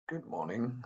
Good morning.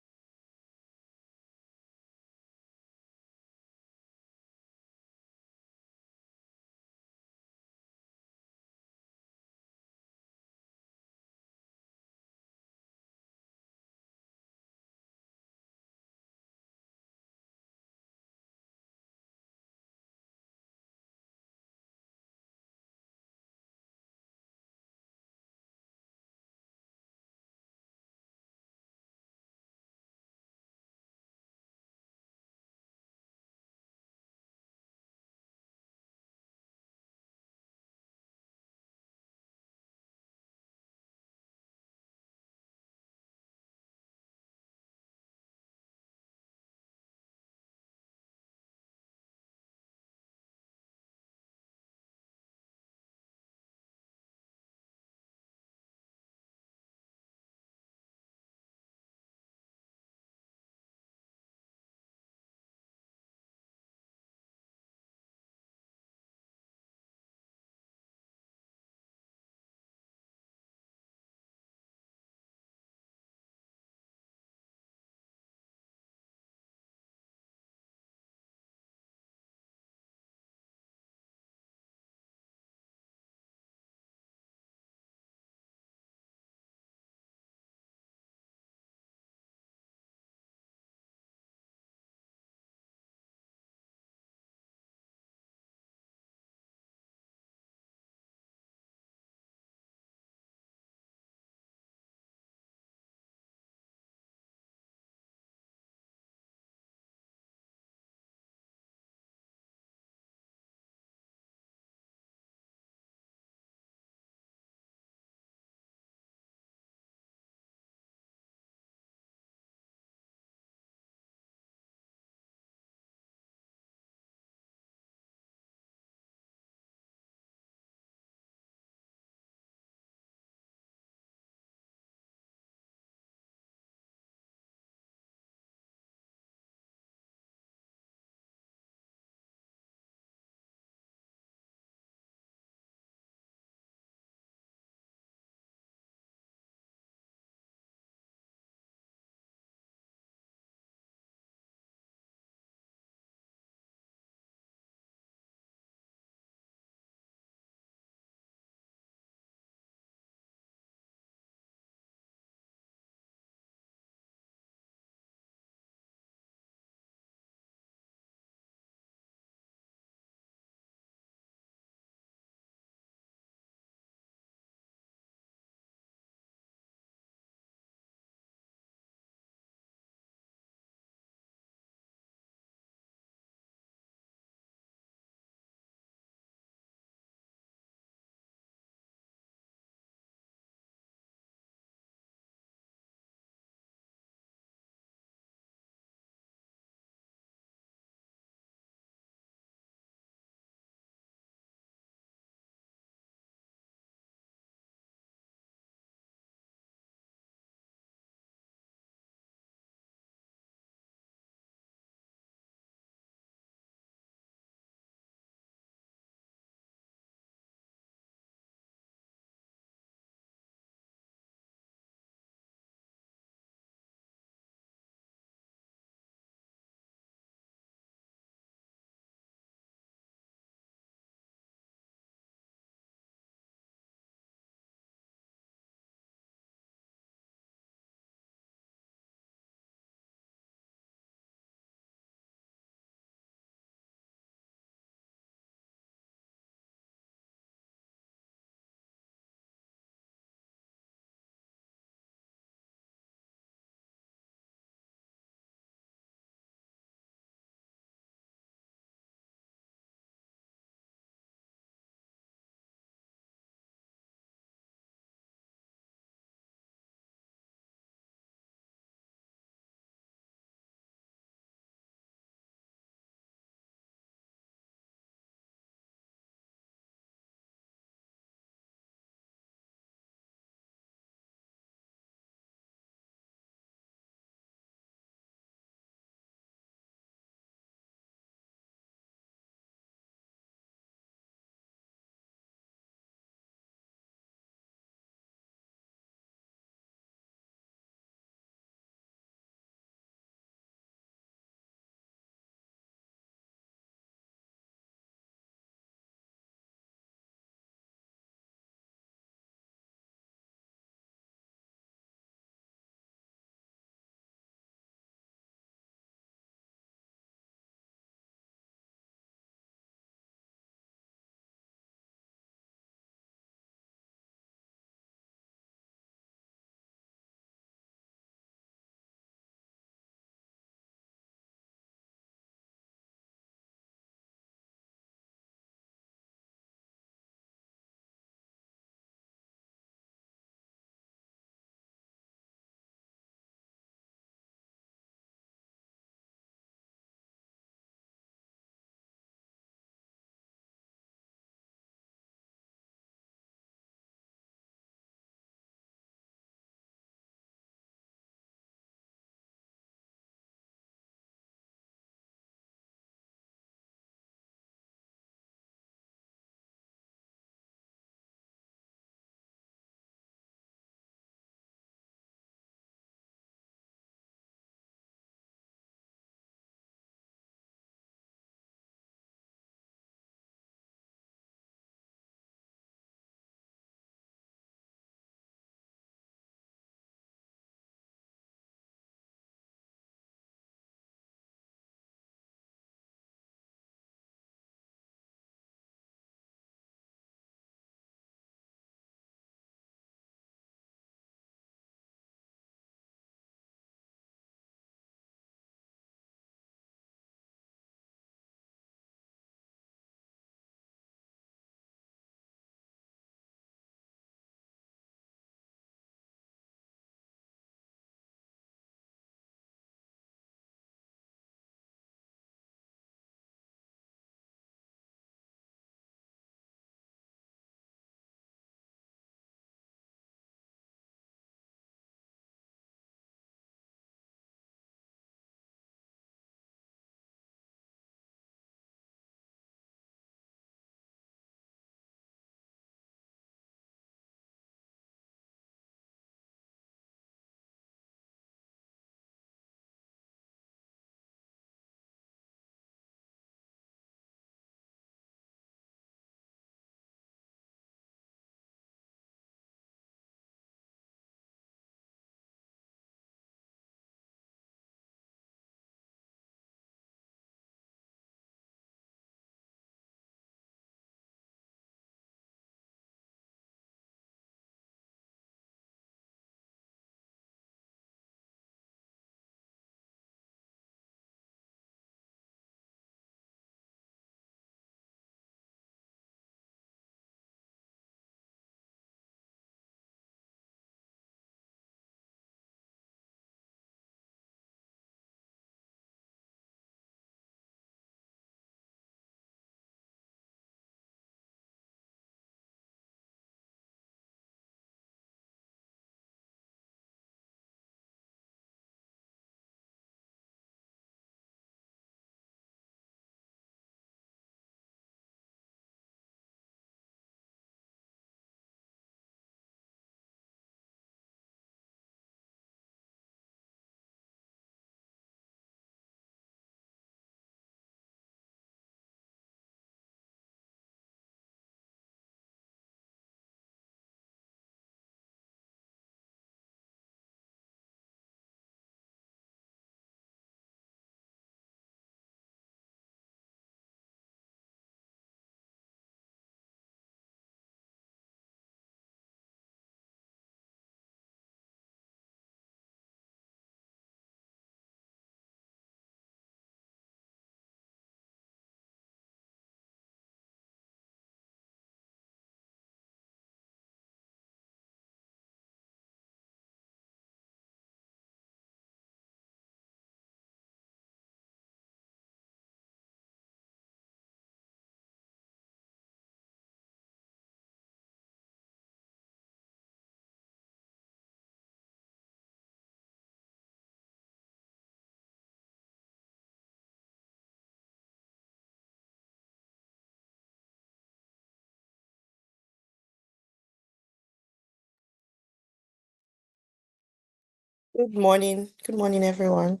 Good morning. Good morning, everyone.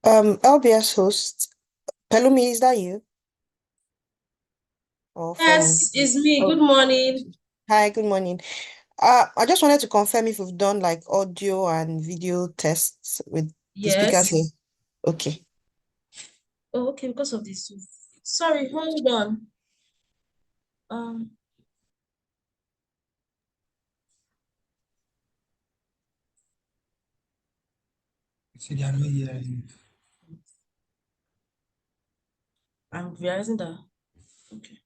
LBS host, Pelumi, is that you or Femi? Yes, it's me. Good Oh, morning. hi, good morning. I just wanted to confirm if we've done like audio and video tests with the speakers here. Yes. Okay. Oh, okay, because of this. Sorry, hold on. Um, See, they are not hearing. I'm realizing that. Okay.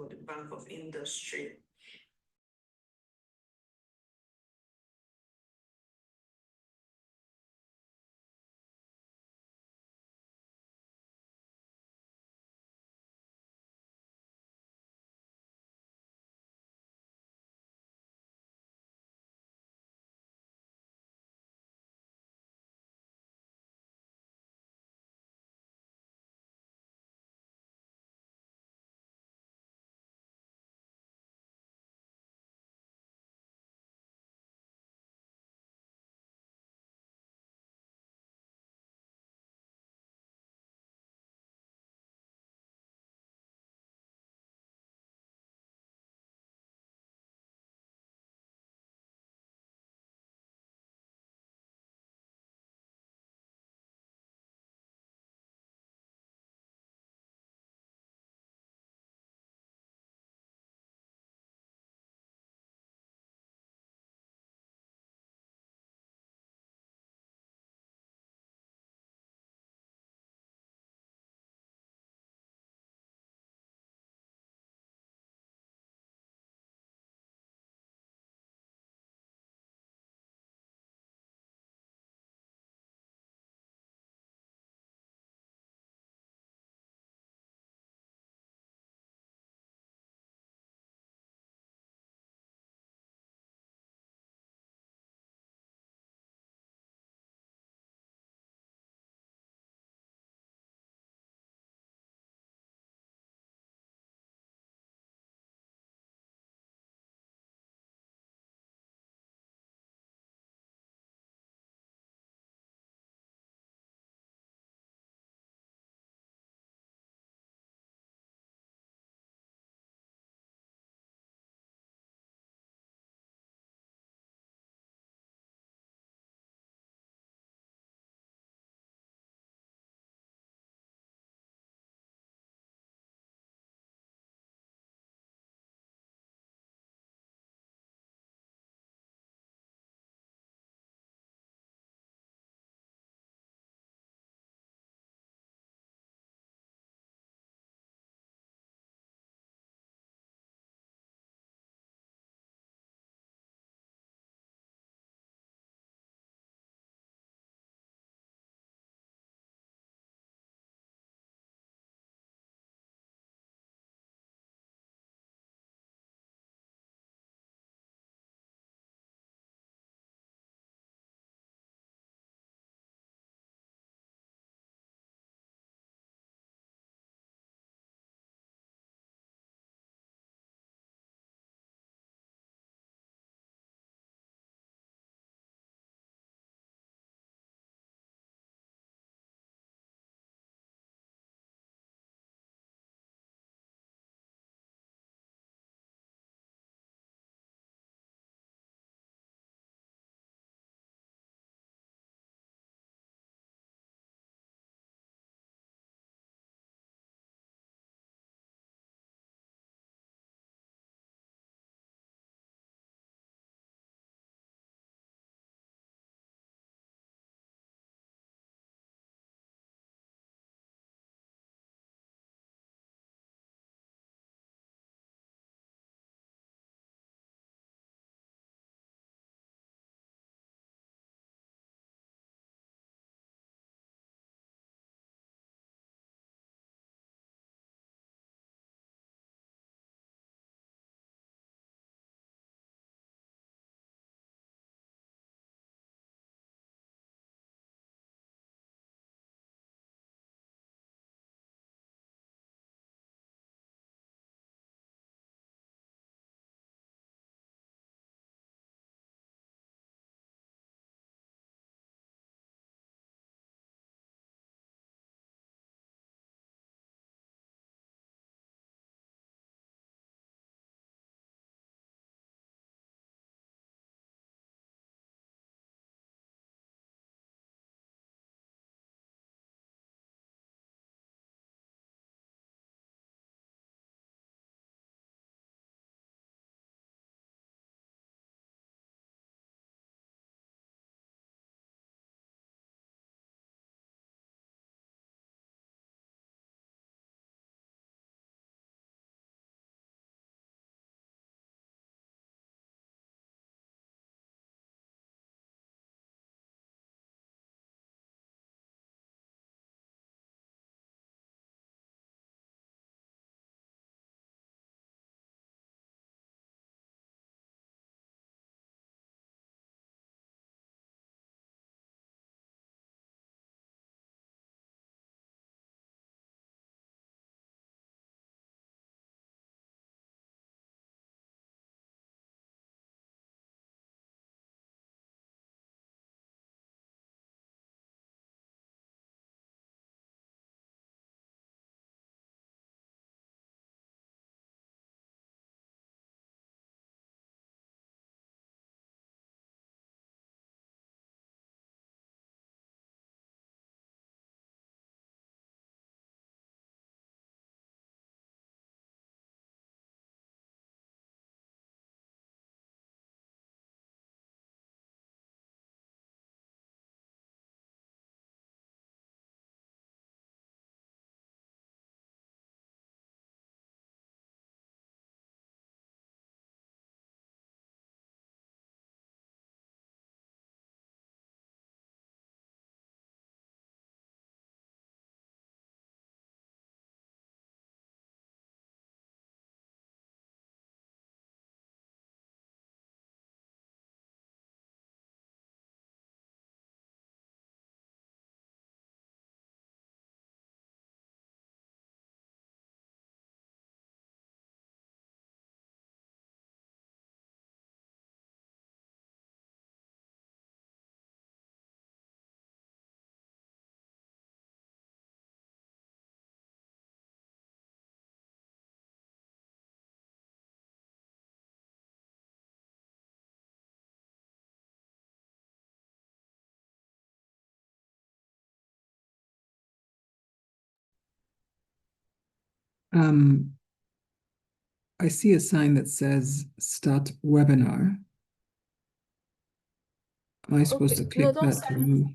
or the Bank of Industry. I see a sign that says start webinar. Am I supposed to click don't that to move?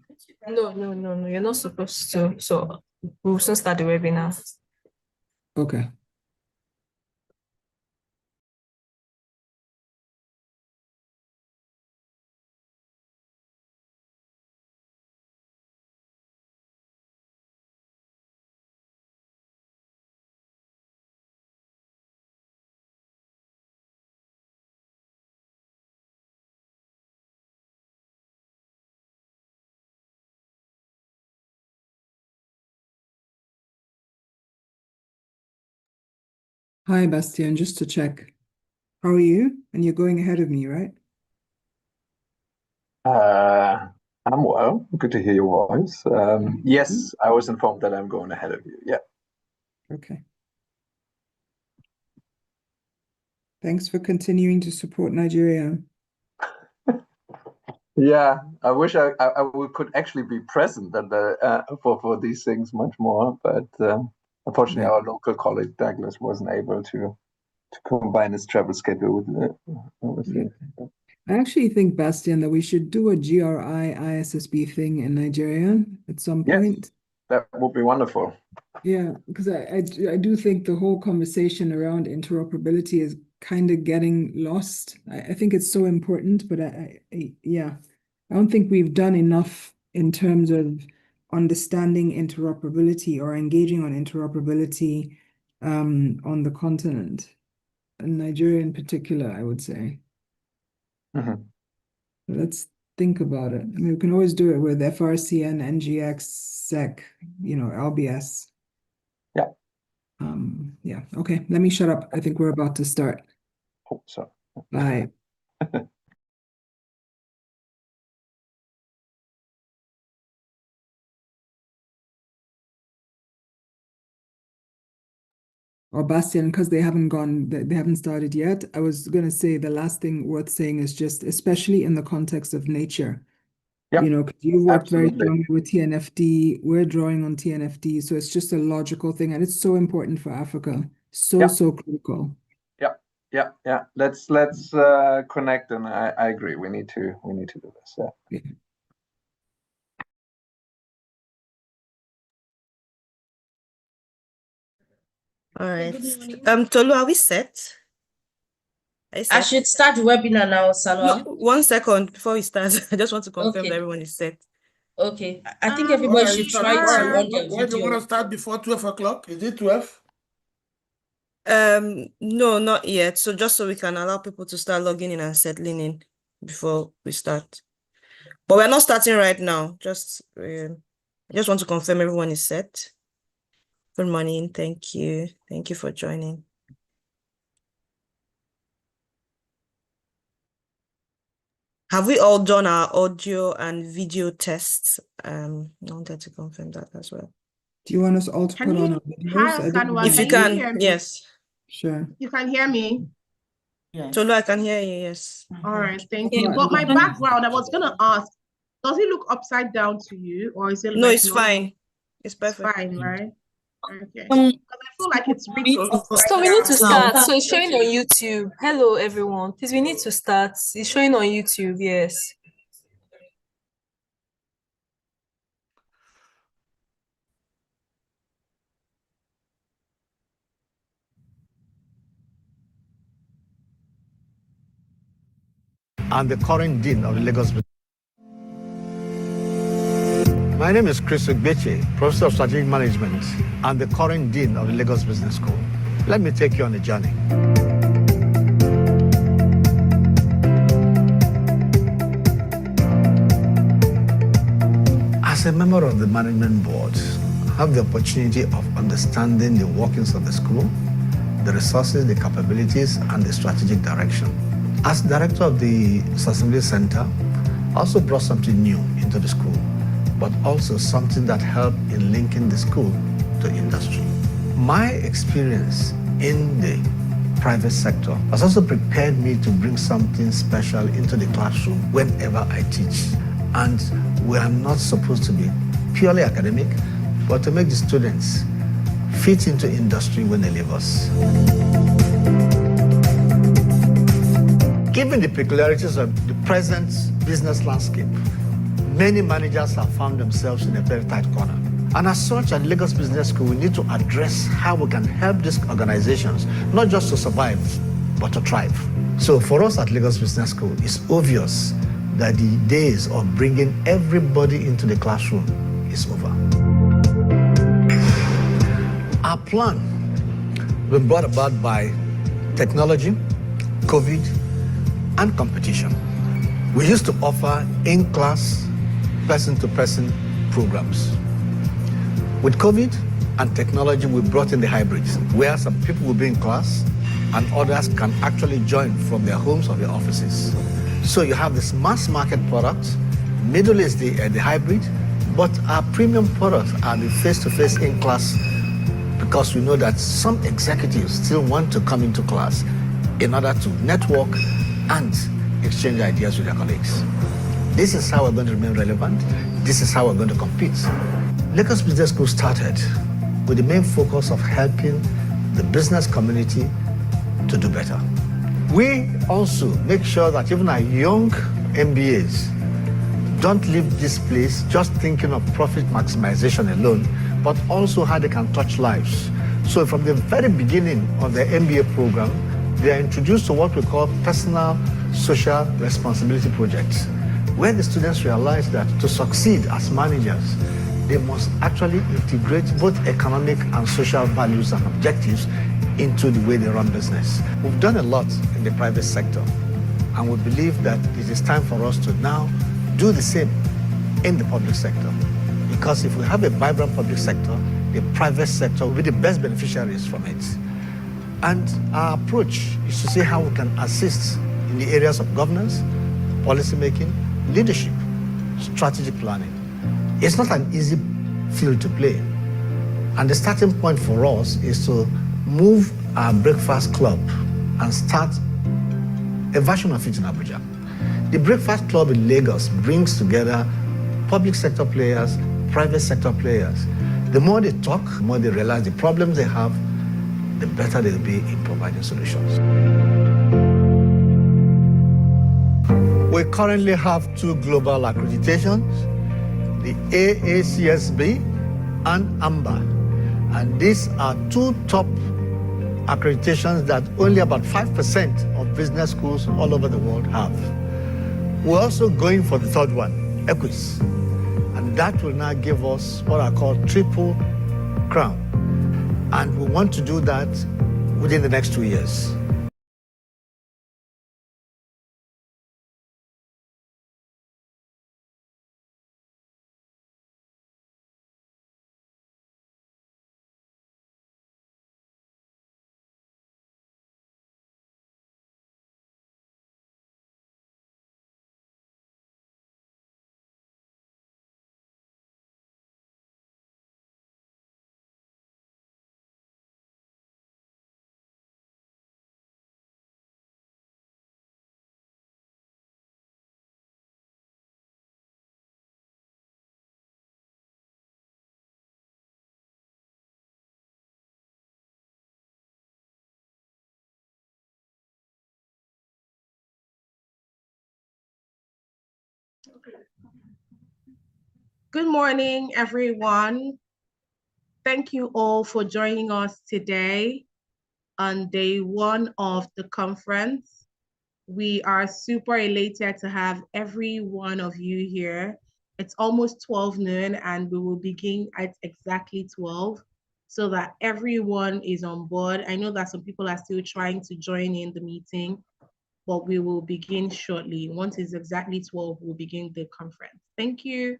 No, you're not supposed to. So we'll soon start the webinar. Okay. Hi, Bastian, just to check. How are you? And you're going ahead of me, right? I'm well. Good to hear your voice. Yes, I was informed that I'm going ahead of you. Yeah. Okay. Thanks for continuing to support Nigeria. Yeah, I wish I could actually be present and for these things much more, but unfortunately, Yeah. our local colleague Douglas wasn't able to combine his travel schedule with Yeah. it. I actually think, Bastian, that we should do a GRI ISSB thing in Nigeria at some Yes. point. That would be wonderful. Yeah, because I do think the whole conversation around interoperability is kind of getting lost. I think it's so important, but I don't think we've done enough in terms of understanding interoperability or engaging on interoperability on the continent, and Nigeria in particular, I would say. Mhm. Let's think about it. I mean, we can always do it with FRCN, NGX, SEC, LBS. Yeah. Yeah, okay, let me shut up. I think we're about to start. Hope so. Bye. Or Bastian, because they haven't started yet. I was gonna say the last thing worth saying is just, especially in the context of nature. Yeah, because you worked very absolutely. strongly with TNFD. We're drawing on TNFD, so it's just a logical thing, and it's so important for Africa. So critical. Yeah. Let's connect, and I agree. We need to do this. Yeah. All right. Good morning. Tolu, are we set? Are you I set? should start the webinar now, No, Salwa. 1 second before we start. I just want to confirm Okay. that everyone is set. Okay. I think everybody should try to on their Why do you want video. to start before 12 o'clock? Is it 12? No, not yet. So just so we can allow people to start logging in and settling in before we start. But we're not starting right now. I just want to confirm everyone is set. Good morning. Thank you. Thank you for joining. Have we all done our audio and video tests? I wanted to confirm that as well. Do you want us all to Can put on you- our videos? Hi, I didn't Salwa, If you know. can you can, hear me? yes. Sure. You can hear me? Yes. Tolu, I can hear you, yes. All right, thank Yeah, you. But my yeah. background, I was gonna ask, does it look upside down to you, or is it No, like it's normal? fine. It's It's perfect. fine, right? Okay. Because I feel like it's written upside So we need to down. start. So it's showing on YouTube. Hello, everyone. Please, we need to start. It's showing on YouTube. Yes. And the current dean of the Lagos. My name is Chris Ogbeche, Professor of Strategic Management and the current dean of the Lagos Business School. Let me take you on a journey. As a member of the management board, I have the opportunity of understanding the workings of the school, the resources, the capabilities, and the strategic direction. As director of the Sustainability Center, I also brought something new into the school, but also something that helped in linking the school to industry. My experience in the private sector has also prepared me to bring something special into the classroom whenever I teach. And we are not supposed to be purely academic, but to make the students fit into industry when they leave us. Given the peculiarities of the present business landscape, many managers have found themselves in a very tight corner. And as such, at Lagos Business School, we need to address how we can help these organizations, not just to survive, but to thrive. So for us at Lagos Business School, it's obvious that the days of bringing everybody into the classroom is over. Our plan was brought about by technology, COVID, and competition. We used to offer in-class, person-to-person programs. With COVID and technology, we brought in the hybrids, where some people will be in class and others can actually join from their homes or their offices. So you have this mass market product, middle is the hybrid, but our premium products are the face-to-face in-class, because we know that some executives still want to come into class in order to network and exchange ideas with their colleagues. This is how we're going to remain relevant. This is how we're going to compete. Lagos Business School started with the main focus of helping the business community to do better. We also make sure that even our young MBAs don't leave this place just thinking of profit maximization alone, but also how they can touch lives. So from the very beginning of the MBA program, they are introduced to what we call personal social responsibility projects, where the students realize that to succeed as managers, they must actually integrate both economic and social values and objectives into the way they run business. We've done a lot in the private sector, and we believe that it is time for us to now do the same in the public sector. Because if we have a vibrant public sector, the private sector will be the best beneficiaries from it. And our approach is to see how we can assist in the areas of governance, policy making, leadership, strategic planning. It's not an easy field to play. And the starting point for us is to move our breakfast club and start a version of it in Abuja. The breakfast club in Lagos brings together public sector players, private sector players. The more they talk, the more they realize the problems they have, the better they'll be in providing solutions. We currently have 2 global accreditations, the AACSB and AMBA. And these are 2 top accreditations that only about 5% of business schools all over the world have. We're also going for the 3rd one, EQUIS. And that will now give us what I call triple crown. And we want to do that within the next 2 years. Good morning, everyone. Thank you all for joining us today on day 1 of the conference. We are super elated to have every one of you here. It's almost 12 noon and we will begin at exactly 12 so that everyone is on board. I know that some people are still trying to join in the meeting, but we will begin shortly. Once it's exactly 12, we'll begin the conference. Thank you.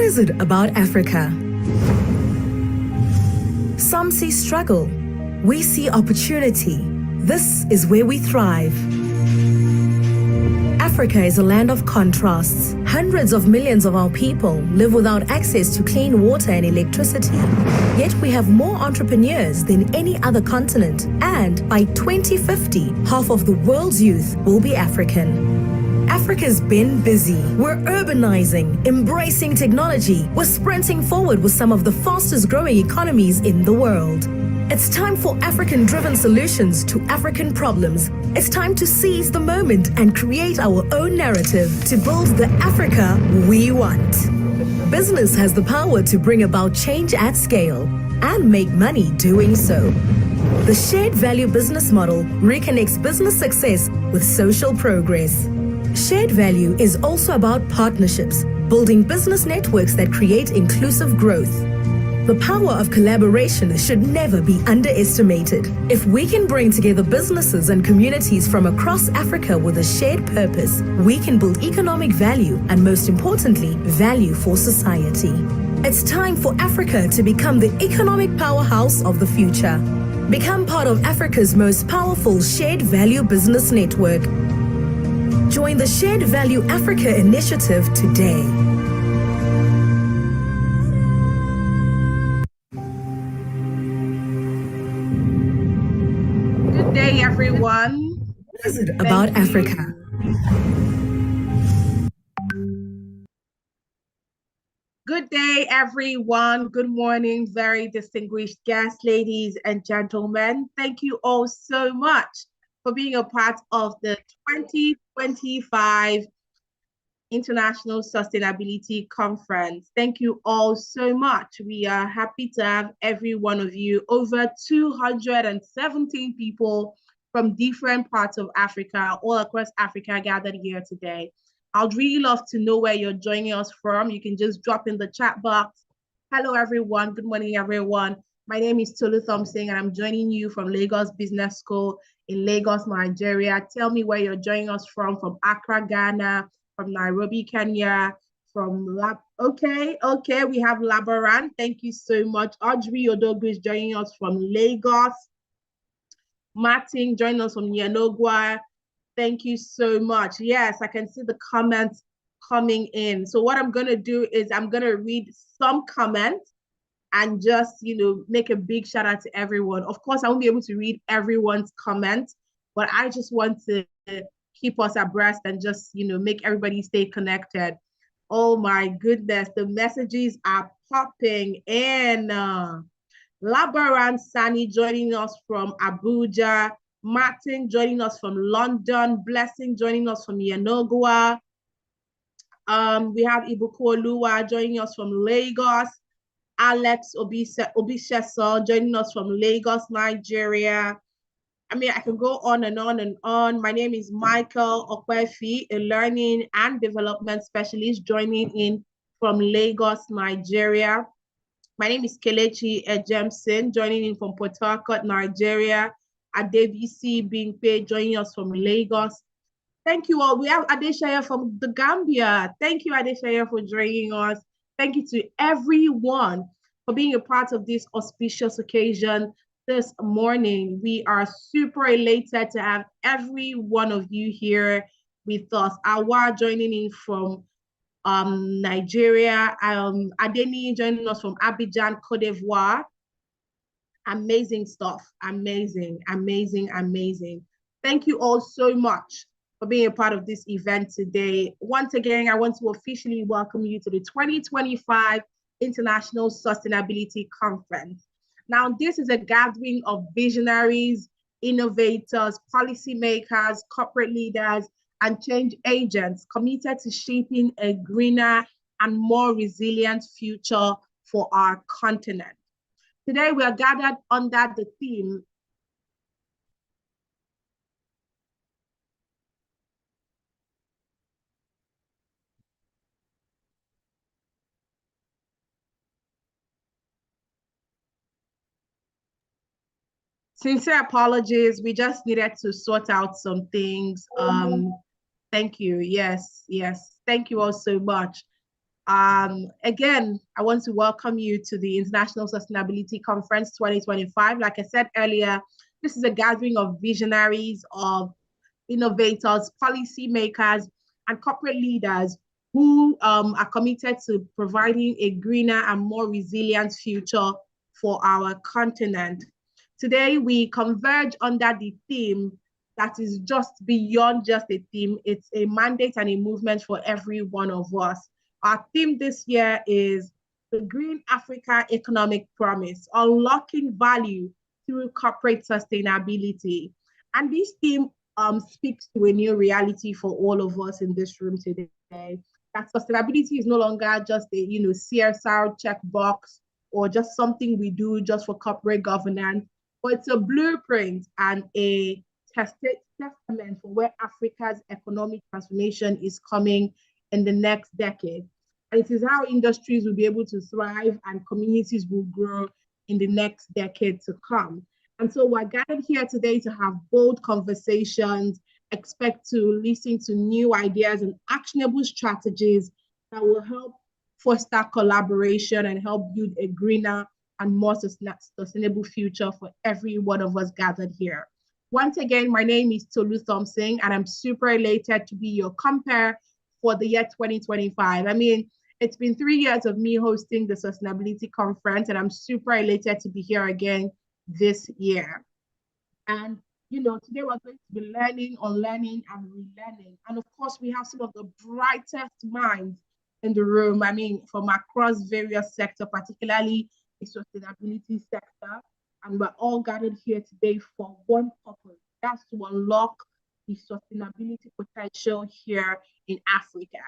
is it about Africa? Some see struggle. We see opportunity. This is where we thrive. Africa is a land of contrasts. Hundreds of millions of our people live without access to clean water and electricity. Yet we have more entrepreneurs than any other continent, and by 2050, half of the world's youth will be African. Africa's been busy. We're urbanizing, embracing technology. We're sprinting forward with some of the fastest growing economies in the world. It's time for African-driven solutions to African problems. It's time to seize the moment and create our own narrative to build the Africa we want. Business has the power to bring about change at scale and make money doing so. The shared value business model reconnects business success with social progress. Shared value is also about partnerships, building business networks that create inclusive growth. The power of collaboration should never be underestimated. If we can bring together businesses and communities from across Africa with a shared purpose, we can build economic value and, most importantly, value for society. It's time for Africa to become the economic powerhouse of the future. Become part of Africa's most powerful shared value business network. Join the Shared Value Africa initiative today. Good day, everyone. What is it about Thank you. Africa? Good day, everyone. Good morning, very distinguished guests, ladies and gentlemen. Thank you all so much for being a part of the 2025 International Sustainability Conference. Thank you all so much. We are happy to have every one of you, over 217 people from different parts of Africa, all across Africa, gathered here today. I'd really love to know where you're joining us from. You can just drop in the chat box. Hello, everyone. Good morning, everyone. My name is Tolu Thompson, and I'm joining you from Lagos Business School in Lagos, Nigeria. Tell me where you're joining us from Accra, Ghana, from Nairobi, Kenya, from okay, we have Labaran. Thank you so much. Audrey Odogu is joining us from Lagos. Martin joining us from Yanogwa. Thank you so much. Yes, I can see the comments coming in. So what I'm going to do is I'm going to read some comments and just, make a big shout out to everyone. Of course, I won't be able to read everyone's comments, but I just want to keep us abreast and just, make everybody stay connected. Oh my goodness, the messages are popping in. Labaran Sani joining us from Abuja. Martin joining us from London. Blessing joining us from Yanogwa. We have Ibuku Oluwa joining us from Lagos. Alex Obisheso joining us from Lagos, Nigeria. I mean, I can go on and on and on. My name is Michael Okwefi, a learning and development specialist joining in from Lagos, Nigeria. My name is Kelechi Ejemson, joining in from Port Harcourt, Nigeria. Adebisi Bingpe joining us from Lagos. Thank you all. We have Adeshaya from the Gambia. Thank you, Adeshaya, for joining us. Thank you to everyone for being a part of this auspicious occasion this morning. We are super elated to have every one of you here with us. Awa joining in from Nigeria. Adeni joining us from Abidjan, Cote d'Ivoire. Amazing stuff. Amazing. Thank you all so much for being a part of this event today. Once again, I want to officially welcome you to the 2025 International Sustainability Conference. Now, this is a gathering of visionaries, innovators, policymakers, corporate leaders, and change agents committed to shaping a greener and more resilient future for our continent. Today, we are gathered under the theme Sincere apologies. We just needed to sort out some things. Thank you. Yes. Thank you all so much. Again, I want to welcome you to the International Sustainability Conference 2025. Like I said earlier, this is a gathering of visionaries, of innovators, policymakers, and corporate leaders who are committed to providing a greener and more resilient future for our continent. Today, we converge under the theme that is just beyond just a theme. It's a mandate and a movement for every one of us. Our theme this year is the Green Africa Economic Promise, unlocking value through corporate sustainability. And this theme speaks to a new reality for all of us in this room today. That sustainability is no longer just a CSR checkbox or just something we do just for corporate governance, but it's a blueprint and a testament for where Africa's economic transformation is coming in the next decade. And it is how industries will be able to thrive and communities will grow in the next decade to come. And so we're gathered here today to have bold conversations, expect to listen to new ideas and actionable strategies that will help foster collaboration and help build a greener and more sustainable future for every one of us gathered here. Once again, my name is Tolu Thompson, and I'm super elated to be your compere for the year 2025. I mean, it's been 3 years of me hosting the Sustainability Conference, and I'm super elated to be here again this year. And today we're going to be learning, unlearning, and relearning. And of course, we have some of the brightest minds in the room. I mean, from across various sectors, particularly the sustainability sector. And we're all gathered here today for one purpose. That's to unlock the sustainability potential here in Africa.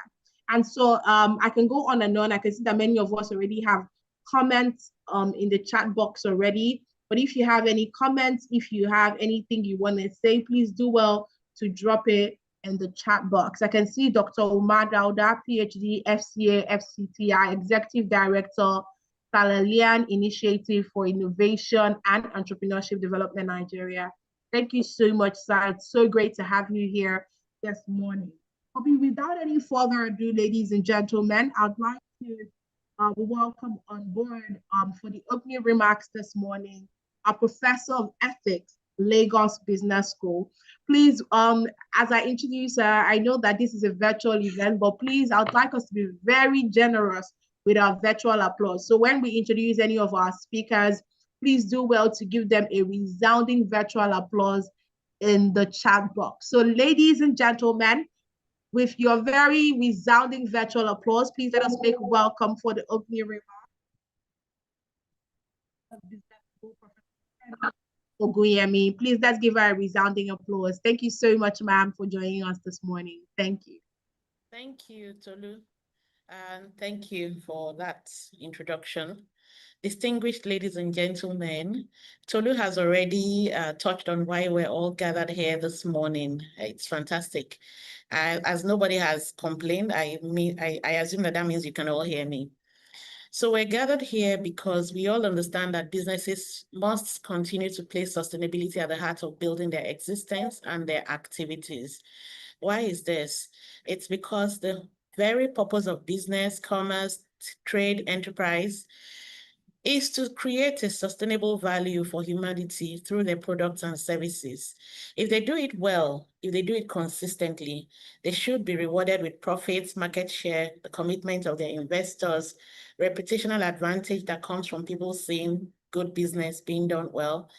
And so I can go on and on. I can see that many of us already have comments in the chat box already. But if you have any comments, if you have anything you want to say, please do well to drop it in the chat box. I can see Dr. Umar Dauda, PhD, FCA, FCTI, Executive Director, Salalian Initiative for Innovation and Entrepreneurship Development Nigeria. Thank you so much, sir. It's so great to have you here this morning. Without any further ado, ladies and gentlemen, I'd like to welcome on board for the opening remarks this morning, our Professor of Ethics, Lagos Business School. Please, as I introduce her, I know that this is a virtual event, but please, I'd like us to be very generous with our virtual applause. So when we introduce any of our speakers, please do well to give them a resounding virtual applause in the chat box. So ladies and gentlemen, with your very resounding virtual applause, please let us make welcome for the opening remarks. Oguyemi, please let's give her a resounding applause. Thank you so much, ma'am, for joining us this morning. Thank you. Thank you, Tolu. And thank you for that introduction. Distinguished ladies and gentlemen, Tolu has already touched on why we're all gathered here this morning. It's fantastic. As nobody has complained, I assume that means you can all hear me. So we're gathered here because we all understand that businesses must continue to place sustainability at the heart of building their existence and their activities. Why is this? It's because the very purpose of business, commerce, trade, enterprise is to create a sustainable value for humanity through their products and services. If they do it well, if they do it consistently, they should be rewarded with profits, market share, the commitment of their investors, reputational advantage that comes from people seeing good business being done well,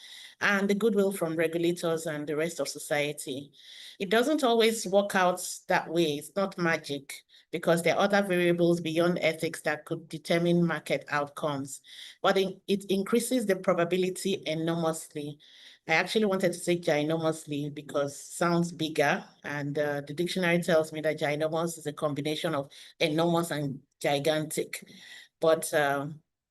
and the goodwill from regulators and the rest of society. It doesn't always work out that way. It's not magic, because there are other variables beyond ethics that could determine market outcomes. But it increases the probability enormously. I actually wanted to say ginormously because it sounds bigger, and the dictionary tells me that ginormous is a combination of enormous and gigantic. But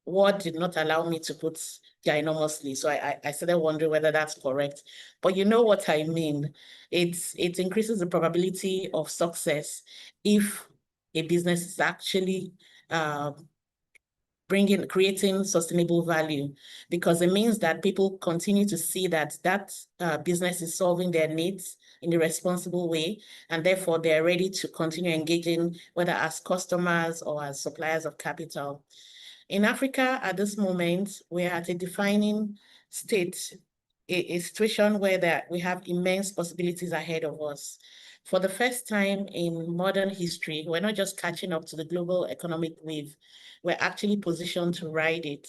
Word did not allow me to put ginormously, so I started wondering whether that's correct. But you know what I mean. It increases the probability of success if a business is actually creating sustainable value, because it means that people continue to see that business is solving their needs in a responsible way, and therefore they're ready to continue engaging, whether as customers or as suppliers of capital. In Africa, at this moment, we're at a defining state, a situation where we have immense possibilities ahead of us. For the first time in modern history, we're not just catching up to the global economic wave, we're actually positioned to ride it.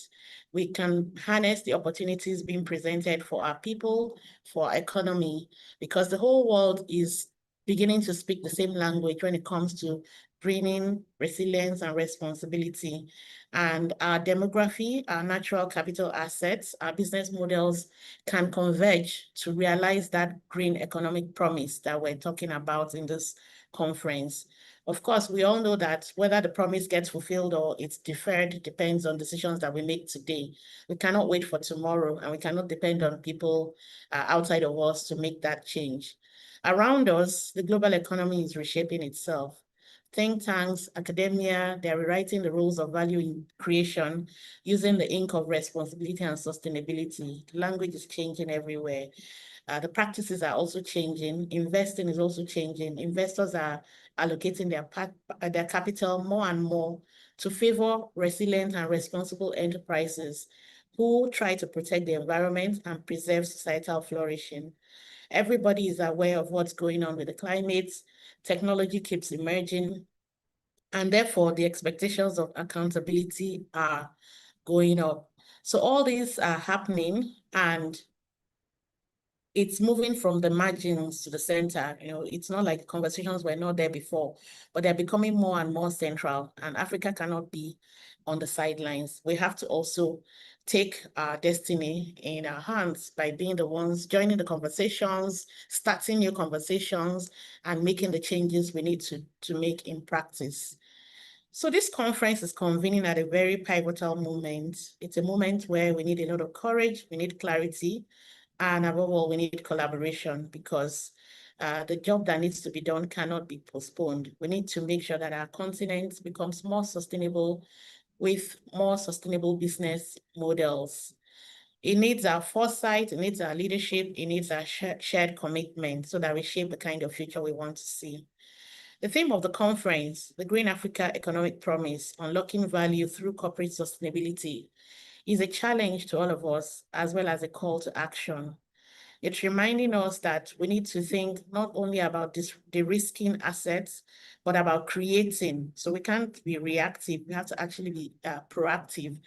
We can harness the opportunities being presented for our people, for our economy, because the whole world is beginning to speak the same language when it comes to bringing resilience and responsibility. And our demography, our natural capital assets, our business models can converge to realize that green economic promise that we're talking about in this conference. Of course, we all know that whether the promise gets fulfilled or it's deferred depends on decisions that we make today. We cannot wait for tomorrow, and we cannot depend on people outside of us to make that change. Around us, the global economy is reshaping itself. Think tanks, academia, they're rewriting the rules of value creation using the ink of responsibility and sustainability. Language is changing everywhere. The practices are also changing. Investing is also changing. Investors are allocating their capital more and more to favor resilient and responsible enterprises who try to protect the environment and preserve societal flourishing. Everybody is aware of what's going on with the climate. Technology keeps emerging, and therefore the expectations of accountability are going up. So all these are happening, and it's moving from the margins to the center. It's not like conversations were not there before, but they're becoming more and more central, and Africa cannot be on the sidelines. We have to also take our destiny in our hands by being the ones joining the conversations, starting new conversations, and making the changes we need to make in practice. So this conference is convening at a very pivotal moment. It's a moment where we need a lot of courage, we need clarity, and above all, we need collaboration, because the job that needs to be done cannot be postponed. We need to make sure that our continent becomes more sustainable with more sustainable business models. It needs our foresight, it needs our leadership, it needs our shared commitment so that we shape the kind of future we want to see. The theme of the conference, the Green Africa Economic Promise, Unlocking Value Through Corporate Sustainability, is a challenge to all of us, as well as a call to action. It's reminding us that we need to think not only about de-risking assets, but about creating. So we can't be reactive, we have to actually be proactive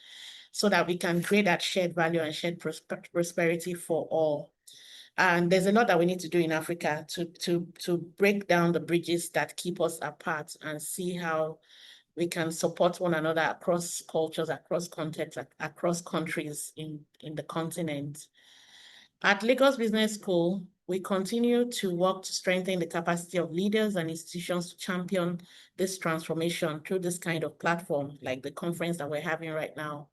so that we can create that shared value and shared prosperity for all. And there's a lot that we need to do in Africa to break down the bridges that keep us apart and see how we can support one another across cultures, across contexts, across countries in the continent. At Lagos Business School, we continue to work to strengthen the capacity of leaders and institutions to champion this transformation through this kind of platform, like the conference that we're having right now.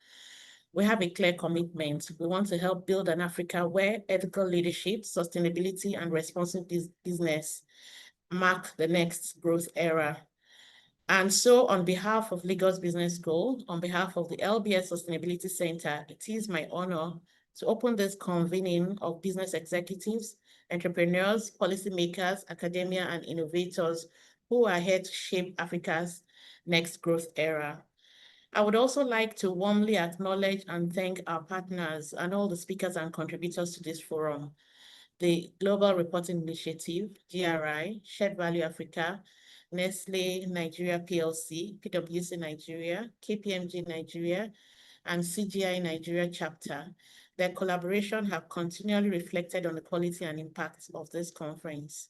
We have a clear commitment. We want to help build an Africa where ethical leadership, sustainability, and responsible business mark the next growth era. And so on behalf of Lagos Business School, on behalf of the LBS Sustainability Center, it is my honor to open this convening of business executives, entrepreneurs, policymakers, academia, and innovators who are here to shape Africa's next growth era. I would also like to warmly acknowledge and thank our partners and all the speakers and contributors to this forum. The Global Reporting Initiative, GRI, Shared Value Africa, Nestle Nigeria PLC, PwC Nigeria, KPMG Nigeria, and CGI Nigeria chapter. Their collaboration have continually reflected on the quality and impact of this conference.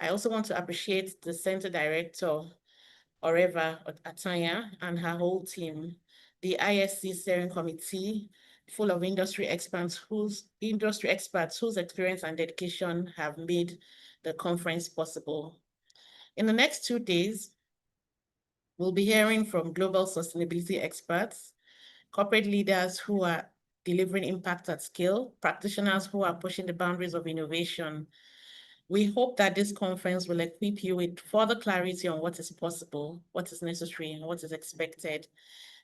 I also want to appreciate the Center Director, Oreva Atanya, and her whole team, the ISC Steering Committee, full of industry experts whose experience and dedication have made the conference possible. In the next 2 days, we'll be hearing from global sustainability experts, corporate leaders who are delivering impact at scale, practitioners who are pushing the boundaries of innovation. We hope that this conference will equip you with further clarity on what is possible, what is necessary, and what is expected.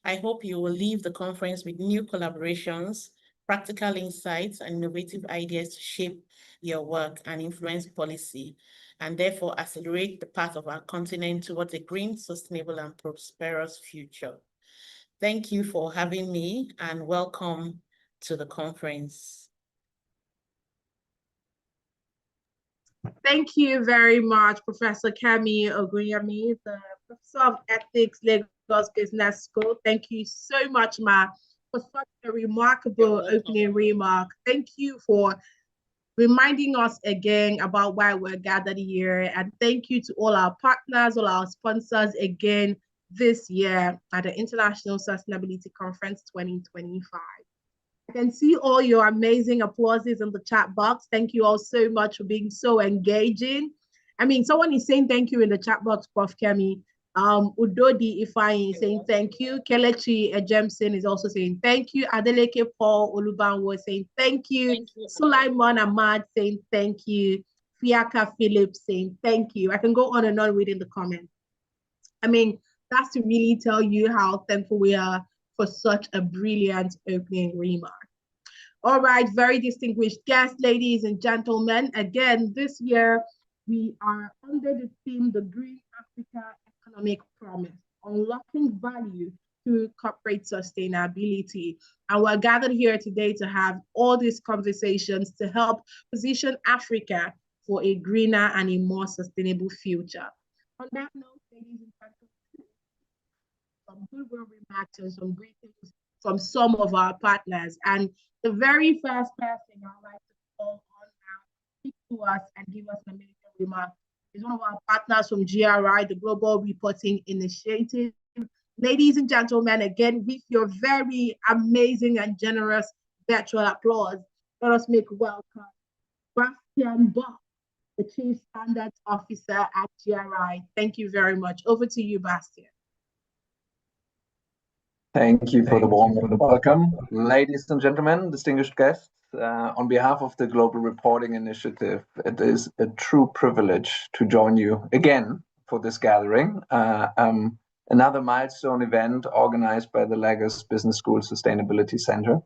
I hope you will leave the conference with new collaborations, practical insights, and innovative ideas to shape your work and influence policy, and therefore accelerate the path of our continent towards a green, sustainable, and prosperous future. Thank you for having me, and welcome to the conference. Thank you very much, Professor Kemi Ogunyemi, the Professor of Ethics, Lagos Business School. Thank you so much, Ma, for such a remarkable opening remark. Thank you for reminding us again about why we're gathered here. And thank you to all our partners, all our sponsors again this year at the International Sustainability Conference 2025. I can see all your amazing applauses in the chat box. Thank you all so much for being so engaging. I mean, someone is saying thank you in the chat box, Prof. Kemi. Udodi Ifeanyi is saying thank you. Kelechi Ejemson is also saying thank you. Adeleke Paul Olubanwo is saying thank you. Sulaiman Ahmad saying thank you. Fiaka Phillips saying thank you. I can go on and on reading the comments. I mean, that's to really tell you how thankful we are for such a brilliant opening remark. All right, very distinguished guests, ladies and gentlemen. Again, this year we are under the theme, the Green Africa Economic Promise, unlocking value through corporate sustainability. And we're gathered here today to have all these conversations to help position Africa for a greener and a more sustainable future. On that note, ladies and gentlemen, some goodwill remarks and some greetings from some of our partners. And the very first person I'd like to call on now, speak to us and give us an amazing remark is one of our partners from GRI, the Global Reporting Initiative. Ladies and gentlemen, again, with your very amazing and generous virtual applause, let us make welcome Bastian Bock, the Chief Standards Officer at GRI. Thank you very much. Over to you, Bastian. Thank you for the warm welcome. Ladies and gentlemen, distinguished guests, on behalf of the Global Reporting Initiative, it is a true privilege to join you again for this gathering, another milestone event organized by the Lagos Business School Sustainability Center.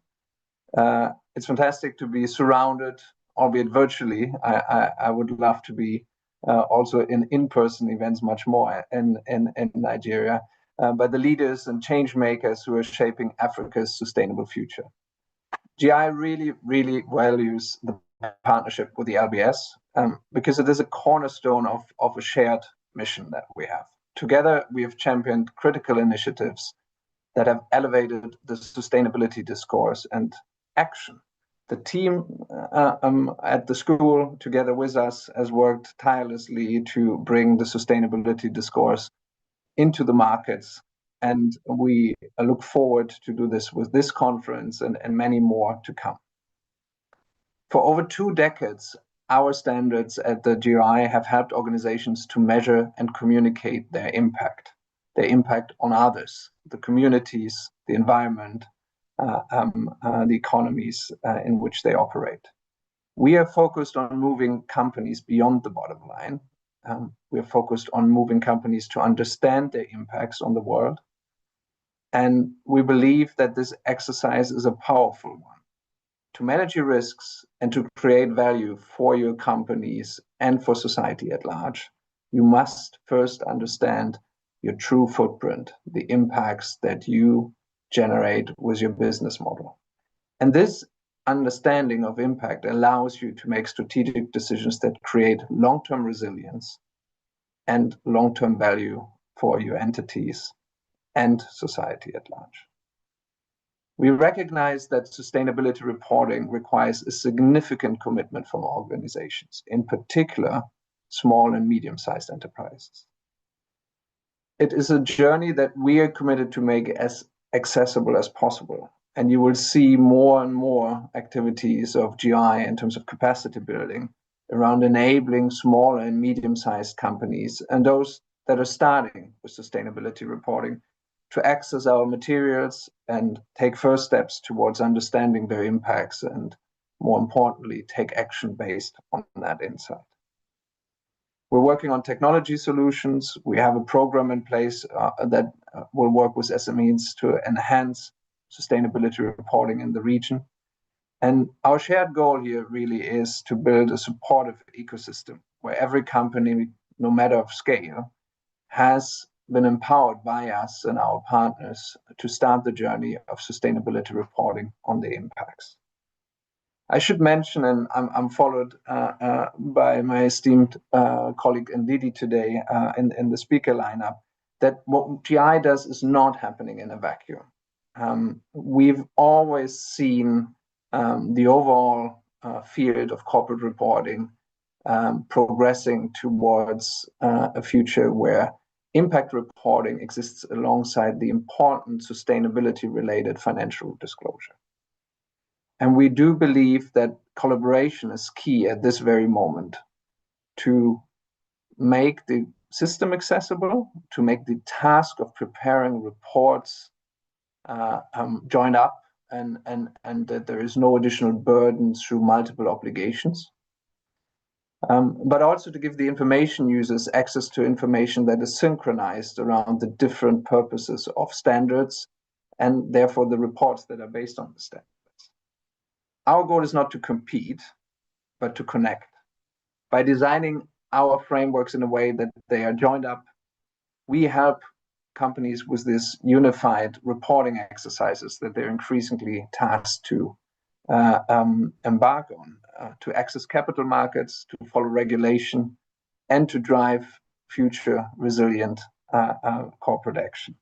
It's fantastic to be surrounded, albeit virtually. I would love to be also in-person events much more in Nigeria, by the leaders and change makers who are shaping Africa's sustainable future. GI really values the partnership with the LBS because it is a cornerstone of a shared mission that we have. Together, we have championed critical initiatives that have elevated the sustainability discourse and action. The team at the school, together with us, has worked tirelessly to bring the sustainability discourse into the markets, and we look forward to do this with this conference and many more to come. For over 2 decades, our standards at the GRI have helped organizations to measure and communicate their impact on others, the communities, the environment, the economies in which they operate. We are focused on moving companies beyond the bottom line. We are focused on moving companies to understand their impacts on the world. And we believe that this exercise is a powerful one. To manage your risks and to create value for your companies and for society at large, you must first understand your true footprint, the impacts that you generate with your business model. And this understanding of impact allows you to make strategic decisions that create long-term resilience and long-term value for your entities and society at large. We recognize that sustainability reporting requires a significant commitment from organizations, in particular, small and medium-sized enterprises. It is a journey that we are committed to make as accessible as possible. And you will see more and more activities of GI in terms of capacity building around enabling small and medium-sized companies and those that are starting with sustainability reporting to access our materials and take first steps towards understanding their impacts and, more importantly, take action based on that insight. We're working on technology solutions. We have a program in place that will work with SMEs to enhance sustainability reporting in the region. And our shared goal here really is to build a supportive ecosystem where every company, no matter of scale, has been empowered by us and our partners to start the journey of sustainability reporting on the impacts. I should mention, and I'm followed by my esteemed colleague Ndidi today in the speaker lineup, that what GI does is not happening in a vacuum. We've always seen the overall field of corporate reporting progressing towards a future where impact reporting exists alongside the important sustainability-related financial disclosure. And we do believe that collaboration is key at this very moment to make the system accessible, to make the task of preparing reports joined up, and that there is no additional burden through multiple obligations. But also to give the information users access to information that is synchronized around the different purposes of standards and therefore the reports that are based on the standards. Our goal is not to compete, but to connect. By designing our frameworks in a way that they are joined up, we help companies with this unified reporting exercises that they're increasingly tasked to embark on, to access capital markets, to follow regulation, and to drive future resilient corporate action.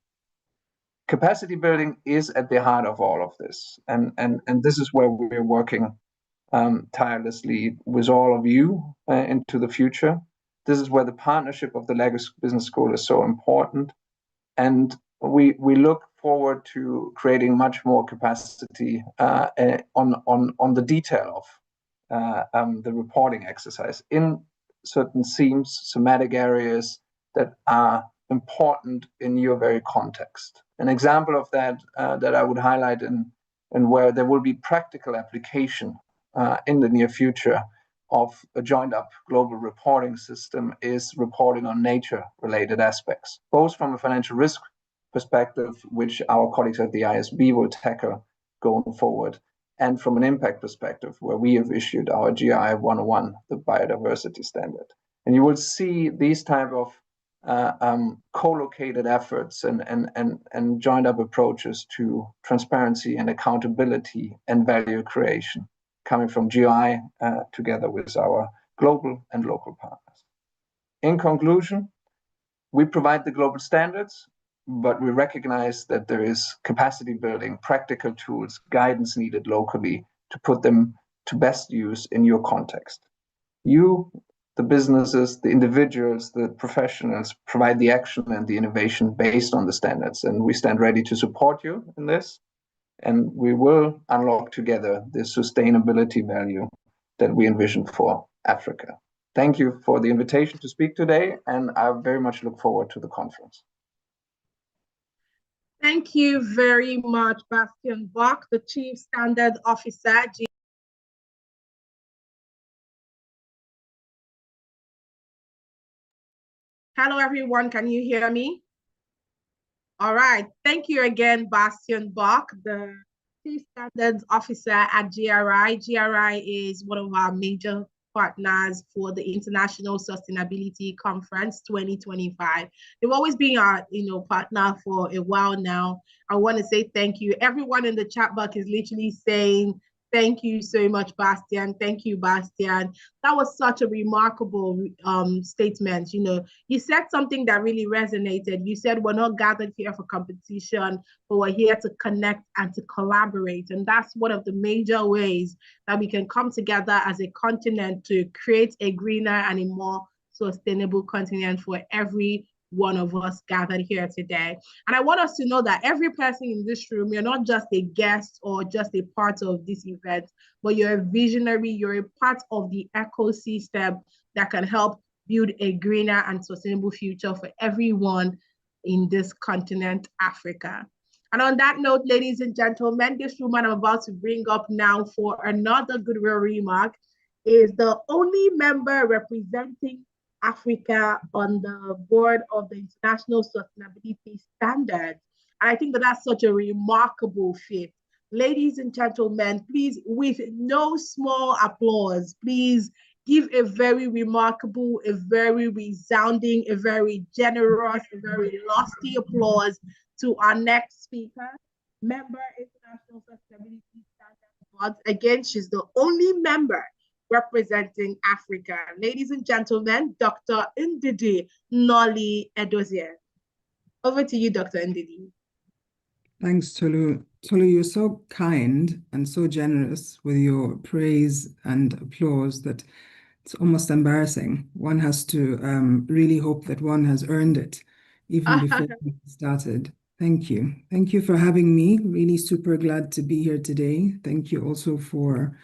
Capacity building is at the heart of all of this. And this is where we're working tirelessly with all of you into the future. This is where the partnership of the Lagos Business School is so important. And we look forward to creating much more capacity on the detail of the reporting exercise in certain themes, thematic areas that are important in your very context. An example of that that I would highlight and where there will be practical application in the near future of a joined up global reporting system is reporting on nature-related aspects, both from a financial risk perspective, which our colleagues at the ISB will tackle going forward, and from an impact perspective, where we have issued our GI 101, the biodiversity standard. And you will see these type of co-located efforts and joined up approaches to transparency and accountability and value creation coming from GI together with our global and local partners. In conclusion, we provide the global standards, but we recognize that there is capacity building, practical tools, guidance needed locally to put them to best use in your context. You, the businesses, the individuals, the professionals provide the action and the innovation based on the standards, and we stand ready to support you in this. And we will unlock together the sustainability value that we envision for Africa. Thank you for the invitation to speak today, and I very much look forward to the conference. Thank you very much, Bastian Bach, the Chief Standard Officer. Hello, everyone. Can you hear me? All right. Thank you again, Bastian Bach, the Chief Standards Officer at GRI. GRI is one of our major partners for the International Sustainability Conference 2025. They've always been our partner for a while now. I want to say thank you. Everyone in the chat box is literally saying, thank you so much, Bastian. Thank you, Bastian. That was such a remarkable statement. You said something that really resonated. You said we're not gathered here for competition, but we're here to connect and to collaborate. And that's one of the major ways that we can come together as a continent to create a greener and a more sustainable continent for every one of us gathered here today. And I want us to know that every person in this room, you're not just a guest or just a part of this event, but you're a visionary, you're a part of the ecosystem that can help build a greener and sustainable future for everyone in this continent, Africa. And on that note, ladies and gentlemen, this woman I'm about to bring up now for another goodwill remark is the only member representing Africa on the board of the International Sustainability Standards. And I think that that's such a remarkable feat. Ladies and gentlemen, please, with no small applause, please give a very remarkable, a very resounding, a very generous, a very lofty applause to our next speaker, member International Sustainability Standards Board. Again, she's the only member representing Africa. Ladies and gentlemen, Dr. Ndidi Nolly Edozie. Over to you, Dr. Ndidi. Thanks, Tolu. Tolu, you're so kind and so generous with your praise and applause that it's almost embarrassing. One has to really hope that one has earned it even before we started. Thank you. Thank you for having me. Really super glad to be here today. Thank you also for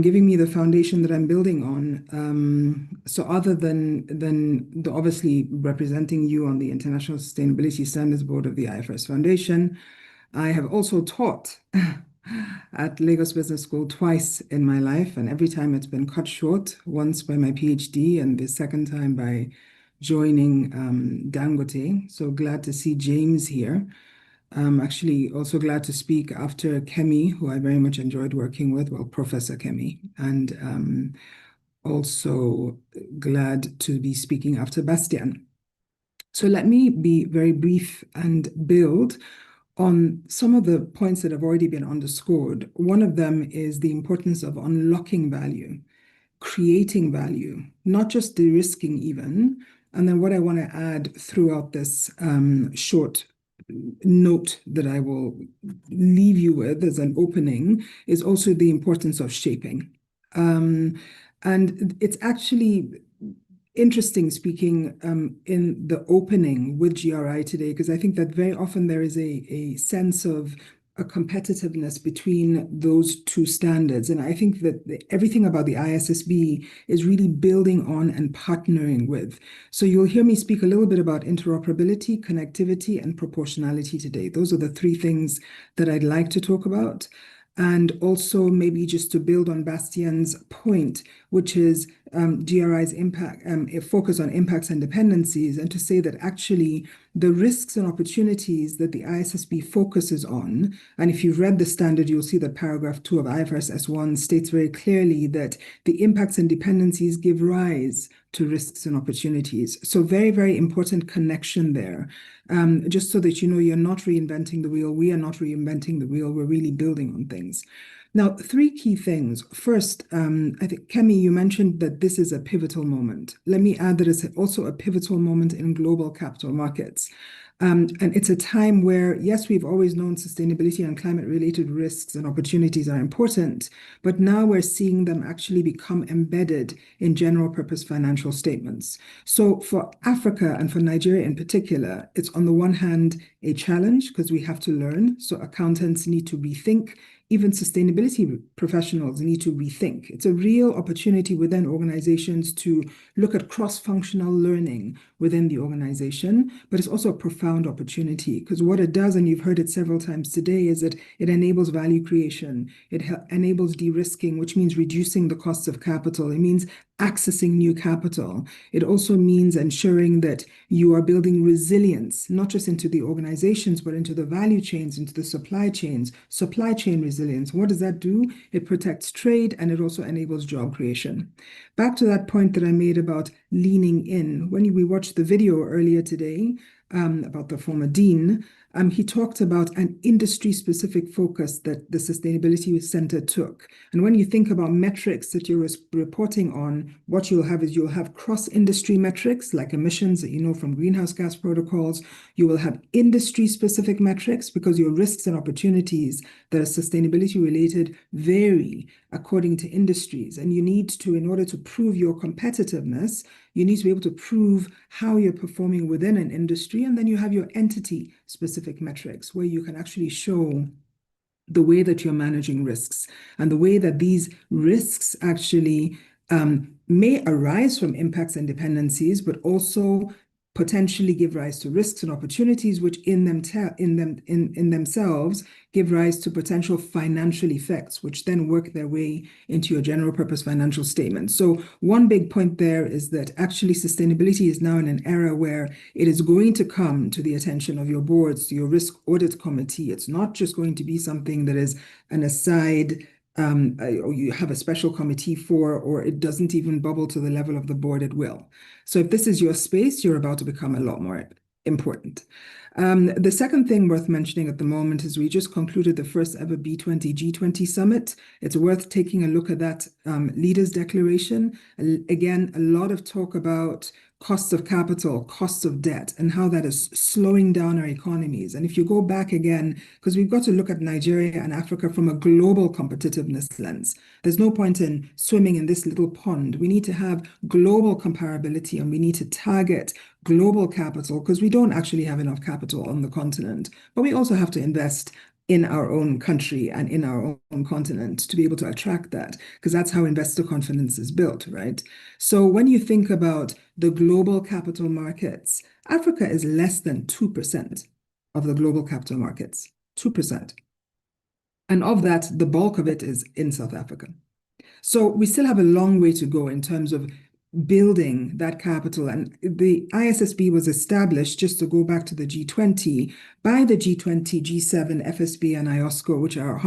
giving me the foundation that I'm building on. So other than the obviously representing you on the International Sustainability Standards Board of the IFRS Foundation, I have also taught at Lagos Business School twice in my life, and every time it's been cut short, once by my PhD and the second time by joining Dangote. So glad to see James here. I'm actually also glad to speak after Kemi, who I very much enjoyed working with, well, Professor Kemi, and also glad to be speaking after Bastian. So let me be very brief and build on some of the points that have already been underscored. One of them is the importance of unlocking value, creating value, not just de-risking even. And then what I want to add throughout this short note that I will leave you with as an opening is also the importance of shaping. And it's actually interesting speaking in the opening with GRI today, because I think that very often there is a sense of a competitiveness between those two standards. And I think that everything about the ISSB is really building on and partnering with. So you'll hear me speak a little bit about interoperability, connectivity, and proportionality today. Those are the three things that I'd like to talk about. And also maybe just to build on Bastian's point, which is GRI's impact, a focus on impacts and dependencies, and to say that actually the risks and opportunities that the ISSB focuses on, and if you've read the standard, you'll see that paragraph 2 of IFRS S1 states very clearly that the impacts and dependencies give rise to risks and opportunities. So very, very important connection there. Just so that you know, you're not reinventing the wheel. We are not reinventing the wheel. We're really building on things. Now, three key things. First, I think, Kemi, you mentioned that this is a pivotal moment. Let me add that it's also a pivotal moment in global capital markets. And it's a time where, yes, we've always known sustainability and climate-related risks and opportunities are important, but now we're seeing them actually become embedded in general purpose financial statements. So for Africa and for Nigeria in particular, it's on the one hand a challenge because we have to learn. So accountants need to rethink. Even sustainability professionals need to rethink. It's a real opportunity within organizations to look at cross-functional learning within the organization, but it's also a profound opportunity because what it does, and you've heard it several times today, is that it enables value creation. It enables de-risking, which means reducing the costs of capital. It means accessing new capital. It also means ensuring that you are building resilience, not just into the organizations, but into the value chains, into the supply chains, supply chain resilience. What does that do? It protects trade and it also enables job creation. Back to that point that I made about leaning in. When we watched the video earlier today about the former dean, he talked about an industry-specific focus that the Sustainability Center took. And when you think about metrics that you're reporting on, what you'll have is you'll have cross-industry metrics like emissions that you know from greenhouse gas protocols. You will have industry-specific metrics because your risks and opportunities that are sustainability-related vary according to industries. And you need to, in order to prove your competitiveness, you need to be able to prove how you're performing within an industry. And then you have your entity-specific metrics where you can actually show the way that you're managing risks and the way that these risks actually may arise from impacts and dependencies, but also potentially give rise to risks and opportunities, which in themselves give rise to potential financial effects, which then work their way into your general purpose financial statement. So one big point there is that actually sustainability is now in an era where it is going to come to the attention of your boards, to your risk audit committee. It's not just going to be something that is an aside, or you have a special committee for, or it doesn't even bubble to the level of the board, it will. So if this is your space, you're about to become a lot more important. The second thing worth mentioning at the moment is we just concluded the first ever B20 G20 summit. It's worth taking a look at that leaders declaration. Again, a lot of talk about costs of capital, costs of debt, and how that is slowing down our economies. And if you go back again, because we've got to look at Nigeria and Africa from a global competitiveness lens. There's no point in swimming in this little pond. We need to have global comparability, and we need to target global capital, because we don't actually have enough capital on the continent. But we also have to invest in our own country and in our own continent to be able to attract that, because that's how investor confidence is built, right? So when you think about the global capital markets, Africa is less than 2% of the global capital markets, 2%. And of that, the bulk of it is in South Africa. So we still have a long way to go in terms of building that capital. And the ISSB was established, just to go back to the G20, by the G20, G7, FSB, and IOSCO, which are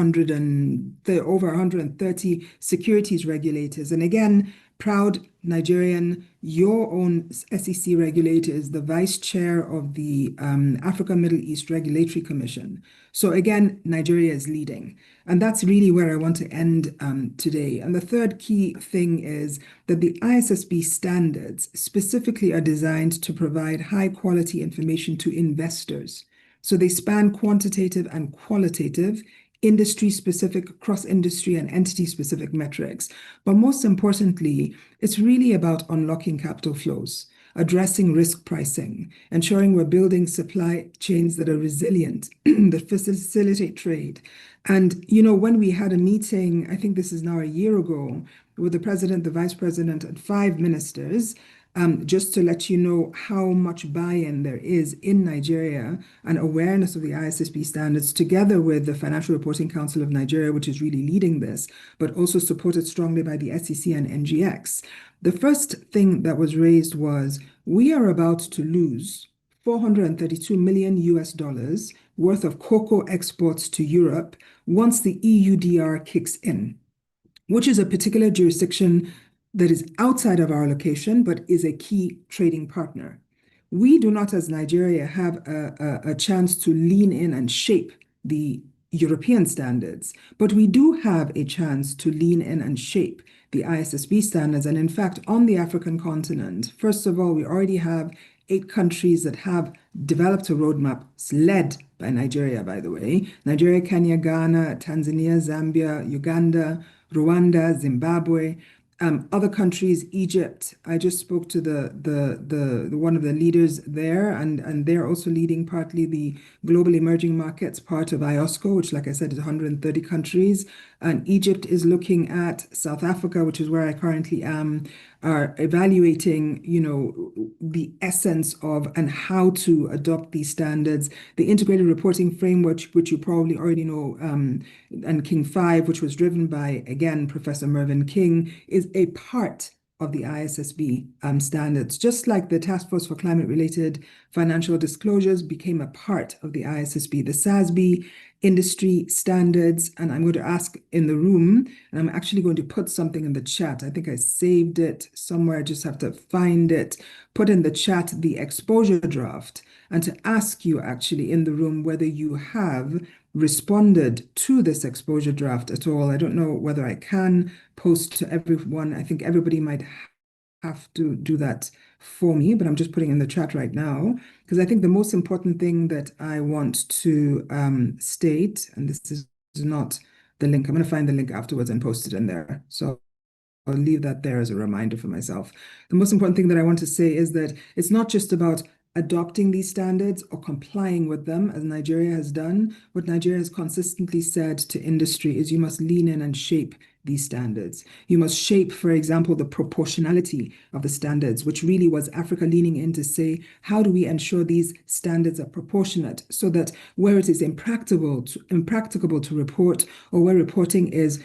over 130 securities regulators. And again, proud Nigerian, your own SEC regulator is the vice chair of the Africa Middle East Regulatory Commission. So again, Nigeria is leading. And that's really where I want to end today. And the third key thing is that the ISSB standards specifically are designed to provide high quality information to investors. So they span quantitative and qualitative, industry-specific, cross-industry, and entity-specific metrics. But most importantly, it's really about unlocking capital flows, addressing risk pricing, ensuring we're building supply chains that are resilient, that facilitate trade. And, you know, when we had a meeting, I think this is now a year ago, with the president, the vice president, and 5 ministers, just to let you know how much buy-in there is in Nigeria and awareness of the ISSB standards, together with the Financial Reporting Council of Nigeria, which is really leading this, but also supported strongly by the SEC and NGX. The first thing that was raised was, we are about to lose $432 million worth of cocoa exports to Europe once the EUDR kicks in, which is a particular jurisdiction that is outside of our location, but is a key trading partner. We do not, as Nigeria, have a chance to lean in and shape the European standards, but we do have a chance to lean in and shape the ISSB standards. And in fact, on the African continent, first of all, we already have 8 countries that have developed a roadmap led by Nigeria, by the way. Nigeria, Kenya, Ghana, Tanzania, Zambia, Uganda, Rwanda, Zimbabwe. Other countries, Egypt, I just spoke to the one of the leaders there, and they're also leading partly the Global Emerging Markets part of IOSCO, which, like I said, is 130 countries. And Egypt is looking at South Africa, which is where I currently am, are evaluating, you know, the essence of and how to adopt these standards. The integrated reporting framework, which you probably already know, and King 5, which was driven by, again, Professor Mervyn King, is a part of the ISSB standards, just like the Task Force for Climate-Related Financial Disclosures became a part of the ISSB, the SASB industry standards. And I'm going to ask in the room, and I'm actually going to put something in the chat. I think I saved it somewhere. I just have to find it. Put in the chat the exposure draft, and to ask you actually in the room whether you have responded to this exposure draft at all. I don't know whether I can post to everyone. I think everybody might have to do that for me, but I'm just putting in the chat right now, because I think the most important thing that I want to state, and this is not the link, I'm going to find the link afterwards and post it in there. So I'll leave that there as a reminder for myself. The most important thing that I want to say is that it's not just about adopting these standards or complying with them, as Nigeria has done. What Nigeria has consistently said to industry is you must lean in and shape these standards. You must shape, for example, the proportionality of the standards, which really was Africa leaning in to say, how do we ensure these standards are proportionate so that where it is impracticable to report, or where reporting is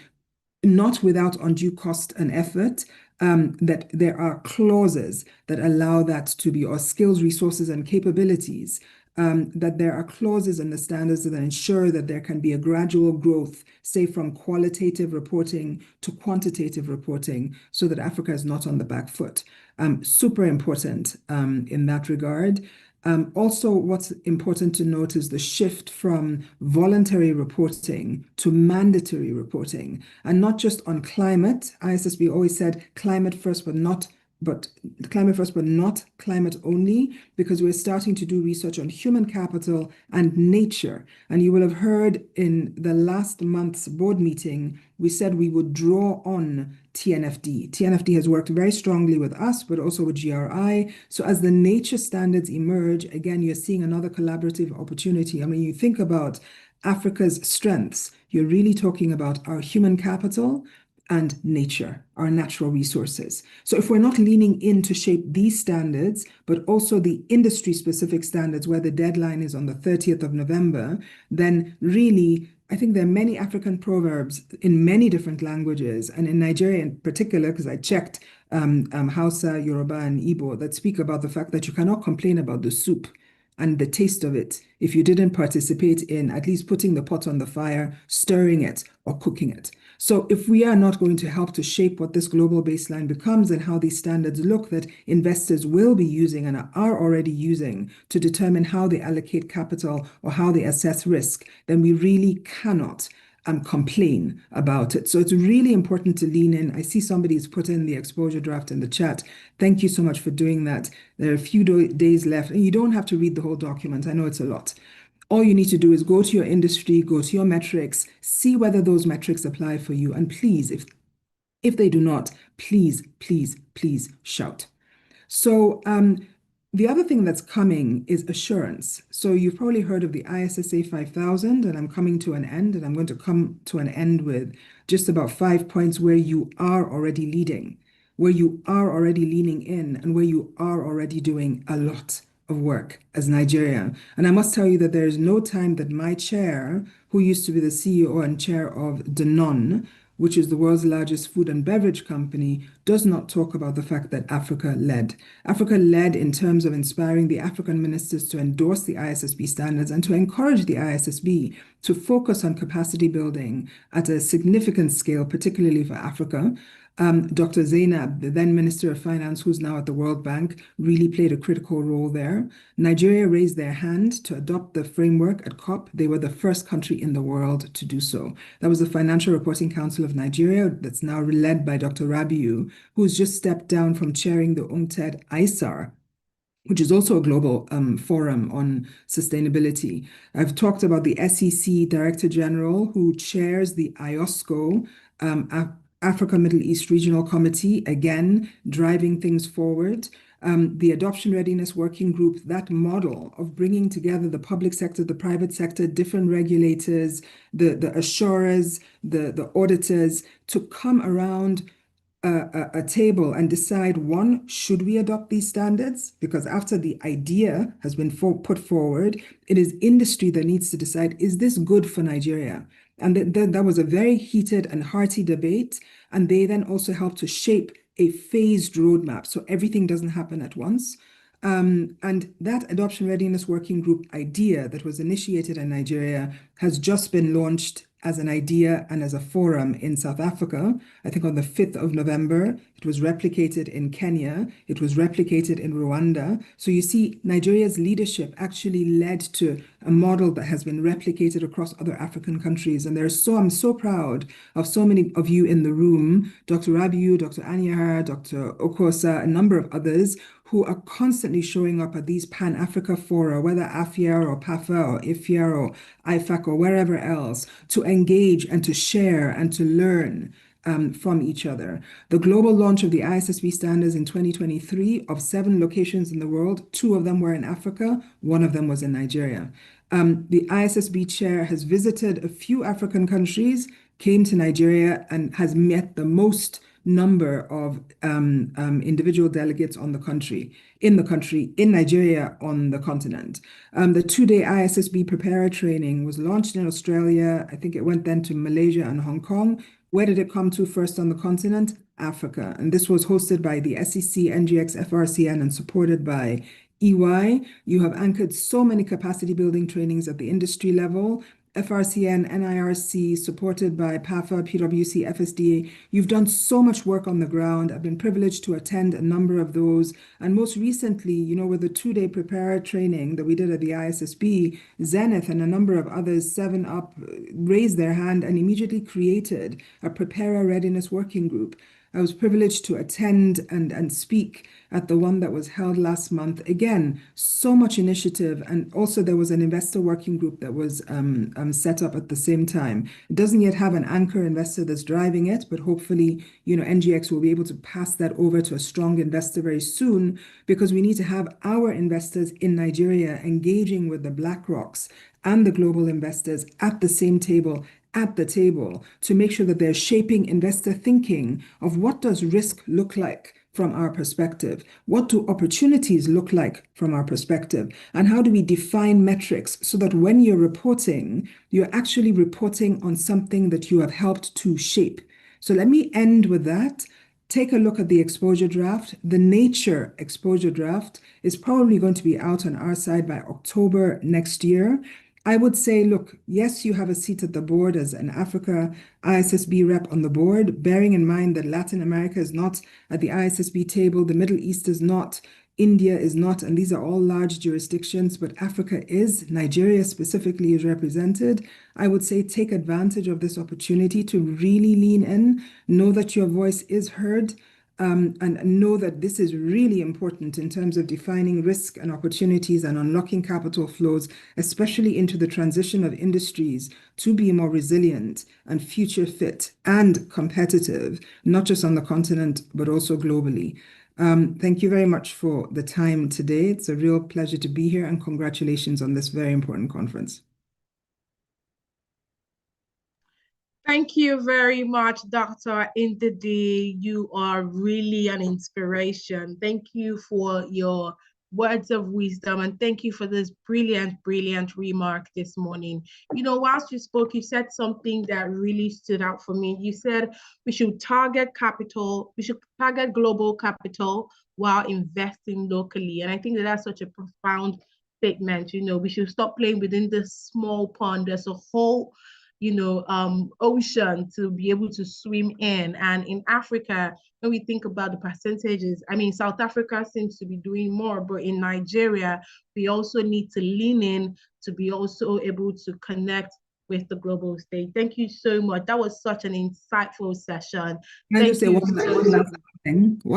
not without undue cost and effort, that there are clauses that allow that to be, or skills, resources, and capabilities, that there are clauses in the standards that ensure that there can be a gradual growth, say from qualitative reporting to quantitative reporting, so that Africa is not on the back foot. Super important in that regard. Also, what's important to note is the shift from voluntary reporting to mandatory reporting, and not just on climate. ISSB always said climate first, but not climate only, because we're starting to do research on human capital and nature. And you will have heard in the last month's board meeting, we said we would draw on TNFD. TNFD has worked very strongly with us, but also with GRI. So as the nature standards emerge, again, you're seeing another collaborative opportunity. I mean, you think about Africa's strengths, you're really talking about our human capital and nature, our natural resources. So if we're not leaning in to shape these standards, but also the industry-specific standards where the deadline is on the 30th of November, then really, I think there are many African proverbs in many different languages, and in Nigeria in particular, because I checked Hausa, Yoruba, and Igbo, that speak about the fact that you cannot complain about the soup and the taste of it if you didn't participate in at least putting the pot on the fire, stirring it, or cooking it. So if we are not going to help to shape what this global baseline becomes and how these standards look that investors will be using and are already using to determine how they allocate capital or how they assess risk, then we really cannot complain about it. So it's really important to lean in. I see somebody's put in the exposure draft in the chat. Thank you so much for doing that. There are a few days left, and you don't have to read the whole document. I know it's a lot. All you need to do is go to your industry, go to your metrics, see whether those metrics apply for you. And please, if they do not, please, please, please shout. So the other thing that's coming is assurance. So you've probably heard of the ISSA 5000, and I'm coming to an end, and I'm going to come to an end with just about 5 points where you are already leading, where you are already leaning in, and where you are already doing a lot of work as Nigeria. And I must tell you that there is no time that my chair, who used to be the CEO and chair of Danone, which is the world's largest food and beverage company, does not talk about the fact that Africa led. Africa led in terms of inspiring the African ministers to endorse the ISSB standards and to encourage the ISSB to focus on capacity building at a significant scale, particularly for Africa. Dr. Zainab, the then Minister of Finance, who's now at the World Bank, really played a critical role there. Nigeria raised their hand to adopt the framework at COP. They were the first country in the world to do so. That was the Financial Reporting Council of Nigeria, that's now led by Dr. Rabiu, who's just stepped down from chairing the UNCTAD ISAR, which is also a global forum on sustainability. I've talked about the SEC Director General, who chairs the IOSCO, Africa Middle East Regional Committee, again, driving things forward. The Adoption Readiness Working Group, that model of bringing together the public sector, the private sector, different regulators, the assurers, the auditors, to come around a table and decide, one, should we adopt these standards? Because after the idea has been put forward, it is industry that needs to decide, is this good for Nigeria? And that was a very heated and hearty debate. And they then also helped to shape a phased roadmap, so everything doesn't happen at once. And that Adoption Readiness Working Group idea that was initiated in Nigeria has just been launched as an idea and as a forum in South Africa. I think on the 5th of November, it was replicated in Kenya, it was replicated in Rwanda. So you see, Nigeria's leadership actually led to a model that has been replicated across other African countries. And I'm so proud of so many of you in the room, Dr. Rabiu, Dr. Anyahara, Dr. Okosa, a number of others, who are constantly showing up at these Pan-Africa fora, whether AFIA or PAFA or IFIA or IFAC or wherever else, to engage and to share and to learn. from each other. The global launch of the ISSB standards in 2023 of 7 locations in the world, 2 of them were in Africa, 1 of them was in Nigeria. The ISSB chair has visited a few African countries, came to Nigeria, and has met the most number of individual delegates in Nigeria, on the continent. The 2-day ISSB preparer training was launched in Australia. I think it went then to Malaysia and Hong Kong. Where did it come to first on the continent? Africa. And this was hosted by the SEC, NGX, FRCN, and supported by EY. You have anchored so many capacity building trainings at the industry level. FRCN, NIRC, supported by PAFA, PwC, FSDA. You've done so much work on the ground. I've been privileged to attend a number of those. And most recently, you know, with the 2-day preparer training that we did at the ISSB, Zenith and a number of others, 7UP, raised their hand and immediately created a preparer readiness working group. I was privileged to attend and speak at the one that was held last month. Again, so much initiative. And also there was an investor working group that was set up at the same time. It doesn't yet have an anchor investor that's driving it, but hopefully, you know, NGX will be able to pass that over to a strong investor very soon, because we need to have our investors in Nigeria engaging with the BlackRocks and the global investors at the same table, to make sure that they're shaping investor thinking of what does risk look like from our perspective? What do opportunities look like from our perspective? And how do we define metrics so that when you're reporting, you're actually reporting on something that you have helped to shape? So let me end with that. Take a look at the exposure draft. The Nature exposure draft is probably going to be out on our side by October next year. I would say, look, yes, you have a seat at the board as an Africa ISSB rep on the board, bearing in mind that Latin America is not at the ISSB table, the Middle East is not, India is not, and these are all large jurisdictions, but Africa is, Nigeria specifically is represented. I would say take advantage of this opportunity to really lean in, know that your voice is heard, and know that this is really important in terms of defining risk and opportunities and unlocking capital flows, especially into the transition of industries to be more resilient and future fit and competitive, not just on the continent, but also globally. Thank you very much for the time today. It's a real pleasure to be here, and congratulations on this very important conference. Thank you very much, Dr. Ndidi. You are really an inspiration. Thank you for your words of wisdom, and thank you for this brilliant remark this morning. You know, whilst you spoke, you said something that really stood out for me. You said we should target capital, we should target global capital while investing locally. And I think that that's such a profound statement. You know, we should stop playing within this small pond. There's a whole ocean to be able to swim in. And in Africa, when we think about the percentages, I mean, South Africa seems to be doing more, but in Nigeria, we also need to lean in to be also able to connect with the global stage. Thank you so much. That was such an insightful session. Can I just say one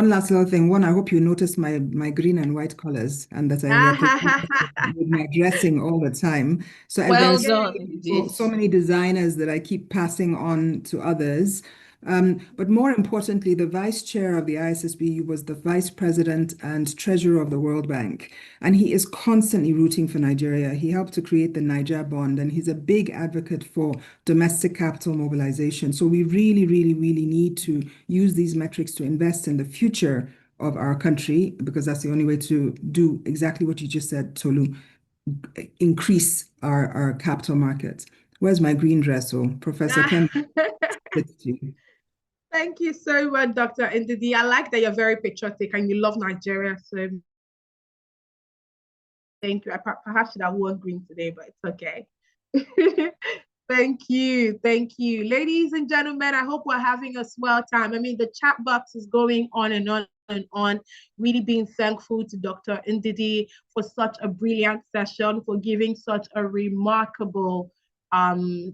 last little thing. One, I hope you noticed my green and white colors, and that I represent with my dressing all the time. So Well there's done. so many designers that I keep passing on to others. But more importantly, the vice chair of the ISSB was the vice president and treasurer of the World Bank, and he is constantly rooting for Nigeria. He helped to create the Niger bond, and he's a big advocate for domestic capital mobilization. So we really need to use these metrics to invest in the future of our country, because that's the only way to do exactly what you just said, Tolu, increase our capital markets. Where's my green dress? Oh, Professor Ken. Thank you so much, Dr. Ndidi. I like that you're very patriotic and you love Nigeria. So thank you. I perhaps should have worn green today, but it's okay. Thank you. Ladies and gentlemen, I hope we're having a swell time. I mean, the chat box is going on and on and on. Really being thankful to Dr. Ndidi for such a brilliant session, for giving such a remarkable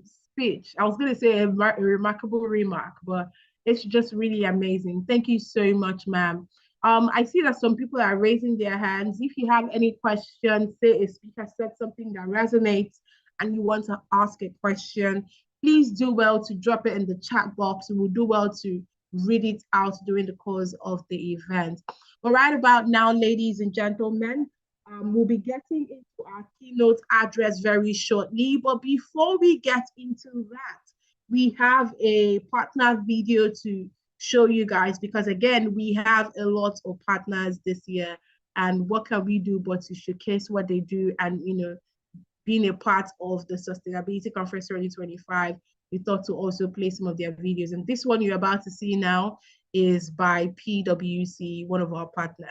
speech. I was going to say a remarkable remark, but it's just really amazing. Thank you so much, ma'am. I see that some people are raising their hands. If you have any questions, say a speaker said something that resonates and you want to ask a question, please do well to drop it in the chat box. We will do well to read it out during the course of the event. But right about now, ladies and gentlemen, we'll be getting into our keynote address very shortly. But before we get into that, we have a partner video to show you guys, because again, we have a lot of partners this year, and what can we do but to showcase what they do, and being a part of the Sustainability Conference 2025, we thought to also play some of their videos. And this one you're about to see now is by PwC, one of our partners.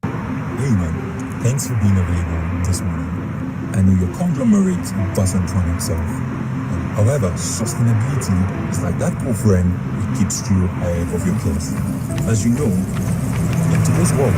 Hey man, thanks for being available this morning. I know your conglomerate doesn't run itself. However, sustainability is like that cool friend that keeps you ahead of your peers. As you know, in today's world,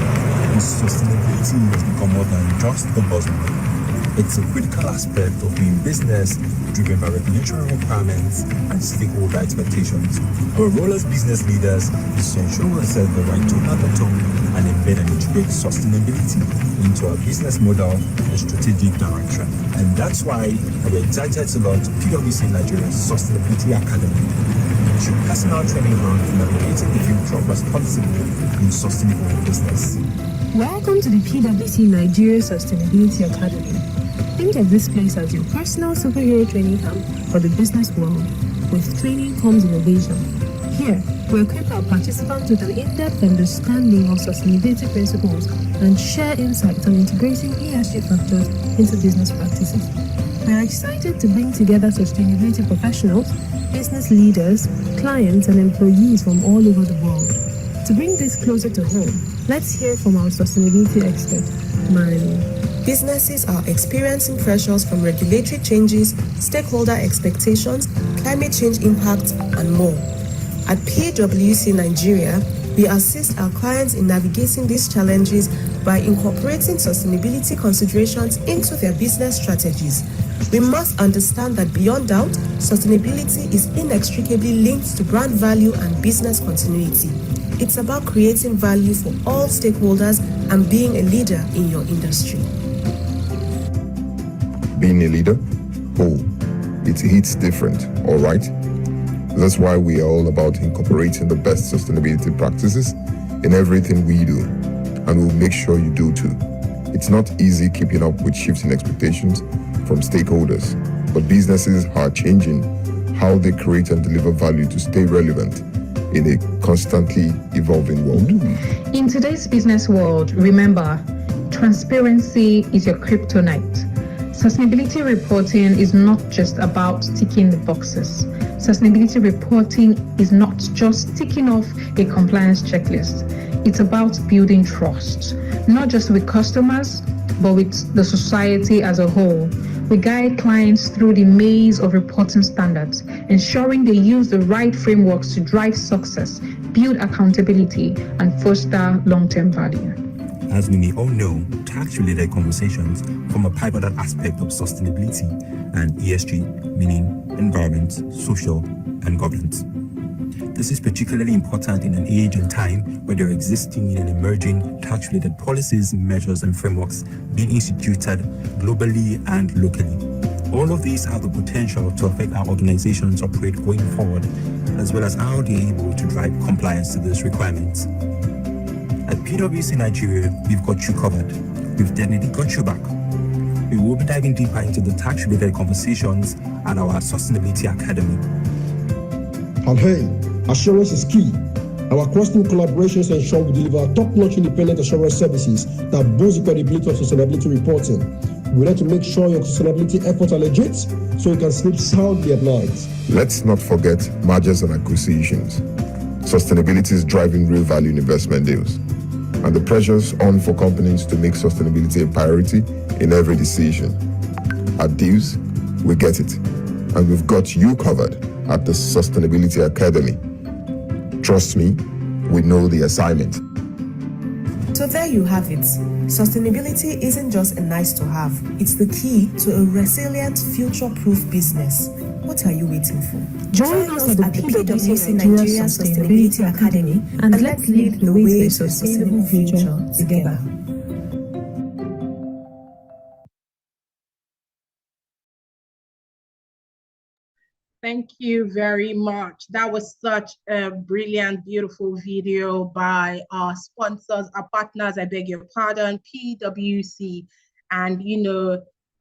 sustainability has become more than just a buzzword. It's a critical aspect of doing business, driven by regulatory requirements and stakeholder expectations. Our role as business leaders is to ensure we set the right tone at the tone and embed and integrate sustainability into our business model and strategic direction. And that's why we're excited to launch PwC Nigeria's Sustainability Academy. It's your personal training ground for navigating the future of responsible and sustainable business. Welcome to the PwC Nigeria Sustainability Academy. Think of this place as your personal superhero training camp for the business world. With training comes innovation. Here, we equip our participants with an in-depth understanding of sustainability principles and share insights on integrating ESG factors into business practices. We are excited to bring together sustainability professionals, business leaders, clients, and employees from all over the world. To bring this closer to home, let's hear from our sustainability expert, Marilyn. Businesses are experiencing pressures from regulatory changes, stakeholder expectations, climate change impacts, and more. At PwC Nigeria, we assist our clients in navigating these challenges by incorporating sustainability considerations into their business strategies. We must understand that beyond doubt, sustainability is inextricably linked to brand value and business continuity. It's about creating value for all stakeholders and being a leader in your industry. Being a leader? Oh, it hits different, all right? That's why we are all about incorporating the best sustainability practices in everything we do, and we'll make sure you do too. It's not easy keeping up with shifting expectations from stakeholders, but businesses are changing how they create and deliver value to stay relevant in a constantly evolving world. In today's business world, remember, transparency is your kryptonite. Sustainability reporting is not just about ticking the boxes. Sustainability reporting is not just ticking off a compliance checklist. It's about building trust, not just with customers, but with the society as a whole. We guide clients through the maze of reporting standards, ensuring they use the right frameworks to drive success, build accountability, and foster long-term value. As we may all know, tax-related conversations form a pivotal aspect of sustainability and ESG, meaning environment, social, and governance. This is particularly important in an age and time where there are existing and emerging tax-related policies, measures, and frameworks being instituted globally and locally. All of these have the potential to affect how organizations operate going forward, as well as how they are able to drive compliance to these requirements. At PwC Nigeria, we've got you covered. We've definitely got you back. We will be diving deeper into the tax-related conversations at our Sustainability Academy. And hey, assurance is key. Our cross-team collaborations ensure we deliver top-notch independent assurance services that boost the credibility of sustainability reporting. We like to make sure your sustainability efforts are legit so you can sleep soundly at night. Let's not forget mergers and acquisitions. Sustainability is driving real value in investment deals, and the pressures on for companies to make sustainability a priority in every decision. At Deals, we get it, and we've got you covered at the Sustainability Academy. Trust me, we know the assignment. So there you have it. Sustainability isn't just a nice to have, it's the key to a resilient, future-proof business. What are you waiting for? Join us at the PwC Nigeria Sustainability Academy and let's lead the way to a sustainable future together. Thank you very much. That was such a brilliant, beautiful video by our sponsors, our partners, I beg your pardon, PwC. And,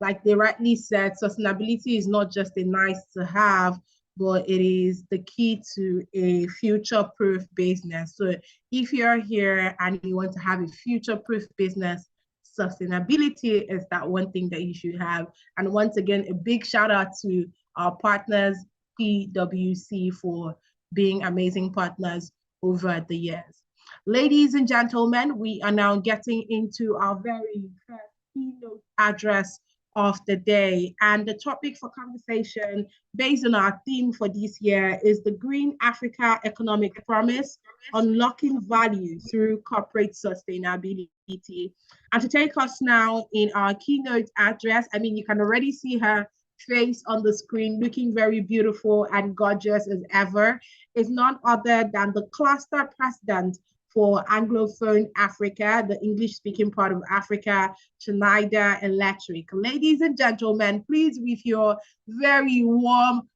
like they rightly said, sustainability is not just a nice to have, but it is the key to a future-proof business. So if you're here and you want to have a future-proof business, sustainability is that one thing that you should have. And once again, a big shout out to our partners, PwC, for being amazing partners over the years. Ladies and gentlemen, we are now getting into our very first keynote address of the day. And the topic for conversation based on our theme for this year is the Green Africa Economic Promise, Unlocking Value Through Corporate Sustainability. And to take us now in our keynote address, you can already see her face on the screen, looking very beautiful and gorgeous as ever, is none other than the cluster president for Anglophone Africa, the English-speaking part of Africa, Schneider Electric. Ladies and gentlemen, please, with your very warm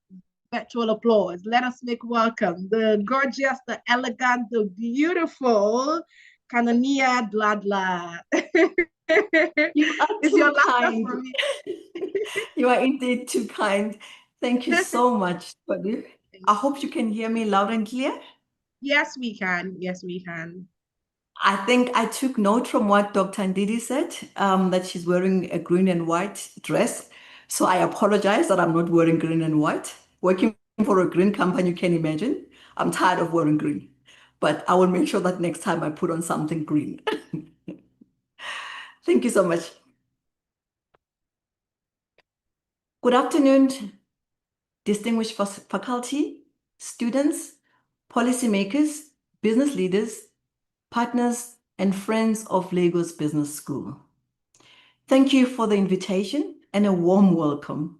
virtual applause, let us make welcome the gorgeous, the elegant, the beautiful Kanania Dladla. You are too kind. You are indeed too kind. Thank you so much, Tolu. I hope you can hear me loud and clear. Yes, we can. Yes, we can. I think I took note from what Dr. Ndidi said, that she's wearing a green and white dress. So I apologize that I'm not wearing green and white. Working for a green company, you can imagine. I'm tired of wearing green. But I will make sure that next time I put on something green. Thank you so much. Good afternoon, distinguished faculty, students, policymakers, business leaders, partners, and friends of Lagos Business School. Thank you for the invitation and a warm welcome.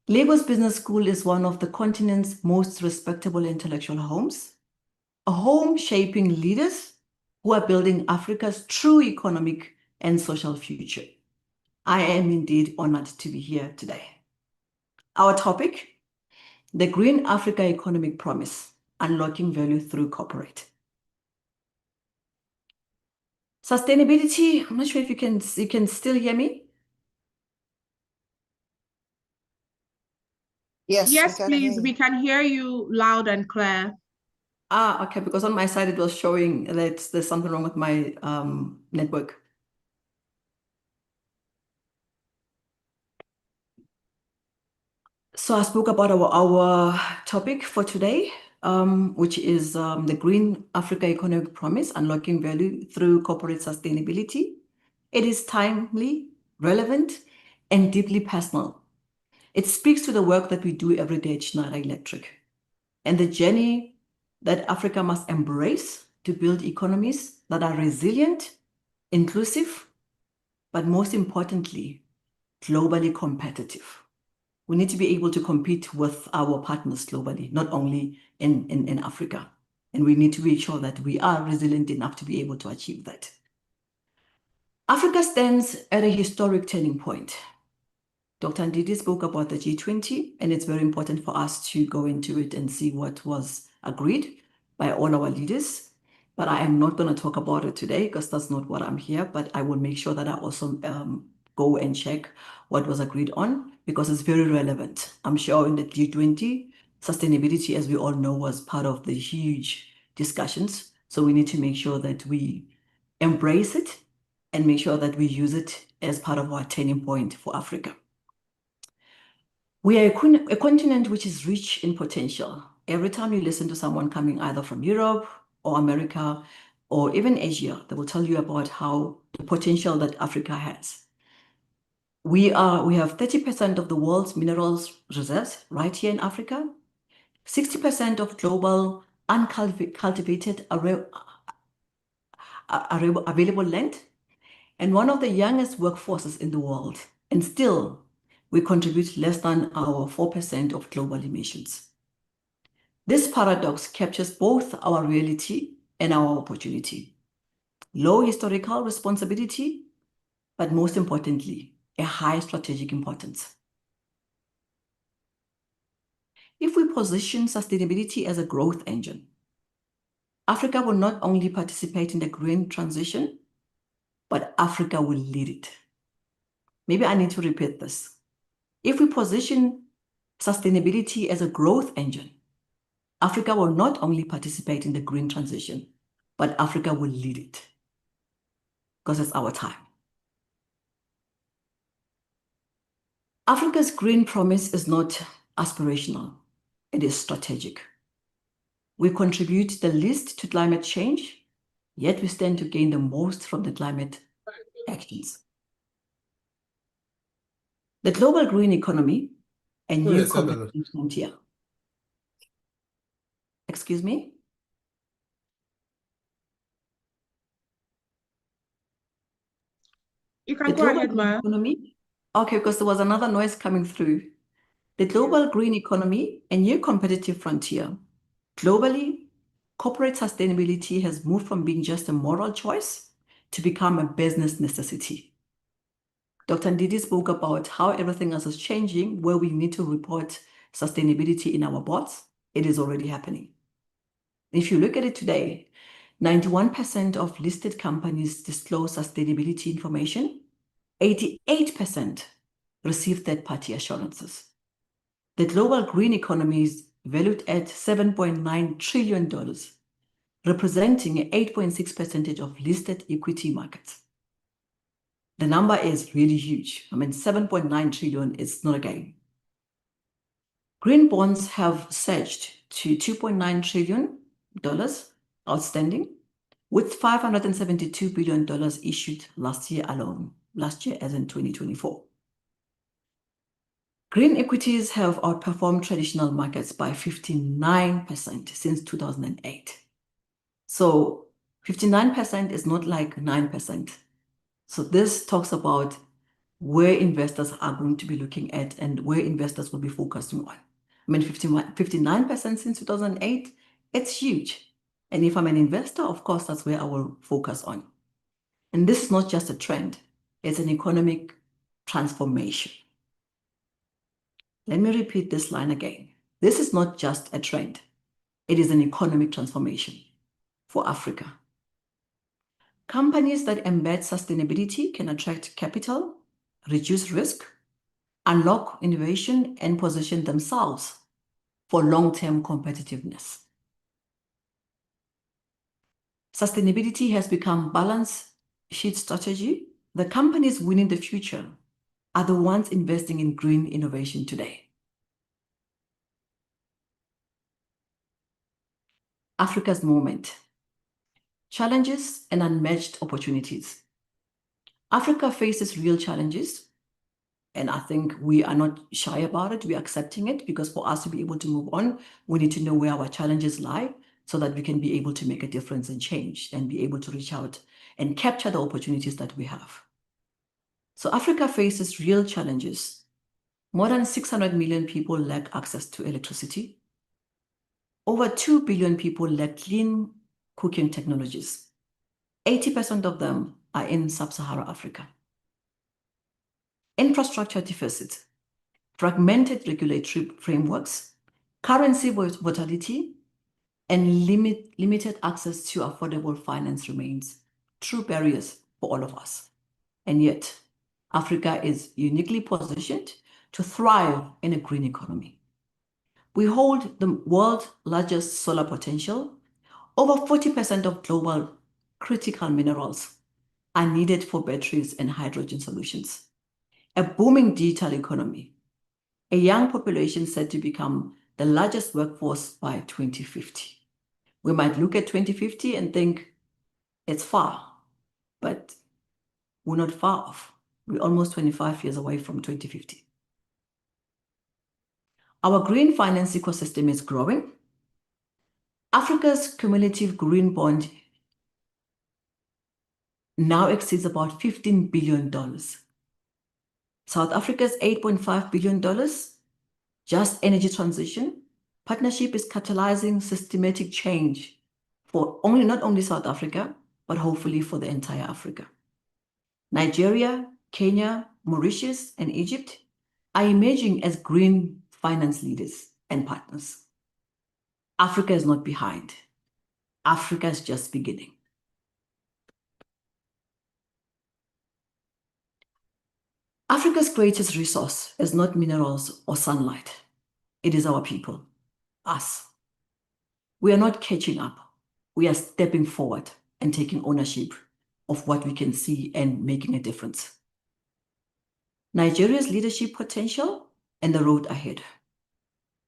Lagos Business School is one of the continent's most respectable intellectual homes, a home shaping leaders who are building Africa's true economic and social future. I am indeed honored to be here today. Our topic, the Green Africa Economic Promise, Unlocking Value Through Corporate. Sustainability, I'm not sure if you can still hear me. Yes, please. We can hear you loud and clear. Okay, because on my side it was showing that there's something wrong with my network. So I spoke about our topic for today, which is the Green Africa Economic Promise, Unlocking Value Through Corporate Sustainability. It is timely, relevant, and deeply personal. It speaks to the work that we do every day at Schneider Electric and the journey that Africa must embrace to build economies that are resilient, inclusive, but most importantly, globally competitive. We need to be able to compete with our partners globally, not only in Africa. And we need to make sure that we are resilient enough to be able to achieve that. Africa stands at a historic turning point. Dr. Ndidi spoke about the G20, and it's very important for us to go into it and see what was agreed by all our leaders. But I am not going to talk about it today because that's not what I'm here, but I will make sure that I also go and check what was agreed on because it's very relevant. I'm sure in the G20, sustainability, as we all know, was part of the huge discussions. So we need to make sure that we embrace it and make sure that we use it as part of our turning point for Africa. We are a continent which is rich in potential. Every time you listen to someone coming either from Europe or America or even Asia, they will tell you about how the potential that Africa has. We have 30% of the world's minerals reserves right here in Africa, 60% of global uncultivated available land, and one of the youngest workforces in the world. And still, we contribute less than our 4% of global emissions. This paradox captures both our reality and our opportunity. Low historical responsibility, but most importantly, a high strategic importance. If we position sustainability as a growth engine, Africa will not only participate in the green transition, but Africa will lead it. Maybe I need to repeat this. If we position sustainability as a growth engine, Africa will not only participate in the green transition, but Africa will lead it, because it's our time. Africa's green promise is not aspirational, it is strategic. We contribute the least to climate change, yet we stand to gain the most from the climate actions. The global green economy and new competitive frontier. Excuse me? You can go ahead, Ma. Economy. Okay, because there was another noise coming through. The global green economy, a new competitive frontier. Globally, corporate sustainability has moved from being just a moral choice to become a business necessity. Dr. Ndidi spoke about how everything else is changing, where we need to report sustainability in our boards. It is already happening. If you look at it today, 91% of listed companies disclose sustainability information. 88% receive third-party assurances. The global green economy is valued at $7.9 trillion, representing 8.6% of listed equity markets. The number is really huge. I mean, 7.9 trillion is not a game. Green bonds have surged to $2.9 trillion outstanding, with $572 billion issued last year alone, last year as in 2024. Green equities have outperformed traditional markets by 59% since 2008. So 59% is not like 9%. So this talks about where investors are going to be looking at and where investors will be focusing on. I mean, 59% since 2008, it's huge. And if I'm an investor, of course, that's where I will focus on. And this is not just a trend, it's an economic transformation. Let me repeat this line again. This is not just a trend, it is an economic transformation for Africa. Companies that embed sustainability can attract capital, reduce risk, unlock innovation, and position themselves for long-term competitiveness. Sustainability has become balance sheet strategy. The companies winning the future are the ones investing in green innovation today. Africa's moment. Challenges and unmatched opportunities. Africa faces real challenges, and I think we are not shy about it. We are accepting it, because for us to be able to move on, we need to know where our challenges lie so that we can be able to make a difference and change and be able to reach out and capture the opportunities that we have. So Africa faces real challenges. More than 600 million people lack access to electricity. Over 2 billion people lack clean cooking technologies. 80% of them are in sub-Saharan Africa. Infrastructure deficit, fragmented regulatory frameworks, currency volatility, and limited access to affordable finance remains true barriers for all of us. And yet, Africa is uniquely positioned to thrive in a green economy. We hold the world's largest solar potential. Over 40% of global critical minerals are needed for batteries and hydrogen solutions. A booming digital economy. A young population set to become the largest workforce by 2050. We might look at 2050 and think it's far, but we're not far off. We're almost 25 years away from 2050. Our green finance ecosystem is growing. Africa's cumulative green bond now exceeds about $15 billion. South Africa's $8.5 billion, just energy transition, partnership is catalyzing systematic change for not only South Africa, but hopefully for the entire Africa. Nigeria, Kenya, Mauritius, and Egypt are emerging as green finance leaders. and partners. Africa is not behind. Africa is just beginning. Africa's greatest resource is not minerals or sunlight. It is our people, us. We are not catching up. We are stepping forward and taking ownership of what we can see and making a difference. Nigeria's leadership potential and the road ahead.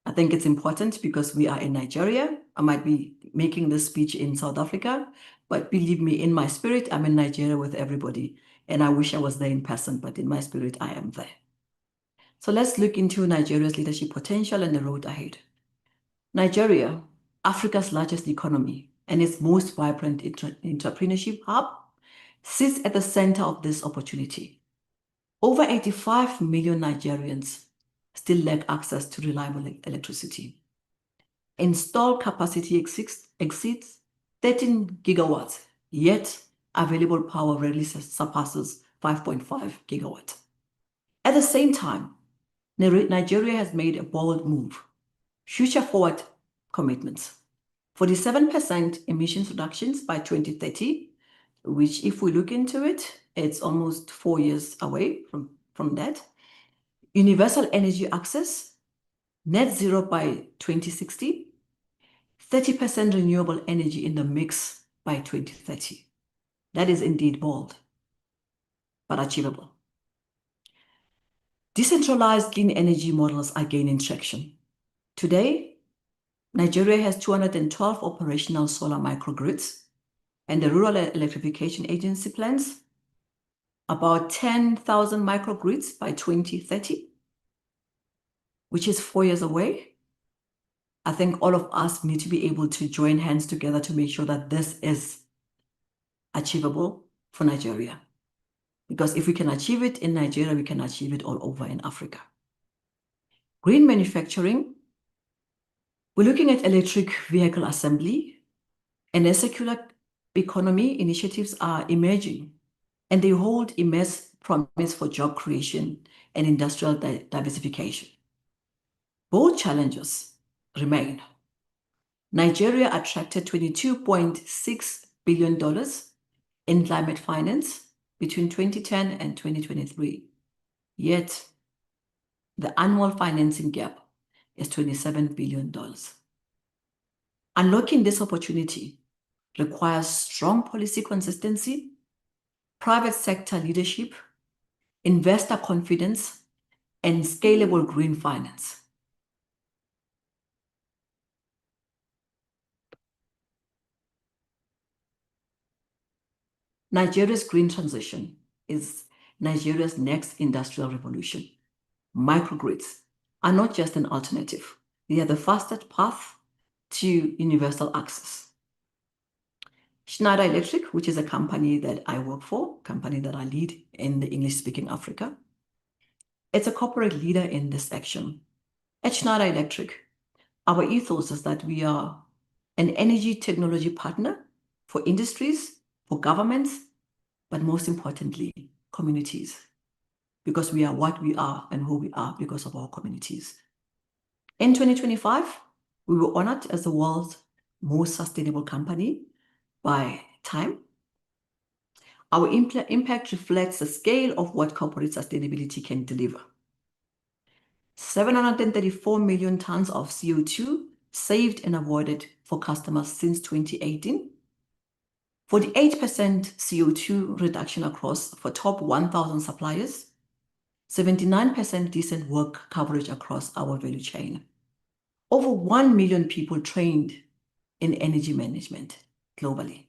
I think it's important because we are in Nigeria. I might be making this speech in South Africa, but believe me, in my spirit, I'm in Nigeria with everybody. And I wish I was there in person, but in my spirit, I am there. So let's look into Nigeria's leadership potential and the road ahead. Nigeria, Africa's largest economy and its most vibrant entrepreneurship hub, sits at the center of this opportunity. Over 85 million Nigerians still lack access to reliable electricity. Installed capacity exceeds 13 gigawatts, yet available power rarely surpasses 5.5 gigawatts. At the same time, Nigeria has made a bold move, future-forward commitments. 47% emissions reductions by 2030, which if we look into it, it's almost 4 years away from that. Universal energy access, net zero by 2060, 30% renewable energy in the mix by 2030. That is indeed bold, but achievable. Decentralized clean energy models are gaining traction. Today, Nigeria has 212 operational solar microgrids, and the Rural Electrification Agency plans about 10,000 microgrids by 2030, which is 4 years away. I think all of us need to be able to join hands together to make sure that this is achievable for Nigeria. Because if we can achieve it in Nigeria, we can achieve it all over in Africa. Green manufacturing, we're looking at electric vehicle assembly, and as circular economy initiatives are emerging, and they hold immense promise for job creation and industrial diversification. Both challenges remain. Nigeria attracted $22.6 billion in climate finance between 2010 and 2023, yet the annual financing gap is $27 billion. Unlocking this opportunity requires strong policy consistency, private sector leadership, investor confidence, and scalable green finance. Nigeria's green transition is Nigeria's next industrial revolution. Microgrids are not just an alternative. They are the fastest path to universal access. Schneider Electric, which is a company that I work for, company that I lead in the English-speaking Africa, it's a corporate leader in this action. At Schneider Electric, our ethos is that we are an energy technology partner for industries, for governments, but most importantly, communities, because we are what we are and who we are because of our communities. In 2025, we were honored as the world's most sustainable company by Time. Our impact reflects the scale of what corporate sustainability can deliver. 734 million tons of CO2 saved and avoided for customers since 2018. 48% CO2 reduction across for top 1,000 suppliers. 79% decent work coverage across our value chain. Over 1 million people trained in energy management globally.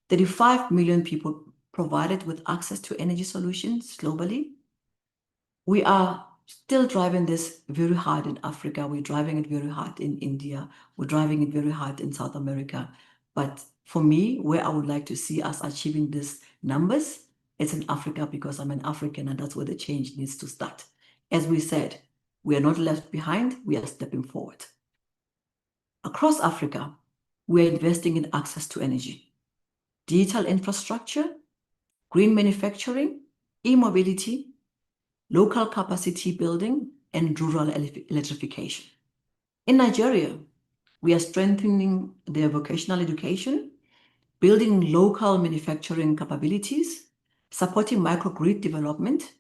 35 million people provided with access to energy solutions globally. We are still driving this very hard in Africa. We're driving it very hard in India. We're driving it very hard in South America. But for me, where I would like to see us achieving these numbers, it's in Africa because I'm an African and that's where the change needs to start. As we said, we are not left behind, we are stepping forward. Across Africa, we are investing in access to energy, digital infrastructure, green manufacturing, e-mobility, local capacity building, and rural electrification. In Nigeria, we are strengthening their vocational education, building local manufacturing capabilities, supporting microgrid development,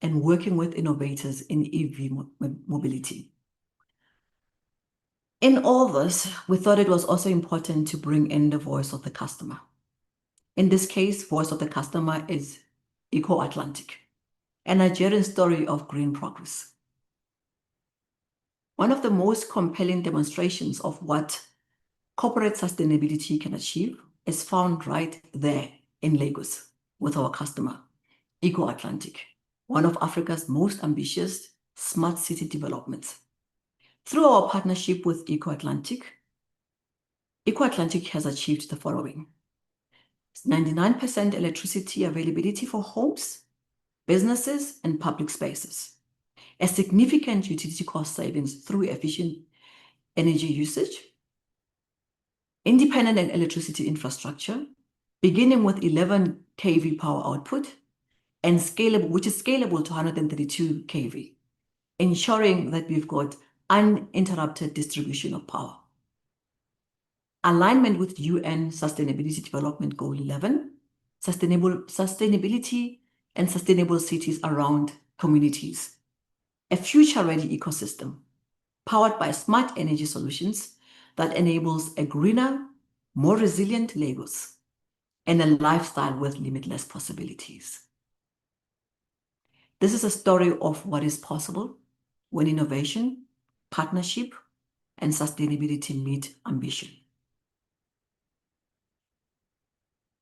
and working with innovators in EV mobility. In all this, we thought it was also important to bring in the voice of the customer. In this case, voice of the customer is EcoAtlantic, a Nigerian story of green progress. One of the most compelling demonstrations of what corporate sustainability can achieve is found right there in Lagos with our customer, EcoAtlantic, one of Africa's most ambitious smart city developments. Through our partnership with EcoAtlantic, EcoAtlantic has achieved the following: 99% electricity availability for homes, businesses, and public spaces, a significant utility cost savings through efficient energy usage, independent electricity infrastructure, beginning with 11 kV power output, and scalable, which is scalable to 132 kV, ensuring that we've got uninterrupted distribution of power. Alignment with UN Sustainability Development Goal 11, sustainability and sustainable cities around communities, a future-ready ecosystem powered by smart energy solutions that enables a greener, more resilient Lagos and a lifestyle with limitless possibilities. This is a story of what is possible when innovation, partnership, and sustainability meet ambition.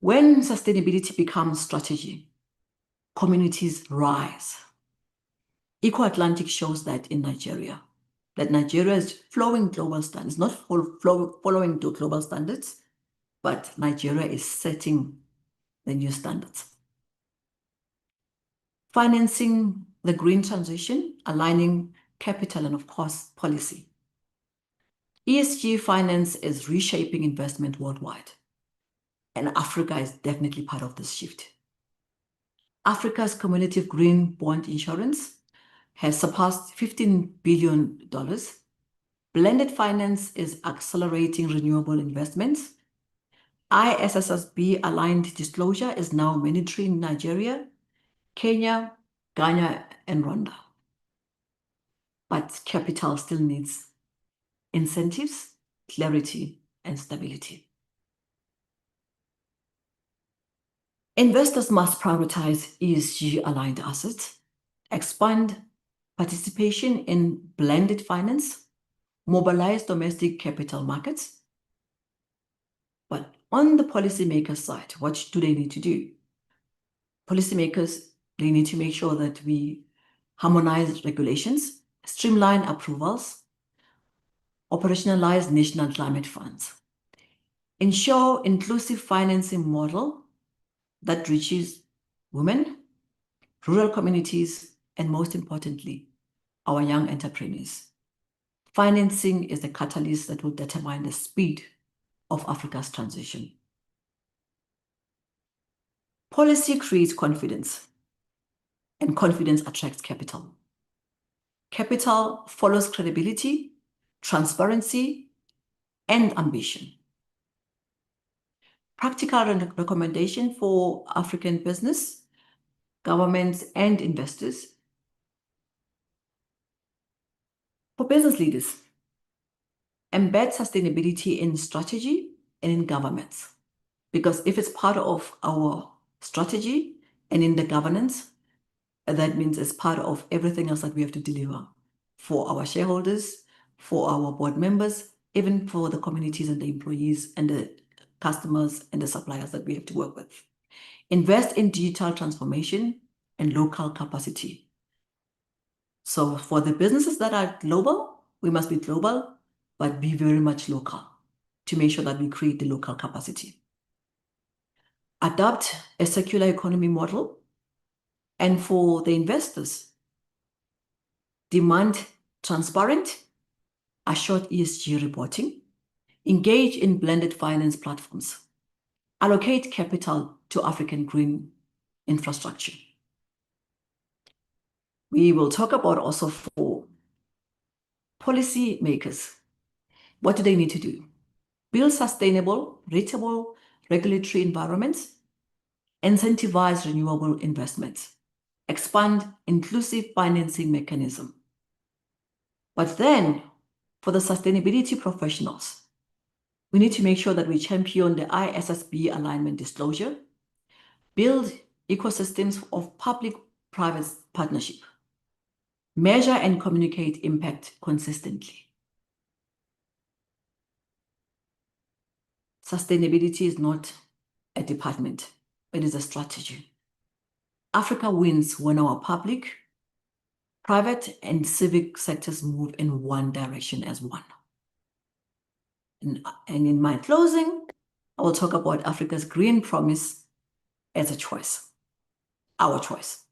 When sustainability becomes strategy, communities rise. EcoAtlantic shows that in Nigeria, that Nigeria is following global standards, not following to global standards, but Nigeria is setting the new standards. Financing the green transition, aligning capital, and of course, policy. ESG finance is reshaping investment worldwide, and Africa is definitely part of this shift. Africa's cumulative green bond insurance has surpassed $15 billion. Blended finance is accelerating renewable investments. ISSB aligned disclosure is now mandatory in Nigeria, Kenya, Ghana, and Rwanda. But capital still needs incentives, clarity, and stability. Investors must prioritize ESG-aligned assets, expand participation in blended finance, mobilize domestic capital markets. But on the policymaker side, what do they need to do? Policymakers, they need to make sure that we harmonize regulations, streamline approvals, operationalize national climate funds, ensure inclusive financing model that reaches women, rural communities, and most importantly, our young entrepreneurs. Financing is the catalyst that will determine the speed of Africa's transition. Policy creates confidence, and confidence attracts capital. Capital follows credibility, transparency, and ambition. Practical recommendation for African business, governments, and investors. For business leaders, embed sustainability in strategy and in governments. Because if it's part of our strategy and in the governance, that means it's part of everything else that we have to deliver for our shareholders, for our board members, even for the communities and the employees and the customers and the suppliers that we have to work with. Invest in digital transformation and local capacity. So for the businesses that are global, we must be global, but be very much local to make sure that we create the local capacity. Adopt a circular economy model. And for the investors, demand transparent, assured ESG reporting, engage in blended finance platforms, allocate capital to African green infrastructure. We will talk about also for policy makers, What do they need to do? Build sustainable, reachable regulatory environments, incentivize renewable investments, expand inclusive financing mechanism. But then, for the sustainability professionals, we need to make sure that we champion the ISSB alignment disclosure, build ecosystems of public-private partnership, measure and communicate impact consistently. Sustainability is not a department, it is a strategy. Africa wins when our public, private, and civic sectors move in one direction as one. And in my closing, I will talk about Africa's green promise as a choice, our choice.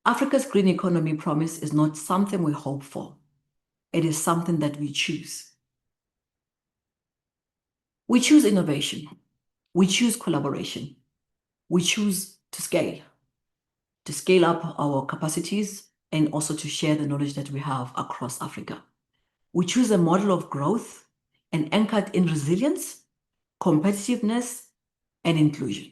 Africa's green economy promise is not something we hope for. It is something that we choose. We choose innovation. We choose collaboration. We choose to scale up our capacities and also to share the knowledge that we have across Africa. We choose a model of growth and anchored in resilience, competitiveness, and inclusion.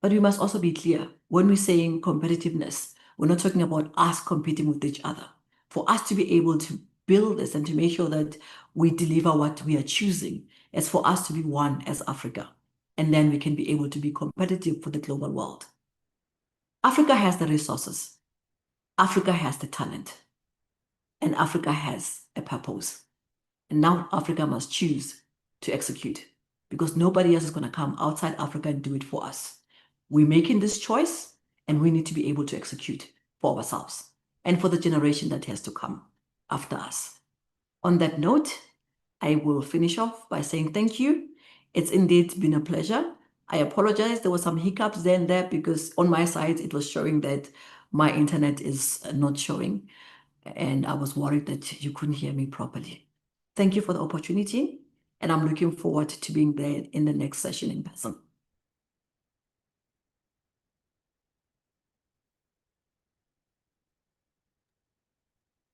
But we must also be clear, when we're saying competitiveness, we're not talking about us competing with each other. For us to be able to build this and to make sure that we deliver what we are choosing, it's for us to be one as Africa. And then we can be able to be competitive for the global world. Africa has the resources. Africa has the talent. And Africa has a purpose. And now Africa must choose to execute, because nobody else is going to come outside Africa and do it for us. We're making this choice, and we need to be able to execute for ourselves and for the generation that has to come after us. On that note, I will finish off by saying thank you. It's indeed been a pleasure. I apologize. There were some hiccups there and there because on my side, it was showing that my internet is not showing. And I was worried that you couldn't hear me properly. Thank you for the opportunity. And I'm looking forward to being there in the next session in person.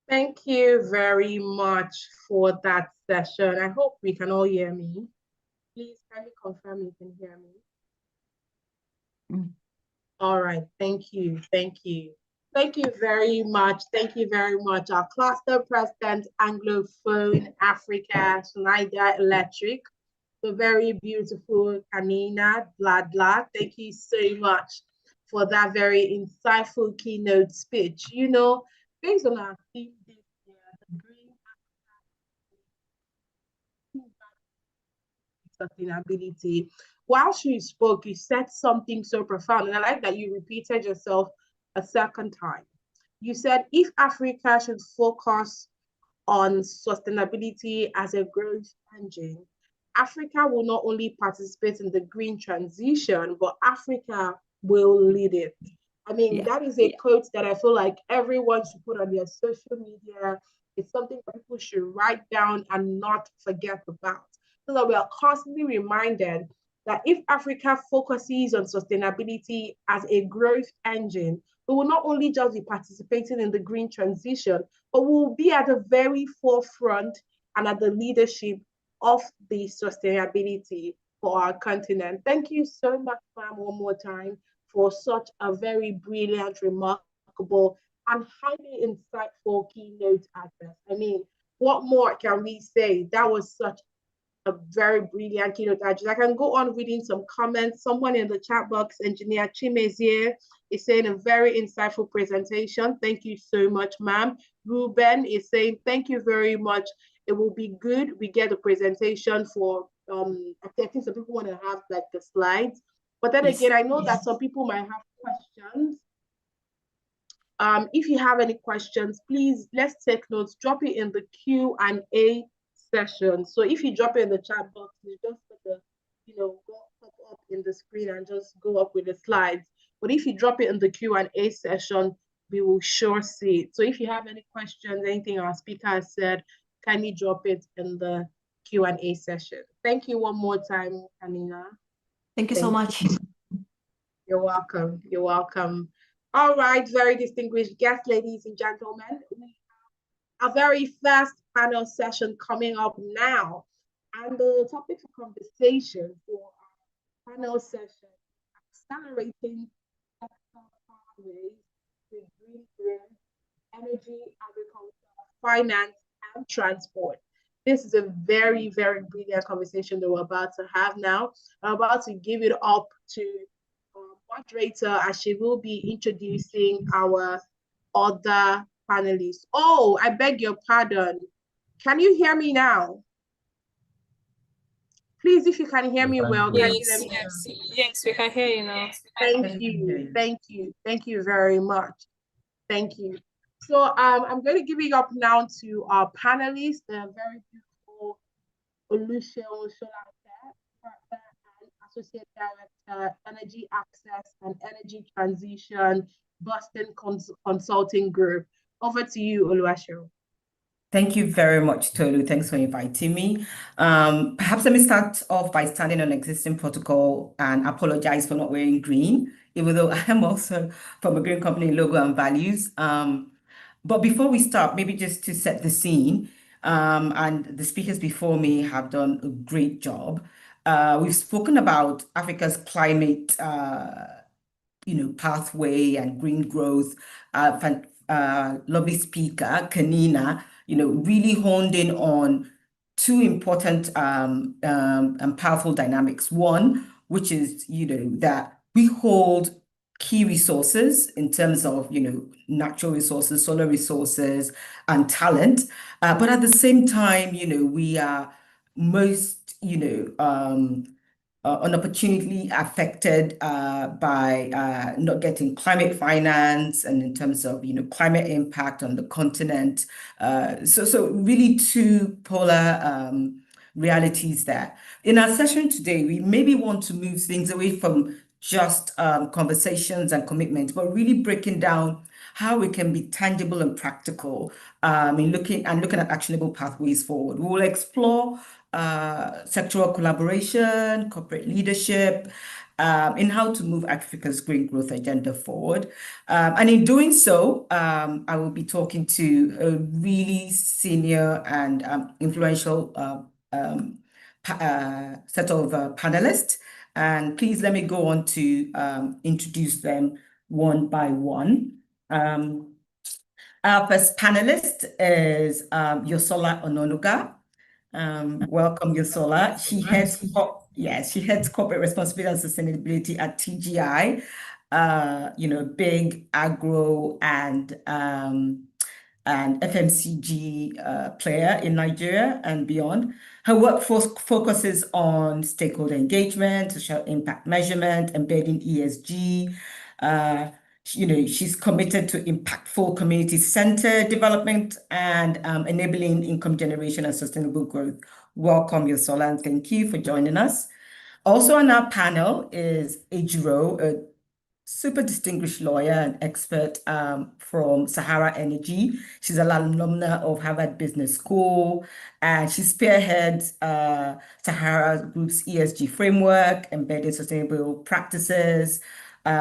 Thank you very much for that session. I hope we can all hear me. Please kindly confirm you can hear me. All right, thank you, thank you. Thank you very much. Thank you very much. Our cluster president, Anglophone Africa, Schneider Electric, the very beautiful Kanina Bladla. Thank you so much for that very insightful keynote speech. You know, based on our theme this year, the Green Sustainability, while she spoke, you said something so profound, and I like that you repeated yourself a second time. You said if Africa should focus on sustainability as a growth engine, Africa will not only participate in the green transition, but Africa will lead it. I mean, that is a quote that I feel like everyone should put on their social media. It's something that people should write down and not forget about, so that we are constantly reminded that if Africa focuses on sustainability as a growth engine, we will not only just be participating in the green transition, but we will be at the very forefront and at the leadership of the sustainability for our continent. Thank you so much, ma'am, one more time for such a very brilliant, remarkable, and highly insightful keynote address. I mean, what more can we say? That was such a very brilliant keynote address. I can go on reading some comments. Someone in the chat box, Engineer Chimezie, is saying a very insightful presentation. Thank you so much, ma'am. Ruben is saying, thank you very much. It will be good. We get a presentation for, I think some people want to have like the slides. But then again, I know that some people might have questions. If you have any questions, please, let's take notes. Drop it in the Q&A session. So if you drop it in the chat box, you just put the, go pop up in the screen and just go up with the slides. But if you drop it in the Q&A session, we will sure see it. So if you have any questions, anything our speaker has said, kindly drop it in the Q&A session. Thank you one more time, Kanina. Thank you so much. You're welcome. You're welcome. All right, very distinguished guests, ladies and gentlemen. We our very first panel session coming up now. And the topic for conversation for our panel session, accelerating sector pathways to green growth, energy, agriculture, finance, and transport. This is a very, very brilliant conversation that we're about to have now. I'm about to give it up to our moderator as she will be introducing our other panelists. Oh, I beg your pardon. Can you hear me now? Please, if you can hear me well, can you let me know? Yes, we can hear you now. Thank you very much. Thank you. So I'm going to give it up now to our panelists, the very beautiful Oluseun Solake, Partner and Associate Director, Energy Access and Energy Transition, Boston Consulting Group. Over to you, Oluseun. Thank you very much, Tolu. Thanks for inviting me. Perhaps let me start off by standing on existing protocol and apologize for not wearing green, even though I am also from a green company logo and values. But before we start, maybe just to set the scene, and the speakers before me have done a great job. We've spoken about Africa's climate, pathway and green growth. Lovely speaker, Kanina, really honed in on two important and powerful dynamics. One, which is, that we hold key resources in terms of, natural resources, solar resources, and talent. But at the same time, we are most, unopportunately affected by not getting climate finance and in terms of climate impact on the continent. So really two polar realities there. In our session today, we maybe want to move things away from just conversations and commitments, but really breaking down how we can be tangible and practical in looking at actionable pathways forward. We will explore sectoral collaboration, corporate leadership, in how to move Africa's green growth agenda forward. And in doing so, I will be talking to a really senior and influential set of panelists. And please let me go on to introduce them one by one. Our first panelist is Yosola Ononuga. Welcome, Yosola. She heads corporate responsibility and sustainability at TGI, big agro and FMCG player in Nigeria and beyond. Her workforce focuses on stakeholder engagement, social impact measurement, embedding ESG. She's committed to impactful community-centered development and enabling income generation and sustainable growth. Welcome, Yosola, and thank you for joining us. Also on our panel is Ejiro, a super distinguished lawyer and expert from Sahara Energy. She's an alumna of Harvard Business School, and she spearheads Sahara Group's ESG framework, embedding sustainable practices.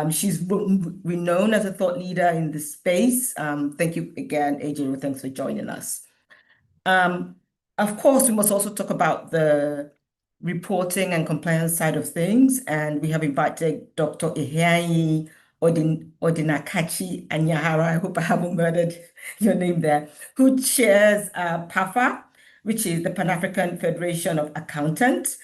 She's renowned as a thought leader in this space. Thank you again, Ejiro. Thanks for joining us. Of course, we must also talk about the reporting and compliance side of things, and we have invited Dr. Ihyanyi Odinakachi Anyahara, I hope I haven't murdered your name there, who chairs PAFA, which is the Pan-African Federation of Accountants.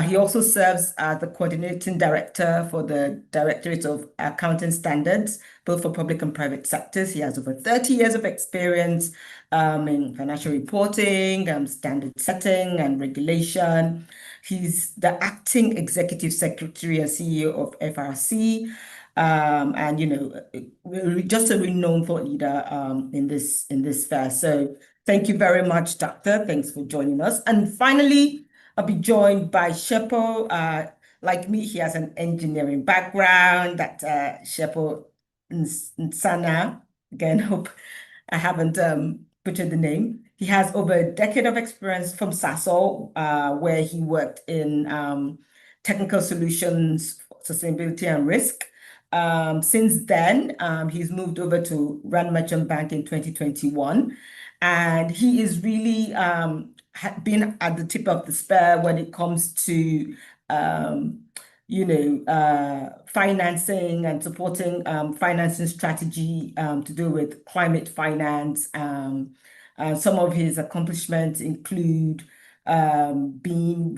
He also serves as the coordinating director for the Directorate of Accounting Standards, both for public and private sectors. He has over 30 years of experience in financial reporting, standard setting, and regulation. He's the acting executive secretary and CEO of FRC, and just a renowned thought leader in this sphere. So thank you very much, Doctor. Thanks for joining us. And finally, I'll be joined by Shepo. Like me, he has an engineering background. That Shepo Nsana. Again, hope I haven't butchered the name. He has over a decade of experience from Sasol, where he worked in technical solutions, sustainability and risk. Since then, he's moved over to Rand Merchant Bank in 2021, and he is really been at the tip of the spear when it comes to financing and supporting financing strategy to do with climate finance. Some of his accomplishments include being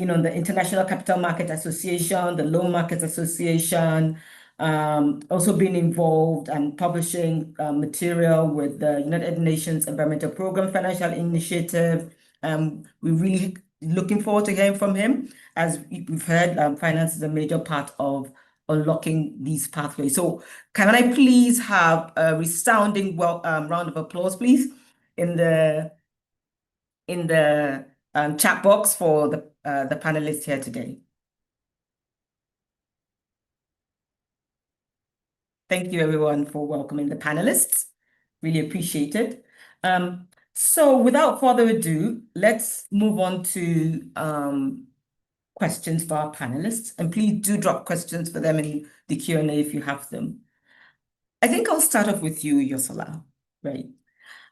on the International Capital Market Association, the Loan Market Association, also being involved and publishing material with the United Nations Environmental Programme Financial Initiative. We're really looking forward to hearing from him. As we've heard, finance is a major part of unlocking these pathways. So can I please have a resounding round of applause, please, in the chat box for the panelists here today. Thank you, everyone, for welcoming the panelists. Really appreciate it. So without further ado, let's move on to questions for our panelists. And please do drop questions for them in the Q&A if you have them. I think I'll start off with you, Yosola, right?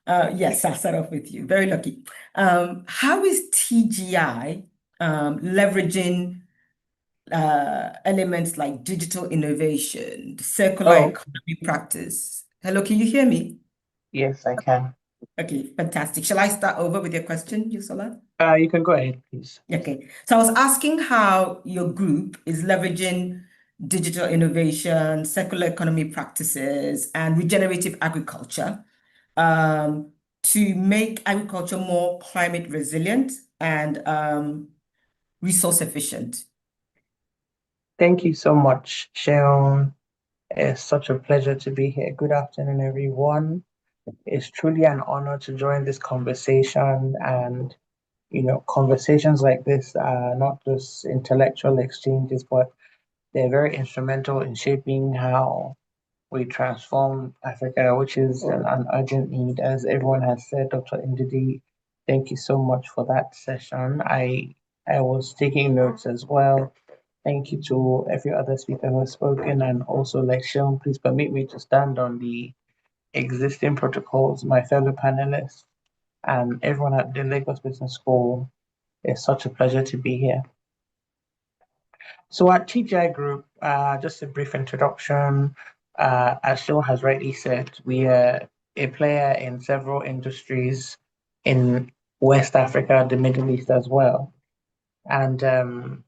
Yes, I'll start off with you. Very lucky. How is TGI leveraging elements like digital innovation, circular economy practice? Hello, can you hear me? Yes, I can. Okay, fantastic. Shall I start over with your question, Yosola? You can go ahead, please. Okay, so I was asking how your group is leveraging digital innovation, circular economy practices, and regenerative agriculture to make agriculture more climate resilient and resource efficient. Thank you so much, Sharon. It's such a pleasure to be here. Good afternoon, everyone. It's truly an honor to join this conversation. And, conversations like this are not just intellectual exchanges, but they're very instrumental in shaping how we transform Africa, which is an urgent need. As everyone has said, Dr. Ndidi, thank you so much for that session. I was taking notes as well. Thank you to every other speaker who has spoken, and also, like Sharon, please permit me to stand on the existing protocols, my fellow panelists, and everyone at the Lagos Business School. It's such a pleasure to be here. So at TGI Group, just a brief introduction. As Sharon has rightly said, we are a player in several industries in West Africa, the Middle East as well. And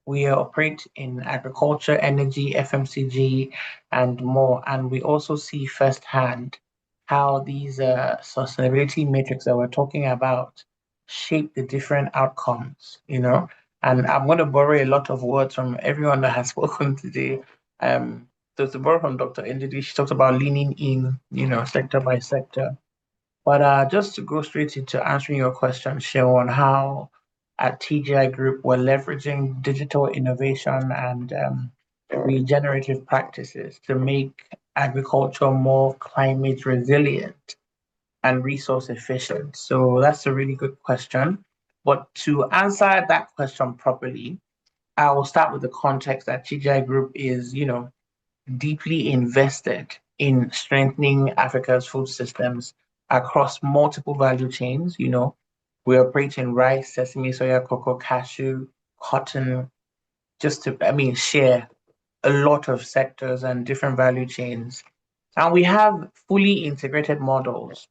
we operate in agriculture, energy, FMCG, and more. And we also see firsthand how these sustainability metrics that we're talking about shape the different outcomes, And I'm going to borrow a lot of words from everyone that has spoken today. So to borrow from Dr. Ndidi, she talked about leaning in, sector by sector. But just to go straight into answering your question, Sharon, how at TGI Group we're leveraging digital innovation and regenerative practices to make agriculture more climate resilient and resource efficient. So that's a really good question. But to answer that question properly, I will start with the context that TGI Group is, deeply invested in strengthening Africa's food systems across multiple value chains. We operate in rice, sesame, soya, cocoa, cashew, cotton, just to, share a lot of sectors and different value chains. And we have fully integrated models,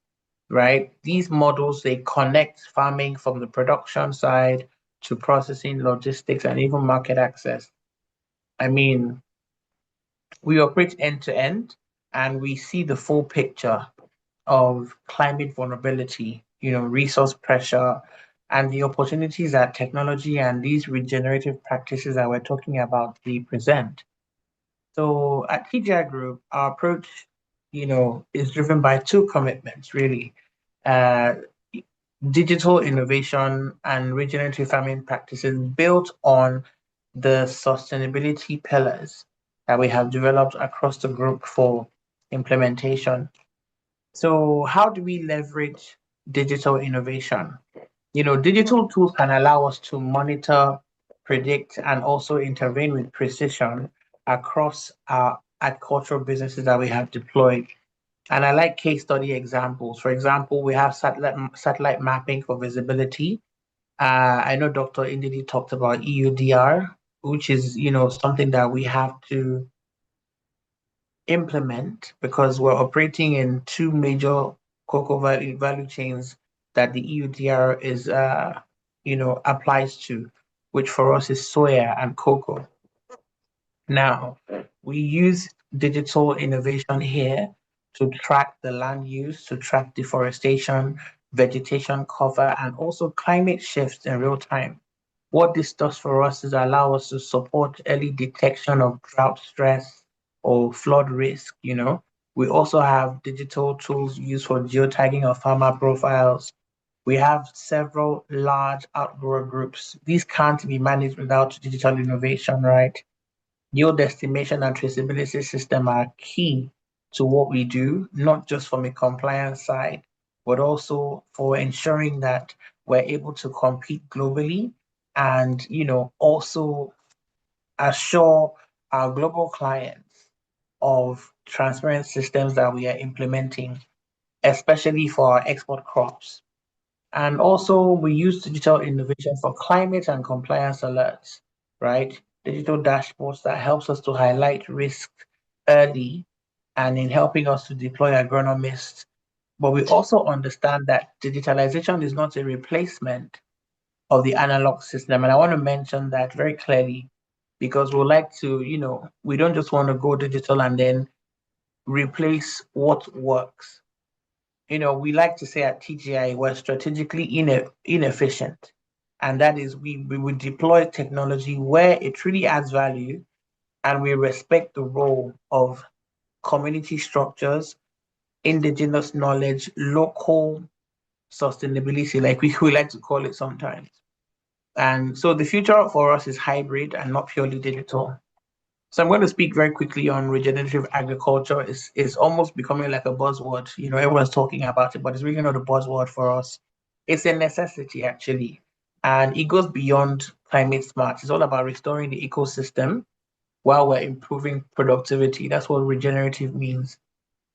right? These models, they connect farming from the production side to processing, logistics, and even market access. We operate end to end, and we see the full picture of climate vulnerability, resource pressure, and the opportunities that technology and these regenerative practices that we're talking about, they present. So at TGI Group, our approach, is driven by two commitments, really. Digital innovation and regenerative farming practices built on the sustainability pillars that we have developed across the group for implementation. So how do we leverage digital innovation? Digital tools can allow us to monitor predict, and also intervene with precision across our agricultural businesses that we have deployed. And I like case study examples. For example, we have satellite mapping for visibility. I know Dr. Indidi talked about EUDR, which is, something that we have to implement because we're operating in two major cocoa value chains that the EUDR is, applies to, which for us is soya and cocoa. Now, we use digital innovation here to track the land use, to track deforestation, vegetation cover, and also climate shifts in real time. What this does for us is allow us to support early detection of drought stress or flood risk. We also have digital tools used for geotagging of farmer profiles. We have several large outgrower groups. These can't be managed without digital innovation, right? Yield estimation and traceability system are key to what we do, not just from a compliance side, but also for ensuring that we're able to compete globally and, also assure our global clients of transparent systems that we are implementing, especially for our export crops. And also we use digital innovation for climate and compliance alerts, right? Digital dashboards that helps us to highlight risk early and in helping us to deploy agronomists. But we also understand that digitalization is not a replacement of the analog system. And I want to mention that very clearly because we like to, we don't just want to go digital and then replace what works. We like to say at TGI, we're strategically inefficient. And that is we would deploy technology where it truly adds value and we respect the role of community structures, indigenous knowledge, local sustainability, like we like to call it sometimes. And so the future for us is hybrid and not purely digital. So I'm going to speak very quickly on regenerative agriculture. It's almost becoming like a buzzword. Everyone's talking about it, but it's really not a buzzword for us. It's a necessity, actually. And it goes beyond climate smart. It's all about restoring the ecosystem while we're improving productivity. That's what regenerative means.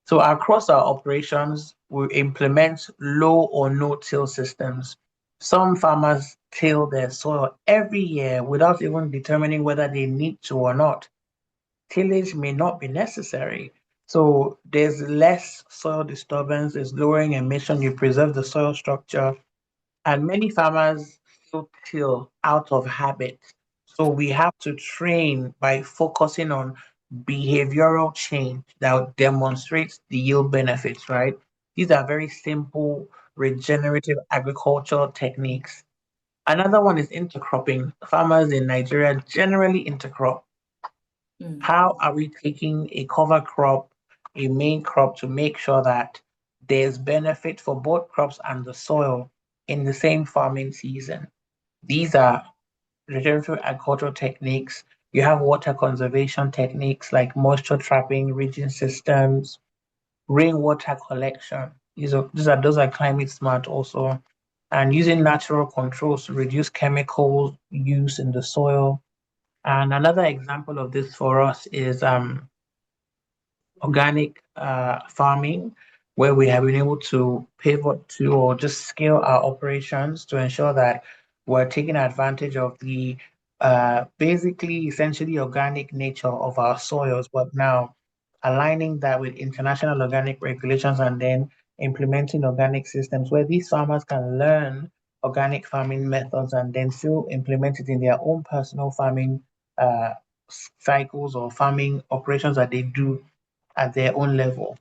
So across our operations, we implement low or no-till systems. Some farmers till their soil every year without even determining whether they need to or not. Tillage may not be necessary. So there's less soil disturbance, there's lowering emission, you preserve the soil structure, and many farmers still till out of habit. So we have to train by focusing on behavioral change that demonstrates the yield benefits, right? These are very simple regenerative agricultural techniques. Another one is intercropping. Farmers in Nigeria generally intercrop. How are we taking a cover crop, a main crop, to make sure that there's benefit for both crops and the soil in the same farming season? These are regenerative agricultural techniques. You have water conservation techniques like moisture trapping, ridging systems, rainwater collection. Those are climate smart also. And using natural controls to reduce chemical use in the soil. And another example of this for us is organic farming, where we have been able to pivot to or just scale our operations to ensure that we're taking advantage of the basically essentially organic nature of our soils, but now aligning that with international organic regulations and then implementing organic systems where these farmers can learn organic farming methods and then still implement it in their own personal farming cycles or farming operations that they do at their own level.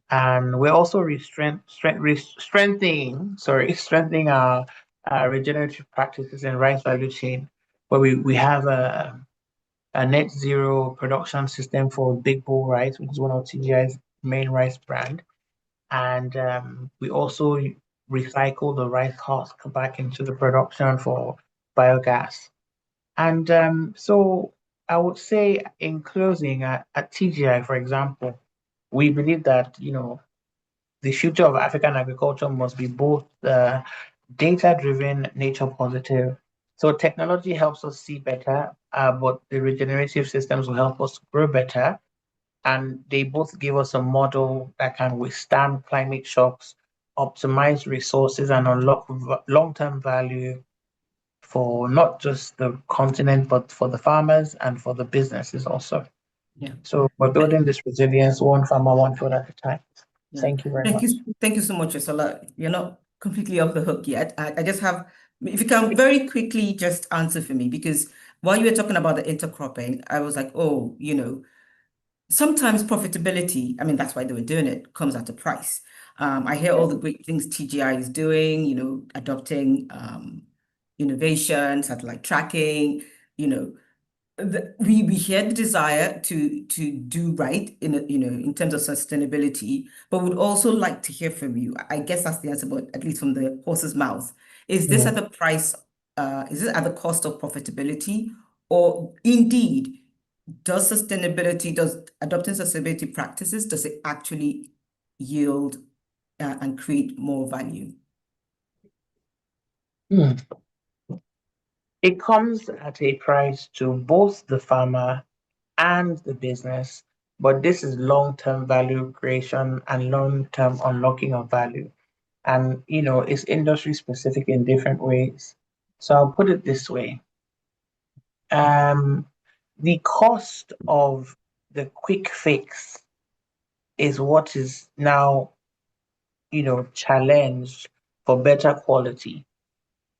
And we're also strengthening our regenerative practices in rice value chain, where we have a net zero production system for Big Bull Rice, which is one of TGI's main rice brand. And we also recycle the rice husk back into the production for biogas. And so I would say in closing, at TGI, for example, we believe that, the future of African agriculture must be both data-driven, nature positive, So technology helps us see better, but the regenerative systems will help us grow better. And they both give us a model that can withstand climate shocks, optimize resources, and unlock long-term value for not just the continent, but for the farmers and for the businesses also. Yeah. So we're building this resilience one farmer, one food at a time. Yeah. Thank you very much. Thank you so much, Yosola. You're not completely off the hook yet. I just have, if you can very quickly just answer for me, because while you were talking about the intercropping, I was like, oh, sometimes profitability, I mean, that's why they were doing it, comes at a price. I hear all the great things TGI is doing, adopting innovation, satellite tracking, we hear the desire to do right in terms of sustainability, but would also like to hear from you. I guess that's the answer, but at least from the horse's mouth. Is this at the price, is this at the cost of profitability, or indeed, does adopting sustainability practices, does it actually yield and create more value? It comes at a price to both the farmer and the business, but this is long-term value creation and long-term unlocking of value. And, it's industry specific in different ways. So I'll put it this way. The cost of the quick fix is what is now, challenged for better quality.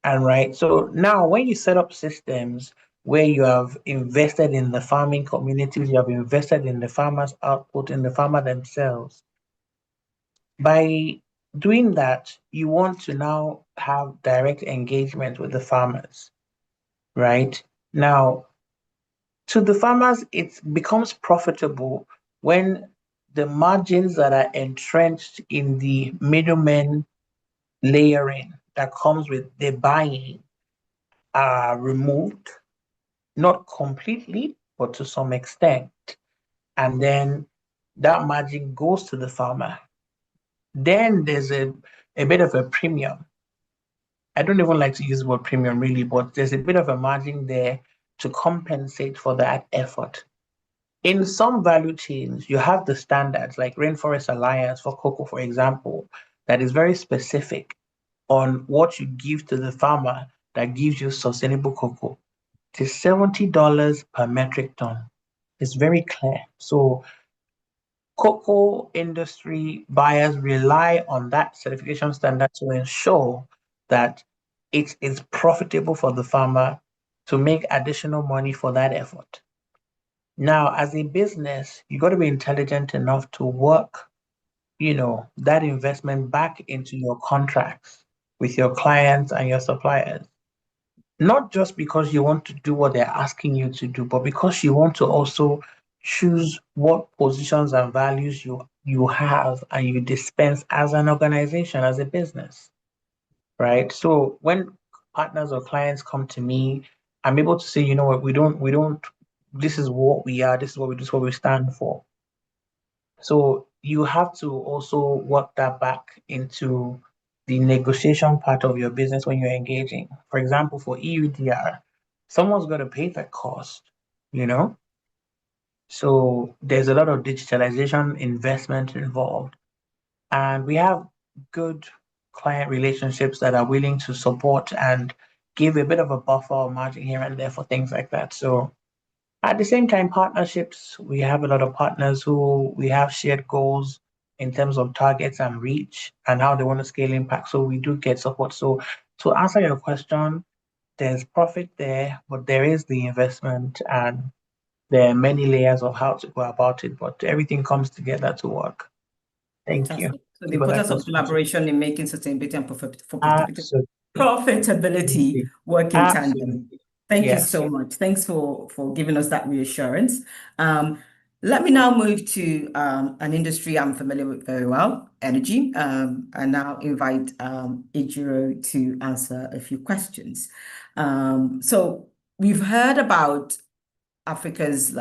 And right, so now when you set up systems where you have invested in the farming communities, you have invested in the farmers' output, in the farmer themselves, by doing that, you want to now have direct engagement with the farmers, right? Now, to the farmers, it becomes profitable when the margins that are entrenched in the middlemen layering that comes with the buying are removed, not completely, but to some extent. And then that margin goes to the farmer. Then there's a bit of a premium. I don't even like to use the word premium really, but there's a bit of a margin there to compensate for that effort. In some value chains, you have the standards like Rainforest Alliance for cocoa, for example, that is very specific on what you give to the farmer that gives you sustainable cocoa. It is $70 per metric ton. It's very clear. So cocoa industry buyers rely on that certification standard to ensure that it is profitable for the farmer to make additional money for that effort. Now, as a business, you got to be intelligent enough to work, that investment back into your contracts with your clients and your suppliers. Not just because you want to do what they're asking you to do, but because you want to also choose what positions and values you have and you dispense as an organization, as a business, right? So when partners or clients come to me, I'm able to say, what, we don't, this is what we are, this is what we do, this is what we stand for. So you have to also work that back into the negotiation part of your business when you're engaging. For example, for EUDR, someone's got to pay that cost, So there's a lot of digitalization investment involved. And we have good client relationships that are willing to support and give a bit of a buffer or margin here and there for things like that. So at the same time, partnerships, we have a lot of partners who we have shared goals in terms of targets and reach and how they want to scale impact. So we do get support. So to answer your question, there's profit there, but there is the investment and there are many layers of how to go about it, but everything comes together to work. Thank you. So the importance of collaboration in making sustainability and profitability work in tandem. Thank you so much. Thanks for giving us that reassurance. Let me now move to an industry I'm familiar with very well, energy, and now invite Ejiro to answer a few questions. So we've heard about Africa's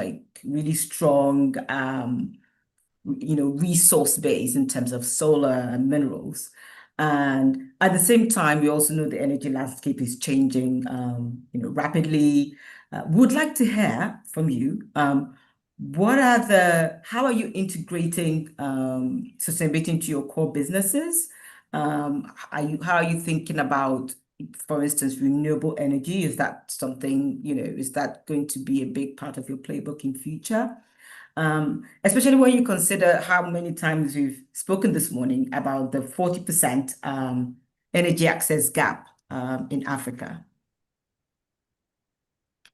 really strong, resource base in terms of solar and minerals. And at the same time, we also know the energy landscape is changing, rapidly. Would like to hear from you. How are you integrating sustainability into your core businesses? How are you thinking about, for instance, renewable energy? Is that something, is that going to be a big part of your playbook in future? Especially when you consider how many times we've spoken this morning about the 40% energy access gap in Africa.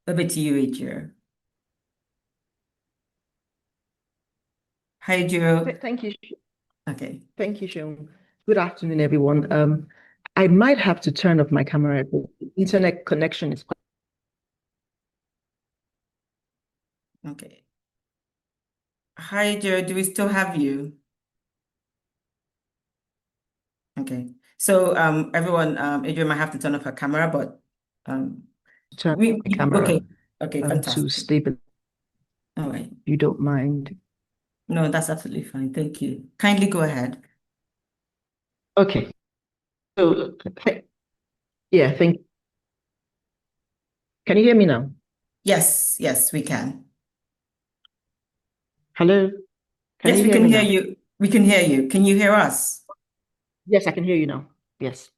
Over to you, Ejiro. Hi, Ejiro. Thank you. Okay. Thank you, Sean. Good afternoon, everyone. I might have to turn off my camera. The internet connection is quite. Okay. Hi, Ejiro. Do we still have you? Okay. So, everyone, Ejiro might have to turn off her camera, but Turn off my camera. okay. Okay, To fantastic. stabilize. All right. You don't mind. No, that's absolutely fine. Thank you. Kindly go ahead. Okay. So, yeah, can you hear me now? Yes, we can. Hello? Yes, you we hear can me hear now? you. We can hear you. Can you hear us? Yes, I can hear you now. Yes.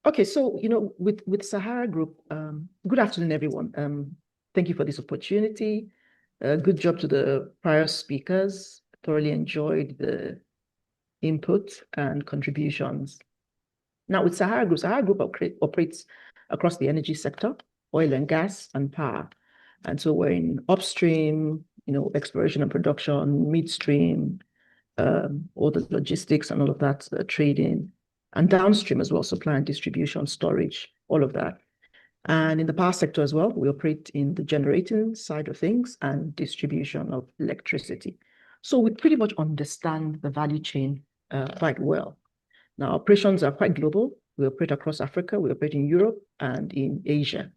Okay, so, with Sahara Group, good afternoon, everyone. Thank you for this opportunity. Good job to the prior speakers. Thoroughly enjoyed the input and contributions. Now, with Sahara Group operates across the energy sector, oil and gas and power. And so we're in upstream, exploration and production, midstream, all the logistics and all of that, trading, and downstream as well, supply and distribution, storage, all of that. And in the power sector as well, we operate in the generating side of things and distribution of electricity. So we pretty much understand the value chain quite well. Now, operations are quite global. We operate across Africa, we operate in Europe and in Asia.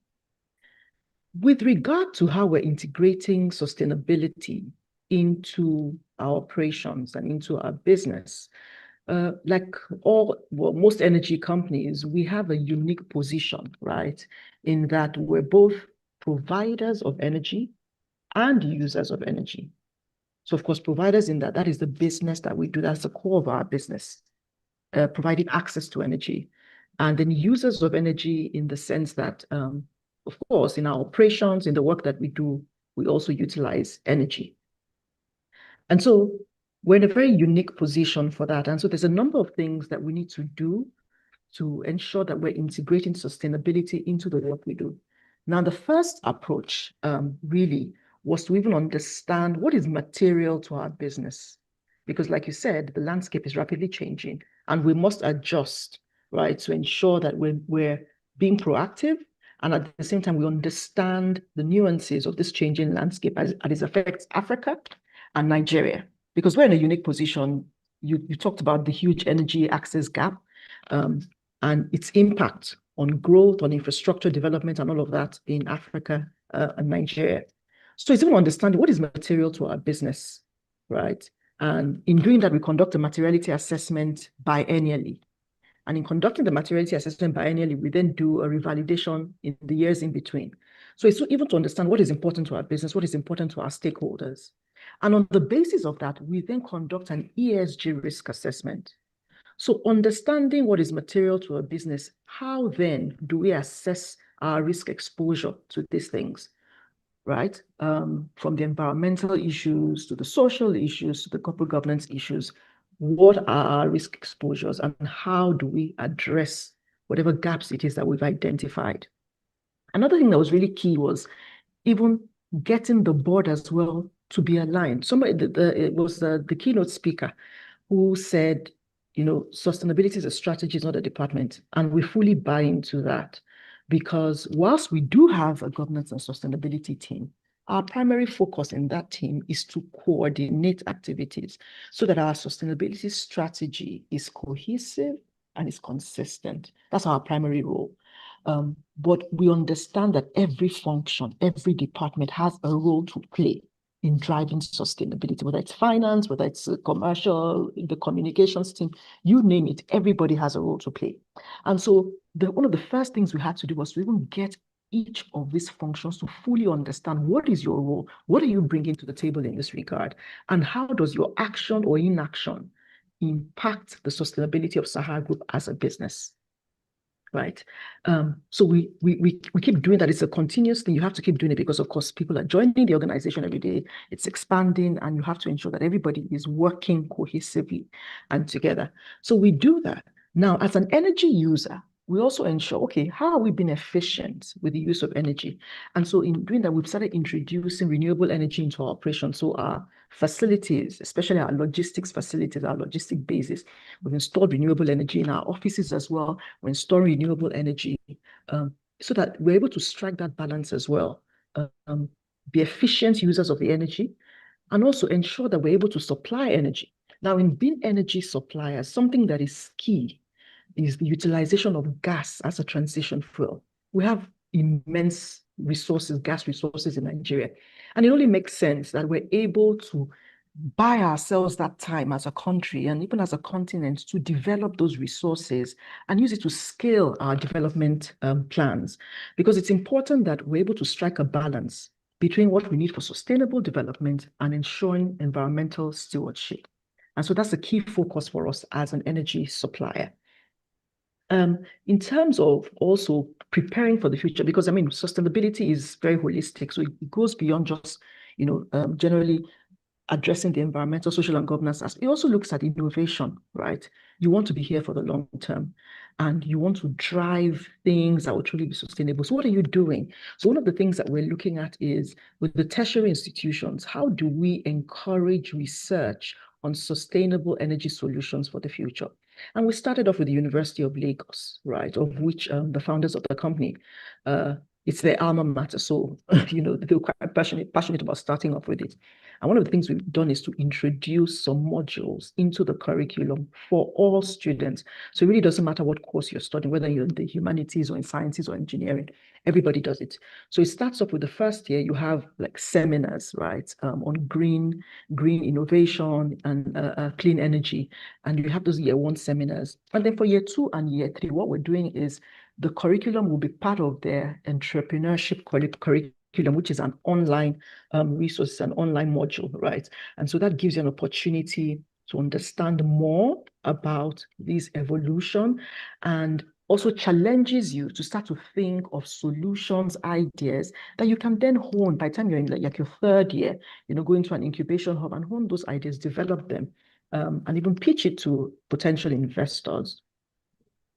With regard to how we're integrating sustainability into our operations and into our business, like most energy companies, we have a unique position, right? In that we're both providers of energy and users of energy. So of course, providers in that is the business that we do. That's the core of our business, providing access to energy. And then users of energy in the sense that, of course, in our operations, in the work that we do, we also utilize energy. And so we're in a very unique position for that. And so there's a number of things that we need to do to ensure that we're integrating sustainability into the work we do. Now, the first approach really was to even understand what is material to our business. Because like you said, the landscape is rapidly changing and we must adjust, right, to ensure that we're being proactive and at the same time we understand the nuances of this changing landscape as it affects Africa and Nigeria. Because we're in a unique position. You talked about the huge energy access gap and its impact on growth, on infrastructure development and all of that in Africa and Nigeria. So it's even understanding what is material to our business, right? And in doing that, we conduct a materiality assessment biennially. And in conducting the materiality assessment biennially, we then do a revalidation in the years in between. So it's even to understand what is important to our business, what is important to our stakeholders. And on the basis of that, we then conduct an ESG risk assessment. So understanding what is material to a business, how then do we assess our risk exposure to these things, right? From the environmental issues to the social issues to the corporate governance issues, what are our risk exposures and how do we address whatever gaps it is that we've identified? Another thing that was really key was even getting the board as well to be aligned. It was the keynote speaker who said, sustainability is a strategy, it's not a department. And we fully buy into that because whilst we do have a governance and sustainability team, our primary focus in that team is to coordinate activities so that our sustainability strategy is cohesive and is consistent. That's our primary role. But we understand that every function, every department has a role to play in driving sustainability, whether it's finance, whether it's commercial, the communications team, you name it, everybody has a role to play. And so one of the first things we had to do was to even get each of these functions to fully understand what is your role, what are you bringing to the table in this regard, and how does your action or inaction impact the sustainability of Sahara Group as a business. Right. So we keep doing that. It's a continuous thing. You have to keep doing it because, of course, people are joining the organization every day. It's expanding, and you have to ensure that everybody is working cohesively and together. So we do that. Now, as an energy user, we also ensure, okay, how are we being efficient with the use of energy? And so in doing that, we've started introducing renewable energy into our operations. So our facilities, especially our logistics facilities, our logistic bases, we've installed renewable energy in our offices as well. We're installing renewable energy so that we're able to strike that balance as well. Be efficient users of the energy and also ensure that we're able to supply energy. Now, in being energy suppliers, something that is key is the utilization of gas as a transition fuel. We have immense resources, gas resources in Nigeria. And it only makes sense that we're able to buy ourselves that time as a country and even as a continent to develop those resources and use it to scale our development plans. Because it's important that we're able to strike a balance between what we need for sustainable development and ensuring environmental stewardship. And so that's a key focus for us as an energy supplier. In terms of also preparing for the future, because I mean, sustainability is very holistic. So it goes beyond just, generally addressing the environmental, social, and governance aspect. It also looks at innovation, right? You want to be here for the long term and you want to drive things that will truly be sustainable. So what are you doing? So one of the things that we're looking at is with the tertiary institutions, how do we encourage research on sustainable energy solutions for the future? And we started off with the University of Lagos, right, of which the founders of the company, it's their alma mater. So, they were quite passionate about starting off with it. And one of the things we've done is to introduce some modules into the curriculum for all students. So it really doesn't matter what course you're studying, whether you're in the humanities or in sciences or engineering, everybody does it. So it starts off with the first year, you have like seminars, right, on green innovation and clean energy. And you have those year one seminars. And then for year 2 and year 3, what we're doing is the curriculum will be part of their entrepreneurship curriculum, which is an online resource, an online module, right? And so that gives you an opportunity to understand more about this evolution and also challenges you to start to think of solutions, ideas that you can then hone by the time you're in like your 3rd year, go into an incubation hub and hone those ideas, develop them, and even pitch it to potential investors.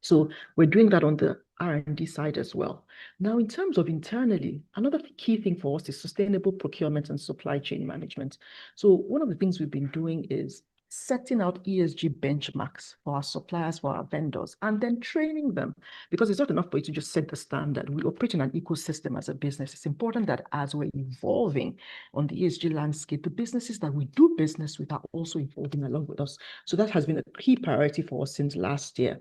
So we're doing that on the R&D side as well. Now, in terms of internally, another key thing for us is sustainable procurement and supply chain management. So one of the things we've been doing is setting out ESG benchmarks for our suppliers, for our vendors, and then training them. Because it's not enough for you to just set the standard. We operate in an ecosystem as a business. It's important that as we're evolving on the ESG landscape, the businesses that we do business with are also evolving along with us. So that has been a key priority for us since last year.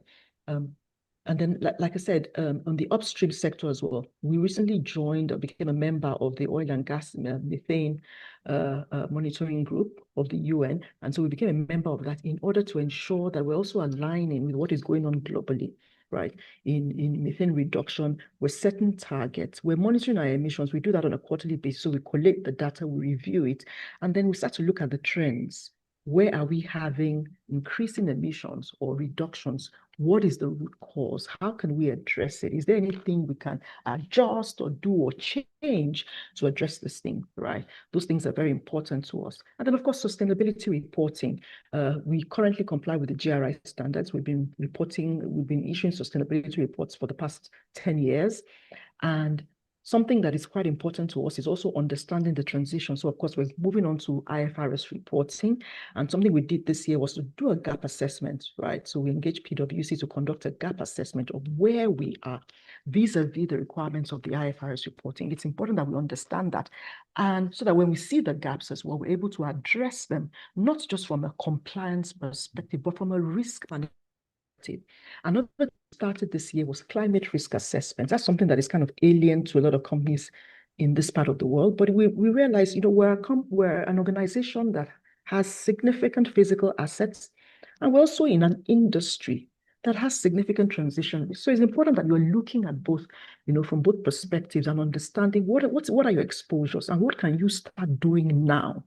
And then, like I said, on the upstream sector as well, we recently joined or became a member of the Oil and Gas Methane Monitoring Group of the UN. And so we became a member of that in order to ensure that we're also aligning with what is going on globally, right? In methane reduction, we're setting targets, we're monitoring our emissions. We do that on a quarterly basis. So we collect the data, we review it, and then we start to look at the trends. Where are we having increasing emissions or reductions? What is the root cause? How can we address it? Is there anything we can adjust or do or change to address this thing, right? Those things are very important to us. And then, of course, sustainability reporting. We currently comply with the GRI standards. We've been issuing sustainability reports for the past 10 years. And something that is quite important to us is also understanding the transition. So, of course, we're moving on to IFRS reporting. And something we did this year was to do a gap assessment, right? So we engaged PwC to conduct a gap assessment of where we are vis-a-vis the requirements of the IFRS reporting. It's important that we understand that. And so that when we see the gaps as well, we're able to address them, not just from a compliance perspective, but from a risk management. Another thing started this year was climate risk assessment. That's something that is kind of alien to a lot of companies in this part of the world, but we realize, we're an organization that has significant physical assets, and we're also in an industry that has significant transition. So it's important that you're looking at both, from both perspectives and understanding what are your exposures and what can you start doing now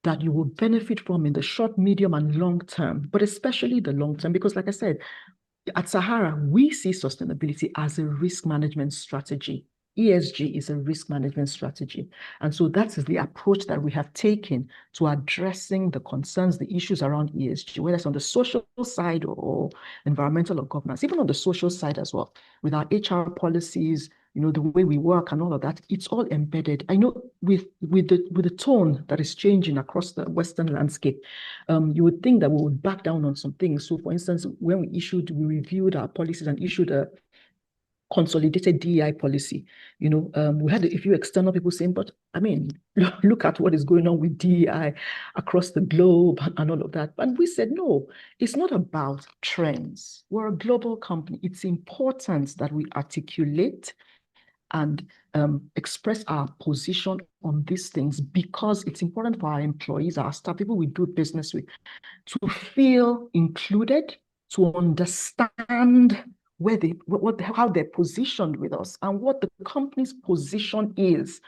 that you will benefit from in the short, medium, and long term, but especially the long term, because like I said, at Sahara, we see sustainability as a risk management strategy. ESG is a risk management strategy. And so that is the approach that we have taken to addressing the concerns, the issues around ESG, whether it's on the social side or environmental or governance, even on the social side as well, with our HR policies, the way we work and all of that, it's all embedded. I know with the tone that is changing across the Western landscape, you would think that we would back down on some things. So for instance, when we reviewed our policies and issued a consolidated DEI policy, we had a few external people saying, but I mean, look at what is going on with DEI across the globe and all of that. And we said, no, it's not about trends. We're a global company. It's important that we articulate and express our position on these things, because it's important for our employees, our staff, people we do business with, to feel included, to understand how they're positioned with us and what the company's position is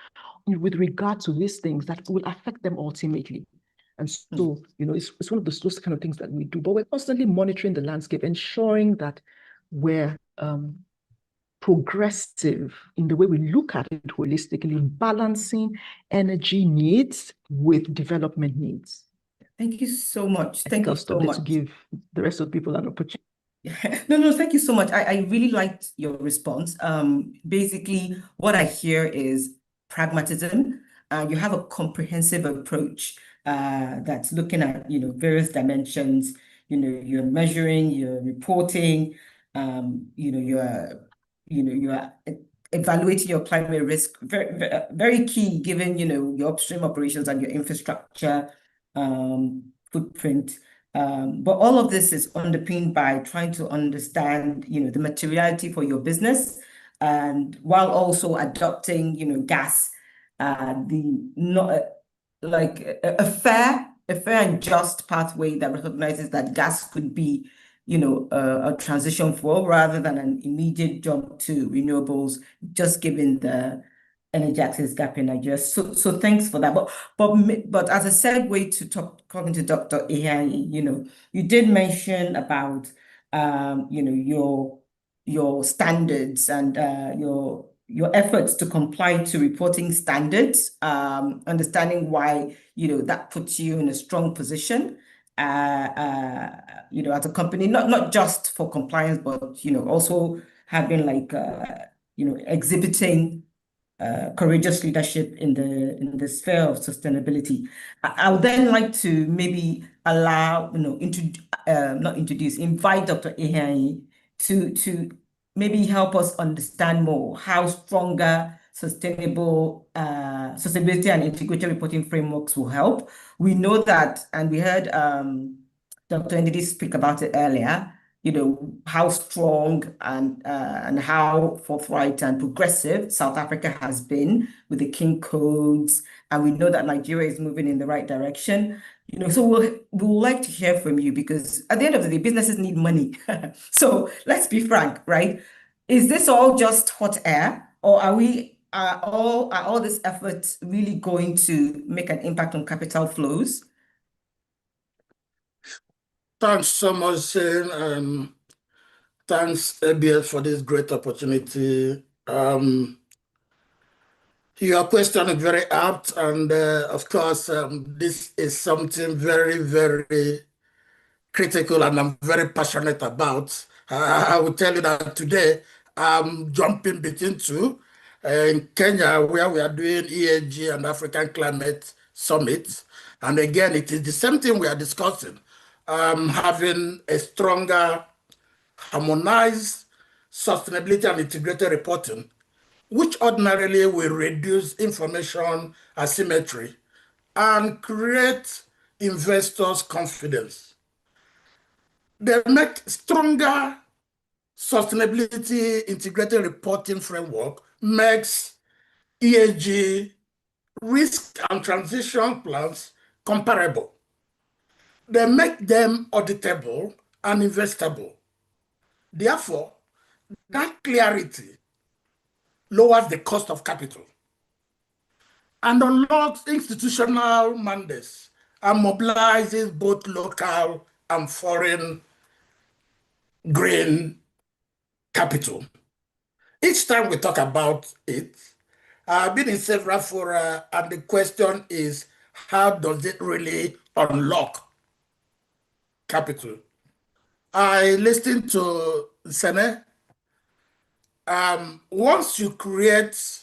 with regard to these things that will affect them ultimately. And so, it's one of those kind of things that we do, but we're constantly monitoring the landscape, ensuring that we're progressive in the way we look at it holistically, balancing energy needs with development needs. Thank you so much. Thank you so much. To give the rest of the people an opportunity. No, thank you so much. I really liked your response. Basically, what I hear is pragmatism. You have a comprehensive approach that's looking at various dimensions. You're measuring, you're reporting, you're evaluating your climate risk. Very, very key, given your upstream operations and your infrastructure footprint. But all of this is underpinned by trying to understand, the materiality for your business, and while also adopting, gas, a fair and just pathway that recognizes that gas could be, a transition for, rather than an immediate jump to renewables, just given the energy access gap in Nigeria. So thanks for that. But as a segue to talking to Dr. Ehianyi, you did mention about your standards and your efforts to comply to reporting standards, understanding why that puts you in a strong position as a company, not just for compliance, but also having exhibiting courageous leadership in the sphere of sustainability. I would then like to maybe invite Dr. Ehianyi to maybe help us understand more how stronger sustainability and integrated reporting frameworks will help. We know that, and we heard Dr. Ndidi speak about it earlier, how strong and how forthright and progressive South Africa has been with the King Codes, and we know that Nigeria is moving in the right direction. So we'll like to hear from you, because at the end of the day, businesses need money. So let's be frank, right? Is this all just hot air, or are all this efforts really going to make an impact on capital flows? Thanks so much, Shane. Thanks, ABS, for this great opportunity. Your question is very apt, and of course, this is something very, very critical, and I'm very passionate about. I will tell you that today I'm jumping between two. In Kenya, where we are doing ESG and African Climate Summit. And again, it is the same thing we are discussing, having a stronger, harmonized sustainability and integrated reporting, which ordinarily will reduce information asymmetry and create investors' confidence. They make stronger sustainability integrated reporting framework makes ESG, risk and transition plans comparable. They make them auditable and investable. Therefore, that clarity lowers the cost of capital and unlocks institutional mandates and mobilizes both local and foreign green capital. Each time we talk about it, I've been in several fora, and the question is, how does it really unlock capital? I listened to Sene. Once you create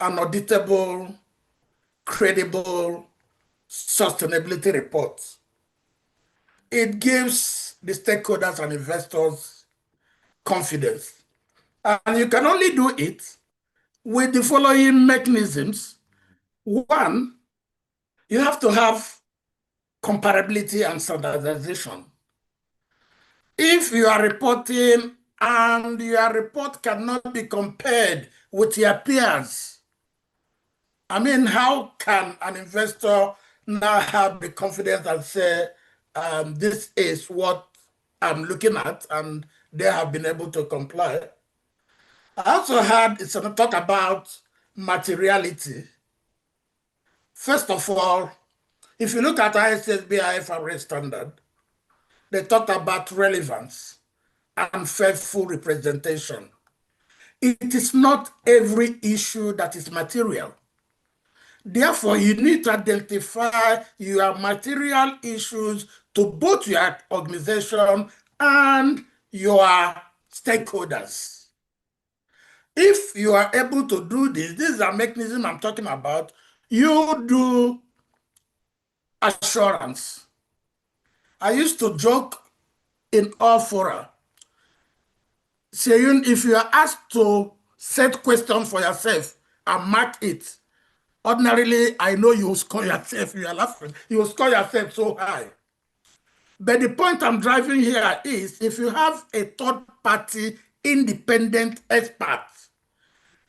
an auditable, credible sustainability report, it gives the stakeholders and investors confidence. And you can only do it with the following mechanisms. One, you have to have comparability and standardization. If you are reporting and your report cannot be compared with your peers, I mean, how can an investor now have the confidence and say, this is what I'm looking at, and they have been able to comply? I also had some talk about materiality. First of all, if you look at ISSB IFRS standard, they talked about relevance and faithful representation. It is not every issue that is material. Therefore, you need to identify your material issues to both your organization and your stakeholders. If you are able to do this is a mechanism I'm talking about, you do assurance. I used to joke in all fora, saying if you are asked to set questions for yourself and mark it, ordinarily, I know you will score yourself, you are laughing, you will score yourself so high. But the point I'm driving here is, if you have a third-party independent expert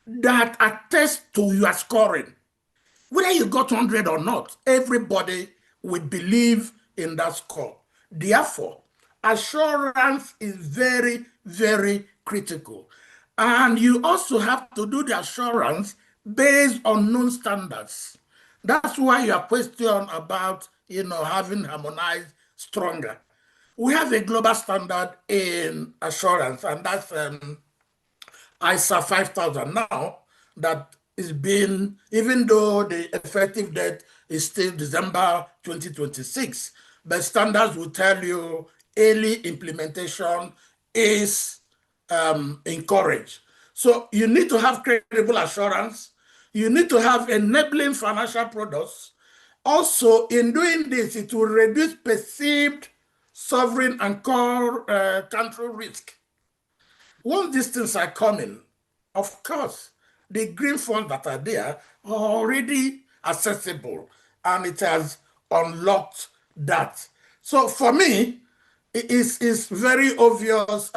that attests to your scoring, whether you got 100 or not, everybody will believe in that score. Therefore, assurance is very, very critical. And you also have to do the assurance based on known standards. That's why your question about, having harmonized stronger. We have a global standard in assurance, and that's ISA 5000 now, that is being, even though the effective date is still December 2026, but standards will tell you early implementation is encouraged. So you need to have credible assurance. You need to have enabling financial products. Also, in doing this, it will reduce perceived sovereign and core country risk. Once these things are coming, of course, the green funds that are there are already accessible, and it has unlocked that. So for me, it's very obvious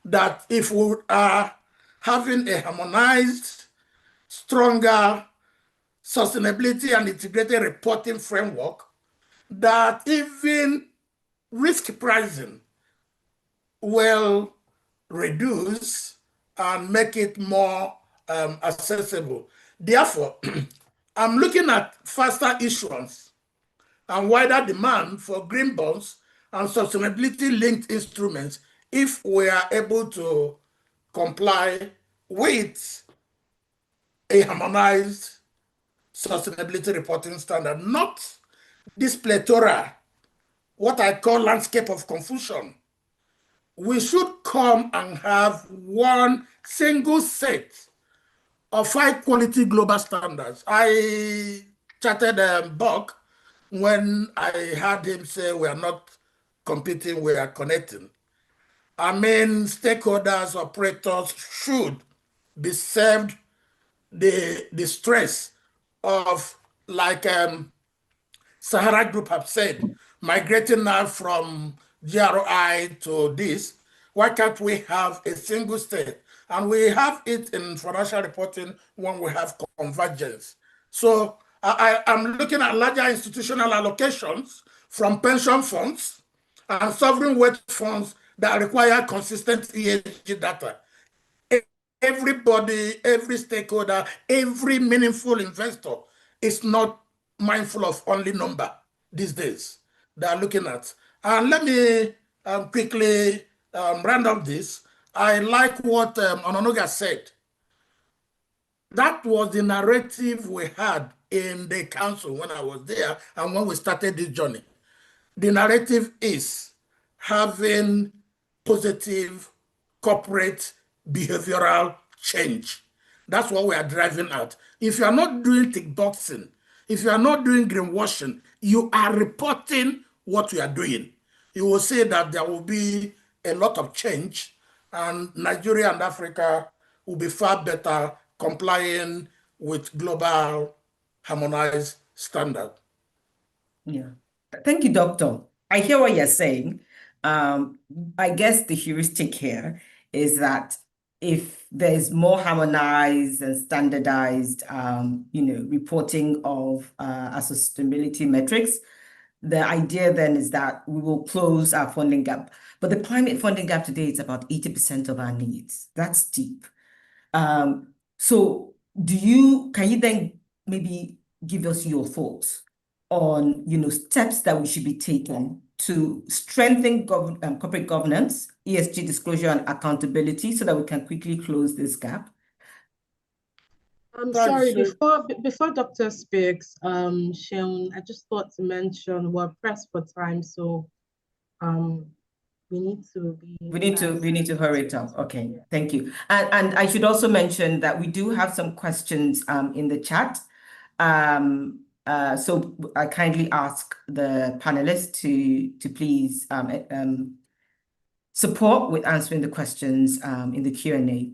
that if we are having a harmonized, stronger sustainability and integrated reporting framework, that even risk pricing will reduce and make it more accessible. Therefore, I'm looking at faster issuance and wider demand for green bonds and sustainability-linked instruments if we are able to comply with a harmonized sustainability reporting standard, not this plethora, what I call landscape of confusion. We should come and have one single set of high-quality global standards. I chatted Buck when I heard him say we are not competing, we are connecting. I mean, stakeholders, operators should be served the stress of, like Sahara Group have said, migrating now from GRI to this. Why can't we have a single state And we have it in financial reporting when we have convergence. So I'm looking at larger institutional allocations from pension funds and sovereign wealth funds that require consistent ESG data. Everybody, every stakeholder, every meaningful investor is not mindful of only number these days. They are looking at. And let me quickly round up this. I like what Ononoga said. That was the narrative we had in the council when I was there and when we started this journey. The narrative is having positive corporate behavioral change. That's what we are driving at. If you are not doing tick boxing, if you are not doing greenwashing, you are reporting what you are doing. You will say that there will be a lot of change and Nigeria and Africa will be far better complying with global harmonized standard. Yeah. Thank you, Doctor. I hear what you're saying. I guess the heuristic here is that if there's more harmonized and standardized, reporting of our sustainability metrics, the idea then is that we will close our funding gap. But the climate funding gap today is about 80% of our needs. That's deep. So can you then maybe give us your thoughts on, steps that we should be taking to strengthen corporate governance, ESG disclosure and accountability so that we can quickly close this gap? I'm sorry, before Doctor speaks, Seun, I just thought to mention we're pressed for time, so we need to hurry it up. Okay, thank you. And I should also mention that we do have some questions in the chat. So I kindly ask the panelists to please support with answering the questions in the Q&A.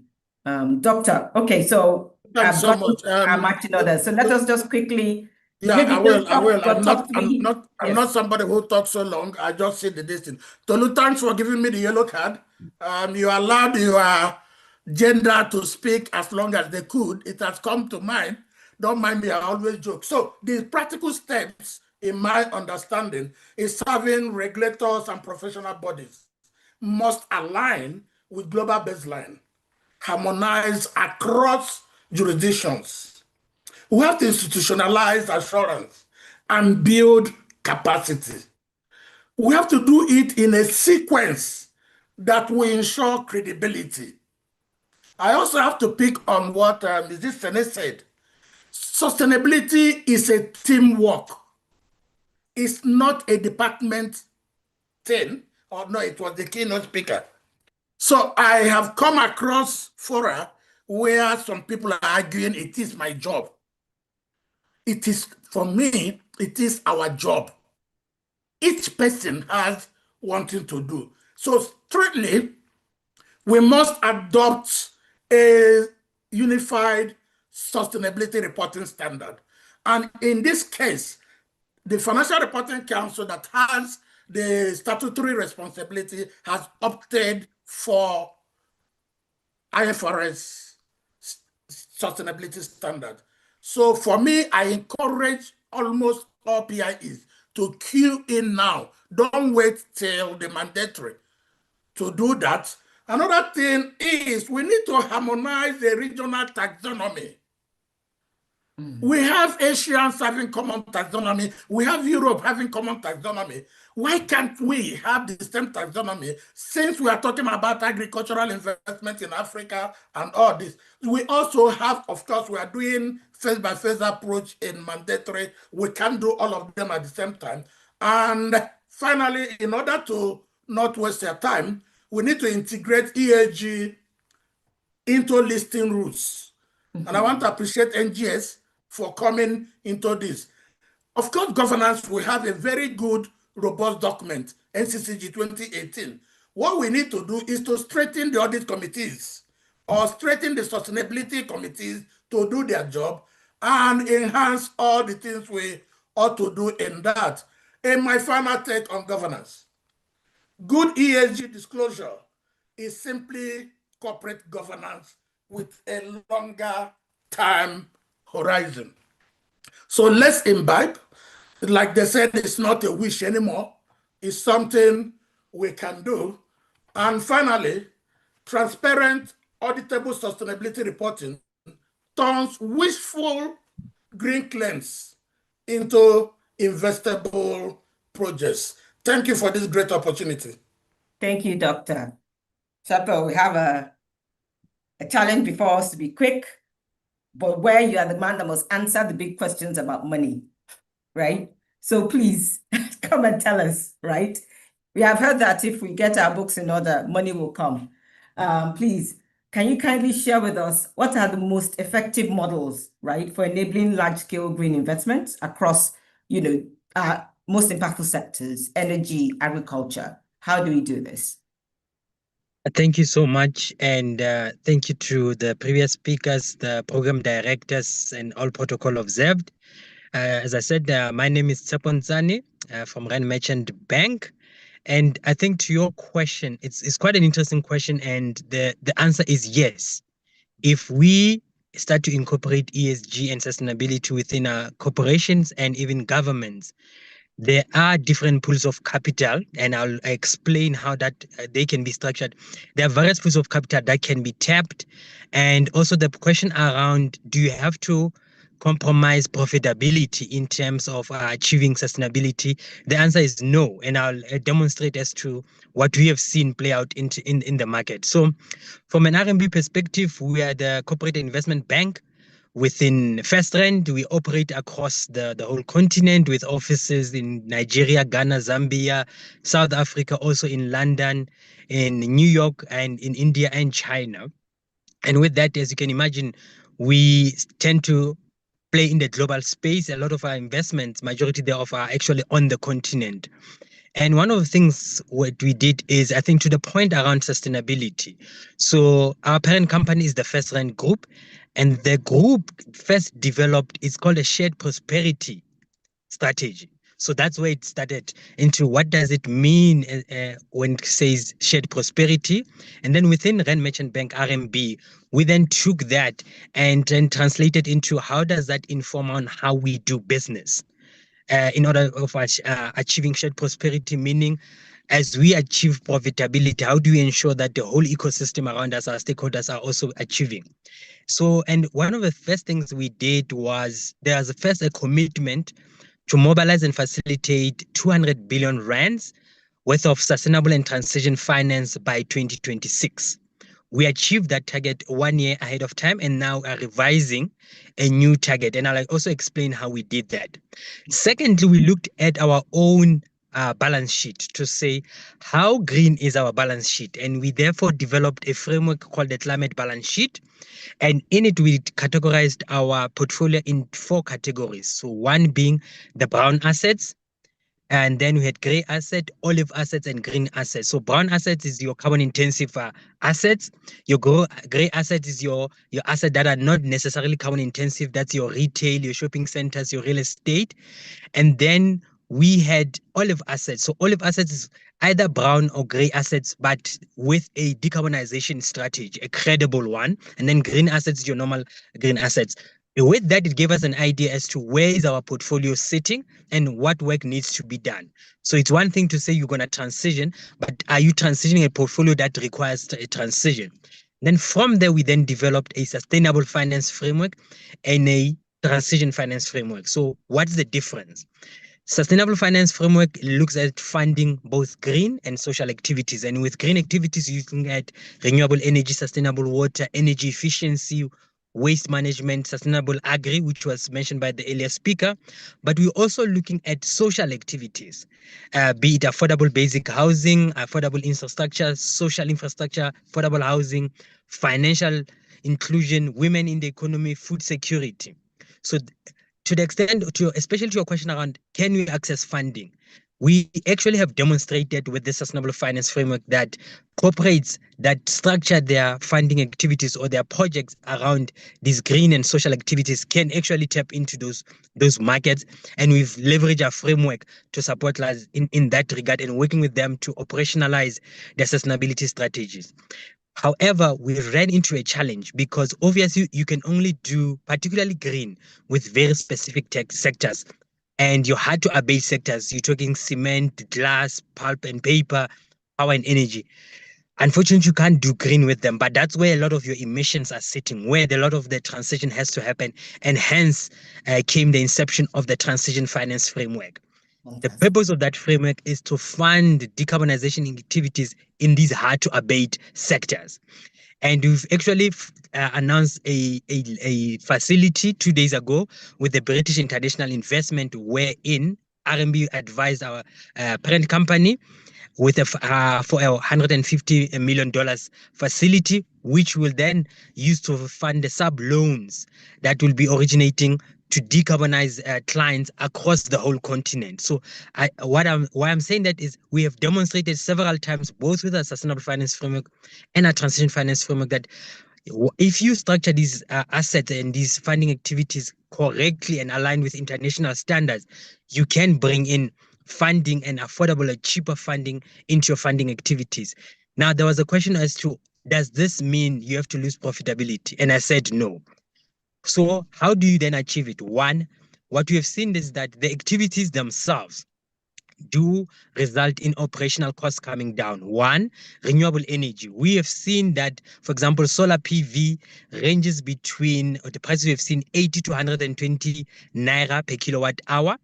Doctor, okay, so Thanks so much. I'm acting others. So let us just quickly. Yeah, maybe I will. I'm Yes. not somebody who talks so long. I just say the distance. Tolu, thanks for giving me the yellow card. You allowed your gender to speak as long as they could. It has come to mind. Don't mind me, I always joke. So the practical steps, in my understanding, is having regulators and professional bodies must align with global baseline, harmonize across jurisdictions. We have to institutionalize assurance and build capacity. We have to do it in a sequence that will ensure credibility. I also have to pick on what Mrs. Sene said. Sustainability is a teamwork. It's not a department thing, or no, it was the keynote speaker. So I have come across fora where some people are arguing it is my job. It is, for me, it is our job. Each person has one thing to do. So strictly, we must adopt a unified sustainability reporting standard. And in this case, the Financial Reporting Council that has the statutory responsibility has opted for IFRS sustainability standard. So for me, I encourage almost all PIEs to queue in now. Don't wait till the mandatory to do that. Another thing is we need to harmonize the regional taxonomy. We have Asians having common taxonomy. We have Europe having common taxonomy. Why can't we have the same taxonomy since we are talking about agricultural investment in Africa and all this? We also have, of course, we are doing phase-by-phase approach in mandatory. We can't do all of them at the same time. And finally, in order to not waste your time, we need to integrate ESG into listing rules. And I want to appreciate NGS for coming into this. Of course, governance, we have a very good, robust document, NCCG 2018. What we need to do is to strengthen the audit committees or strengthen the sustainability committees to do their job and enhance all the things we ought to do in that. And my final take on governance. Good ESG disclosure is simply corporate governance with a longer time horizon. So let's imbibe. Like they said, it's not a wish anymore. It's something we can do. And finally, transparent, auditable sustainability reporting turns wishful green claims into investable projects. Thank you for this great opportunity. Thank you, Dr. Chappell. We have a challenge before us to be quick, but where you are the man that must answer the big questions about money, right? So please come and tell us, right? We have heard that if we get our books in order, money will come. Please, can you kindly share with us what are the most effective models, right, for enabling large-scale green investments across, most impactful sectors, energy, agriculture? How do we do this? Thank you so much, and thank you to the previous speakers, the program directors, and all protocol observed. As I said, my name is Tshepo Ntsane from Rand Merchant Bank. And I think to your question, it's quite an interesting question, and the answer is yes. If we start to incorporate ESG and sustainability within our corporations and even governments, there are different pools of capital, and I'll explain how that they can be structured. There are various pools of capital that can be tapped, and also the question around, do you have to compromise profitability in terms of achieving sustainability? The answer is no, and I'll demonstrate as to what we have seen play out in the market. So from an RMB perspective, we are the corporate investment bank. Within FirstRand, we operate across the whole continent with offices in Nigeria, Ghana, Zambia, South Africa, also in London, in New York, and in India and China. And with that, as you can imagine, we tend to play in the global space. A lot of our investments, majority thereof, are actually on the continent. And one of the things what we did is, I think, to the point around sustainability. So our parent company is the FirstRand Group, and the group first developed, it's called a shared prosperity strategy. So that's where it started into what does it mean when it says shared prosperity. And then within Rand Merchant Bank, RMB, we then took that and then translated into how does that inform on how we do business in order of achieving shared prosperity, meaning as we achieve profitability, how do we ensure that the whole ecosystem around us, our stakeholders, are also achieving? So, and one of the first things we did was there was first a commitment to mobilize and facilitate 200 billion rands worth of sustainable and transition finance by 2026. We achieved that target 1 year ahead of time and now are revising a new target. And I'll also explain how we did that. Secondly, we looked at our own balance sheet to say how green is our balance sheet. And we therefore developed a framework called the climate balance sheet. And in it, we categorized our portfolio in 4 categories. So one being the brown assets, and then we had gray asset, olive assets, and green assets. So brown assets is your carbon intensive assets. Your gray asset is your assets that are not necessarily carbon intensive. That's your retail, your shopping centers, your real estate. And then we had olive assets. So olive assets is either brown or gray assets, but with a decarbonization strategy, a credible one. And then green assets is your normal green assets. With that, it gave us an idea as to where is our portfolio sitting and what work needs to be done. So it's one thing to say you're going to transition, but are you transitioning a portfolio that requires a transition? Then from there, we then developed a sustainable finance framework and a transition finance framework. So what's the difference? Sustainable finance framework looks at funding both green and social activities. And with green activities, you're looking at renewable energy, sustainable water, energy efficiency, waste management, sustainable agri, which was mentioned by the earlier speaker. But we're also looking at social activities, be it affordable basic housing, affordable infrastructure, social infrastructure, affordable housing, financial inclusion, women in the economy, food security. So to the extent, especially to your question around can we access funding, we actually have demonstrated with the Sustainable Finance Framework that corporates that structure their funding activities or their projects around these green and social activities can actually tap into those markets. And we've leveraged our framework to support us in that regard and working with them to operationalize their sustainability strategies. However, we ran into a challenge because obviously you can only do particularly green with very specific tech sectors. And your hard to abate sectors, you're talking cement, glass, pulp and paper, power and energy. Unfortunately, you can't do green with them, but that's where a lot of your emissions are sitting, where a lot of the transition has to happen. And hence came the inception of the Transition Finance Framework. The purpose of that framework is to fund decarbonization activities in these hard to abate sectors. And we've actually announced a facility 2 days ago with the British International Investment, wherein RMB advised our parent company with for a $150 million facility, which will then use to fund the sub loans that will be originating to decarbonize clients across the whole continent. So why I'm saying that is we have demonstrated several times, both with our sustainable finance framework and our transition finance framework, that if you structure these assets and these funding activities correctly and aligned with international standards, you can bring in funding and affordable or cheaper funding into your funding activities. Now, there was a question as to, does this mean you have to lose profitability? And I said no. So how do you then achieve it? One, what we have seen is that the activities themselves do result in operational costs coming down. One, renewable energy. We have seen that, for example, solar PV ranges between, or the prices we have seen, 80 to 120 naira per kilowatt hour.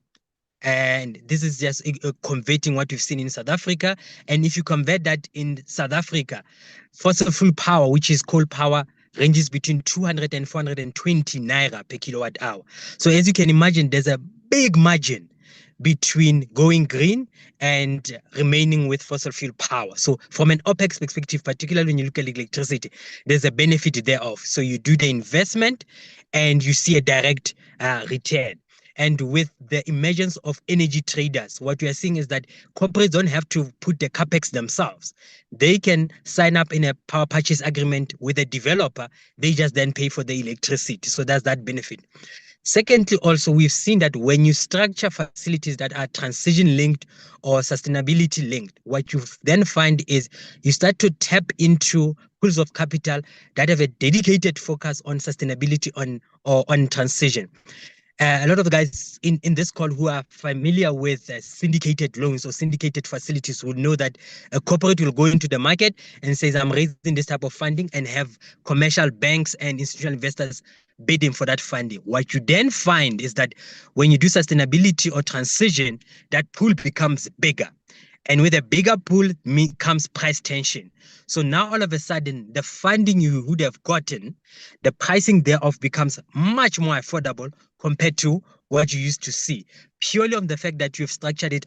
And this is just converting what we've seen in South Africa. And if you convert that in South Africa, fossil fuel power, which is coal power, ranges between 200 and 420 naira per kilowatt hour. So as you can imagine, there's a big margin between going green and remaining with fossil fuel power. So from an OPEX perspective, particularly when you look at electricity, there's a benefit thereof. So you do the investment and you see a direct return. And with the emergence of energy traders, what we are seeing is that corporates don't have to put the capex themselves. They can sign up in a power purchase agreement with a developer. They just then pay for the electricity. So that's that benefit. Secondly, also, we've seen that when you structure facilities that are transition linked or sustainability linked, what you then find is you start to tap into pools of capital that have a dedicated focus on sustainability or on transition. A lot of the guys in this call who are familiar with syndicated loans or syndicated facilities will know that a corporate will go into the market and says, I'm raising this type of funding, and have commercial banks and institutional investors bidding for that funding. What you then find is that when you do sustainability or transition, that pool becomes bigger. And with a bigger pool comes price tension. So now all of a sudden, the funding you would have gotten, the pricing thereof becomes much more affordable compared to what you used to see, purely on the fact that you've structured it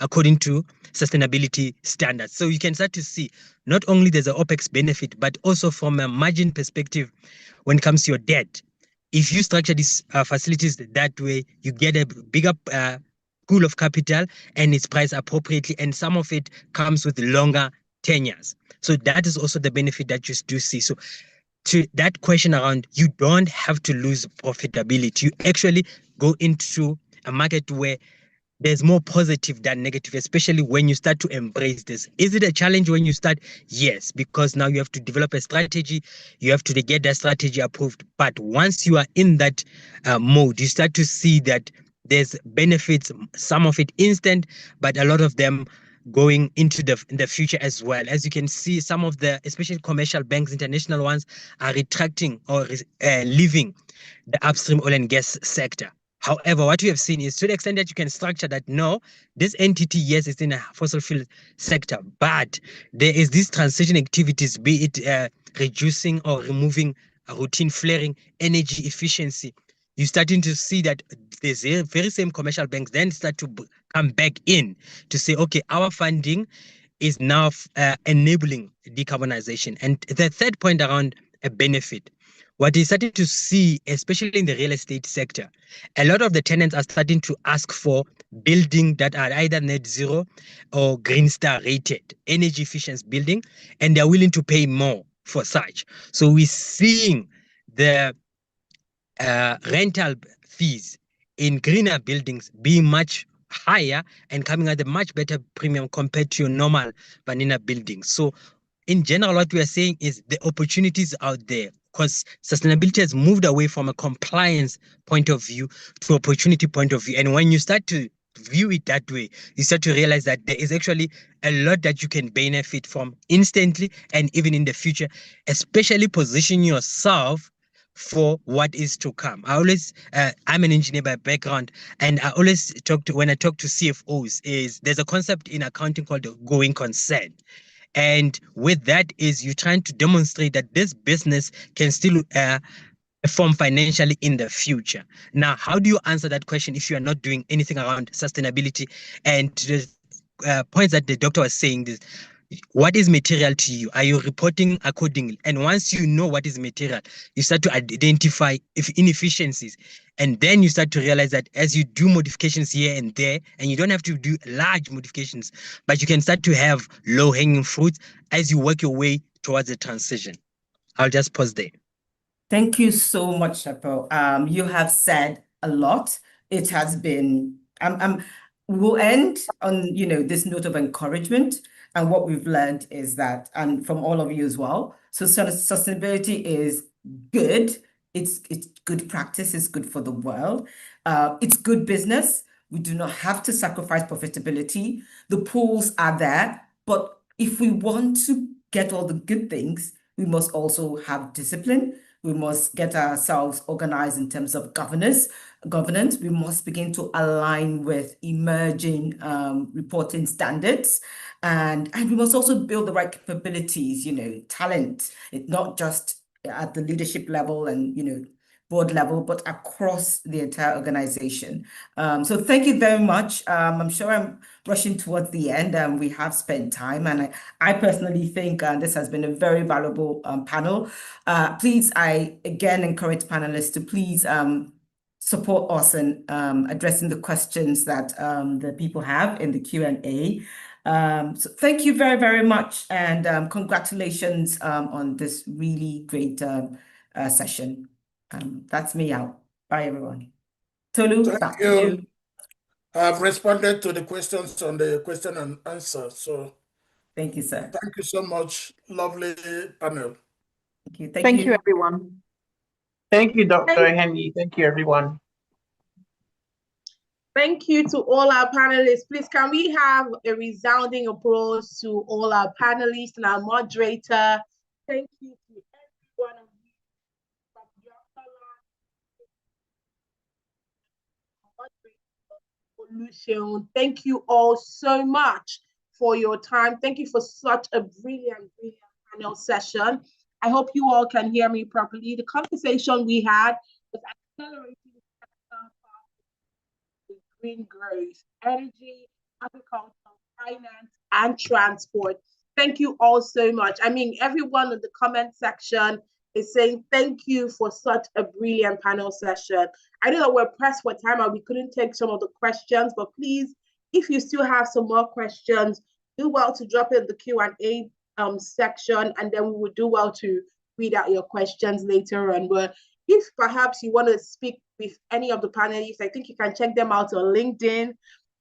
according to sustainability standards. So you can start to see not only there's an OPEX benefit, but also from a margin perspective when it comes to your debt. If you structure these facilities that way, you get a bigger pool of capital and it's priced appropriately, and some of it comes with longer tenures. So that is also the benefit that you do see. So to that question around, you don't have to lose profitability. You actually go into a market where there's more positive than negative, especially when you start to embrace this. Is it a challenge when you start? Yes, because now you have to develop a strategy. You have to get that strategy approved. But once you are in that mode, you start to see that there's benefits, some of it instant, but a lot of them going into the future as well. As you can see, some of the, especially commercial banks, international ones, are retracting or leaving the upstream oil and gas sector. However, what we have seen is, to the extent that you can structure that, no, this entity, yes, it's in a fossil fuel sector, but there is these transition activities, be it reducing or removing routine flaring, energy efficiency. You're starting to see that there's a very same commercial banks then start to come back in to say, okay, our funding is now enabling decarbonization. And the third point around a benefit, what is starting to see, especially in the real estate sector, a lot of the tenants are starting to ask for buildings that are either net zero or Green Star rated, energy efficient building, and they're willing to pay more for such. So we're seeing the rental fees in greener buildings being much higher and coming at a much better premium compared to your normal vanilla buildings. So in general, what we are saying is the opportunities out there, because sustainability has moved away from a compliance point of view to opportunity point of view. And when you start to view it that way, you start to realize that there is actually a lot that you can benefit from instantly and even in the future, especially position yourself for what is to come. I'm an engineer by background, and I always when I talk to CFOs, is there's a concept in accounting called the going concern. And with that is you're trying to demonstrate that this business can still perform financially in the future. Now, how do you answer that question if you are not doing anything around sustainability? And the points that the doctor was saying, this, what is material to you? Are you reporting accordingly? And once you know what is material, you start to identify inefficiencies. And then you start to realize that as you do modifications here and there, and you don't have to do large modifications, but you can start to have low-hanging fruits as you work your way towards the transition. I'll just pause there. Thank you so much, Chapo. You have said a lot. It has been, we'll end on, this note of encouragement. And what we've learned is that, and from all of you as well, so sustainability is good. It's good practice. It's good for the world. It's good business. We do not have to sacrifice profitability. The pools are there. But if we want to get all the good things, we must also have discipline. We must get ourselves organized in terms of governance. We must begin to align with emerging reporting standards. And we must also build the right capabilities, talent, not just at the leadership level and, board level, but across the entire organization. So thank you very much. I'm sure I'm rushing towards the end and we have spent time. And I personally think this has been a very valuable panel. Please, I again encourage panelists to please support us in addressing the questions that the people have in the Q&A. So thank you very, very much. And congratulations on this really great session. That's me out. Bye, everyone. Tolu, back to you. I've responded to the questions on the question and answer. So thank you, sir. Thank you so much. Lovely panel. Thank you. Thank you, everyone. Thank you, Dr. Henry. Thank you, everyone. Thank you to all our panelists. Please, can we have a resounding applause to all our panelists and our moderator? Thank you to every one of you. Thank you all so much for your time. Thank you for such a brilliant panel session. I hope you all can hear me properly. The conversation we had was accelerating green growth, energy, agriculture, finance, and transport. Thank you all so much. I mean, everyone in the comment section is saying thank you for such a brilliant panel session. I know that we're pressed for time and we couldn't take some of the questions, but please, if you still have some more questions, do well to drop it in the Q&A section, and then we will do well to read out your questions later on. But if perhaps you want to speak with any of the panelists, I think you can check them out on LinkedIn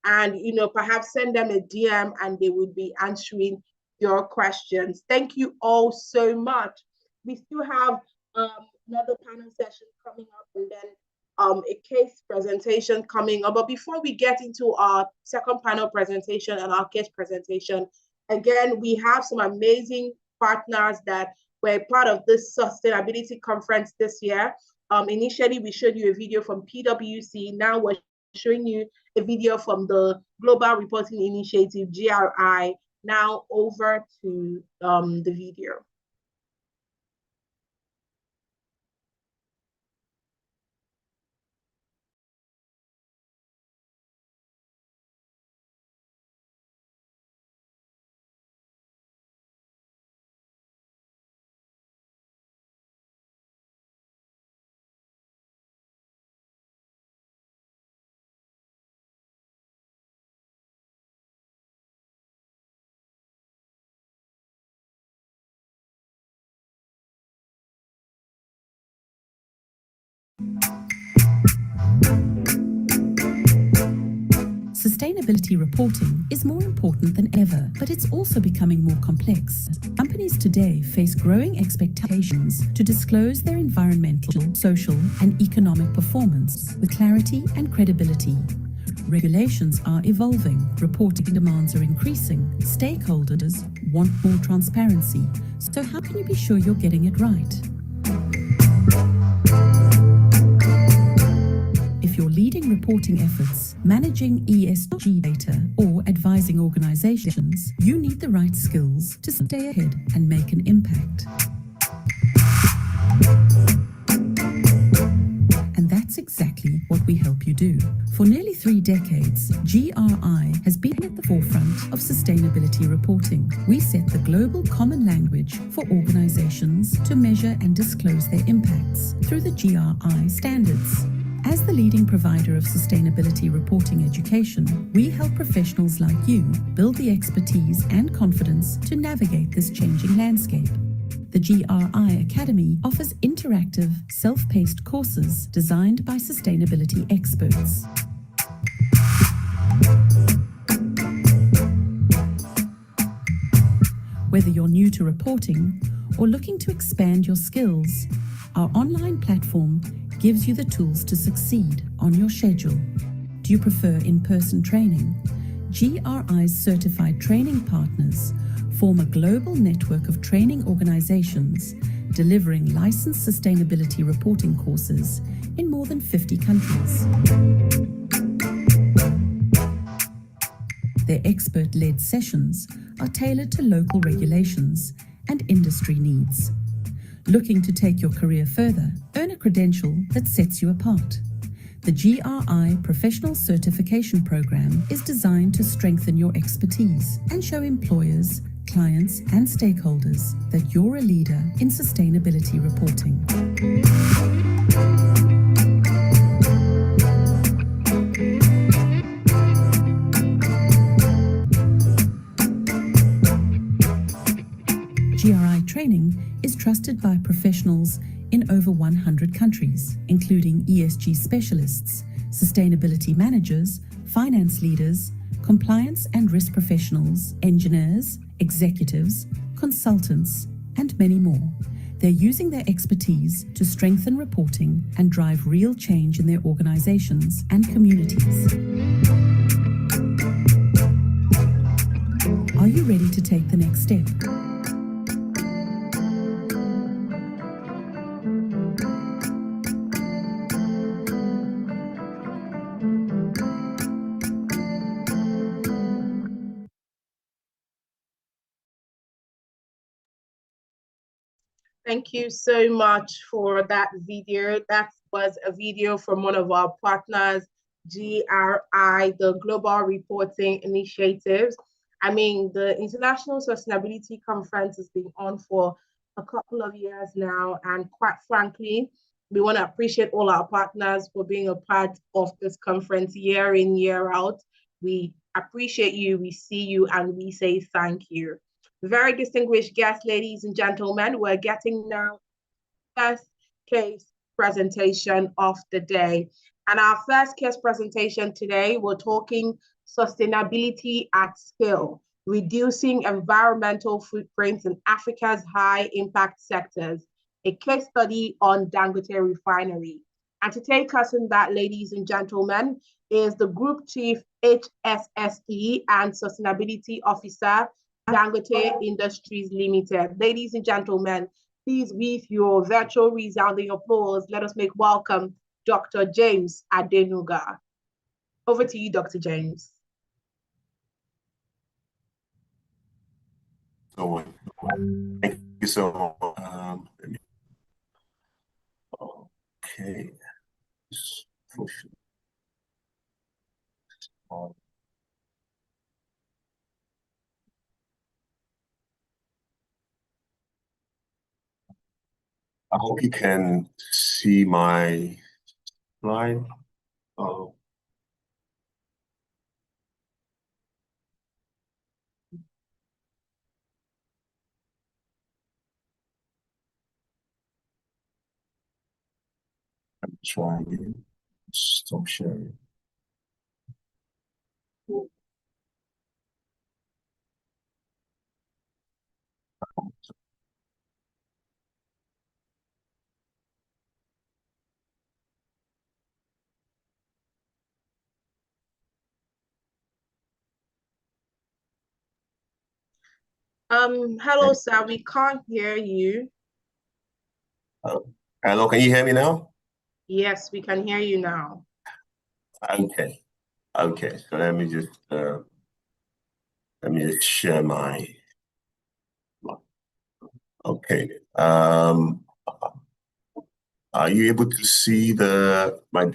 and, perhaps send them a DM and they will be answering your questions. Thank you all so much. We still have another panel session coming up and then a case presentation coming up. But before we get into our second panel presentation and our case presentation, again, we have some amazing partners that were part of this sustainability conference this year. Initially, we showed you a video from PwC. Now we're showing you a video from the Global Reporting Initiative, GRI. Now over to the video. Sustainability reporting is more important than ever, but it's also becoming more complex. Companies today face growing expectations to disclose their environmental, social, and economic performance with clarity and credibility. Regulations are evolving, reporting demands are increasing, stakeholders want more transparency. So how can you be sure you're getting it right? If you're leading reporting efforts, managing ESG data, or advising organizations, you need the right skills to stay ahead and make an impact. And that's exactly what we help you do. For nearly 3 decades, GRI has been at the forefront of sustainability reporting. We set the global common language for organizations to measure and disclose their impacts through the GRI standards. As the leading provider of sustainability reporting education, we help professionals like you build the expertise and confidence to navigate this changing landscape. The GRI Academy offers interactive, self-paced courses designed by sustainability experts. Whether you're new to reporting or looking to expand your skills, our online platform gives you the tools to succeed on your schedule. Do you prefer in-person training? GRI's certified training partners form a global network of training organizations delivering licensed sustainability reporting courses in more than 50 countries. Their expert-led sessions are tailored to local regulations and industry needs. Looking to take your career further? Earn a credential that sets you apart. The GRI Professional Certification Program is designed to strengthen your expertise and show employers, clients, and stakeholders that you're a leader in sustainability reporting. GRI training is trusted by professionals in over 100 countries, including ESG specialists, sustainability managers, finance leaders, compliance and risk professionals, engineers, executives, consultants, and many more. They're using their expertise to strengthen reporting and drive real change in their organizations and communities. Are you ready to take the next step? Thank you so much for that video. That was a video from one of our partners, GRI, the Global Reporting Initiatives. I mean, the International Sustainability Conference has been on for a couple of years now, and quite frankly, we want to appreciate all our partners for being a part of this conference year in, year out. We appreciate you, we see you, and we say thank you. Very distinguished guests, ladies and gentlemen, we're getting now first case presentation of the day. And our first case presentation today, we're talking sustainability at scale, reducing environmental footprints in Africa's high impact sectors, a case study on Dangote Refinery. And to take us in that, ladies and gentlemen, is the Group Chief HSSE and Sustainability Officer, Dangote Industries Limited. Ladies and gentlemen, please, with your virtual resounding applause, let us make welcome Dr. James Adenuga. Over to you, Dr. James. Thank you so much. Okay. I hope you can see my slide. Oh. I'm trying to stop sharing. Hello, sir. We can't hear you. Hello, can you hear me now? Yes, we can hear you now. Okay. Okay. So let me just share my. Okay. Are you able to see my?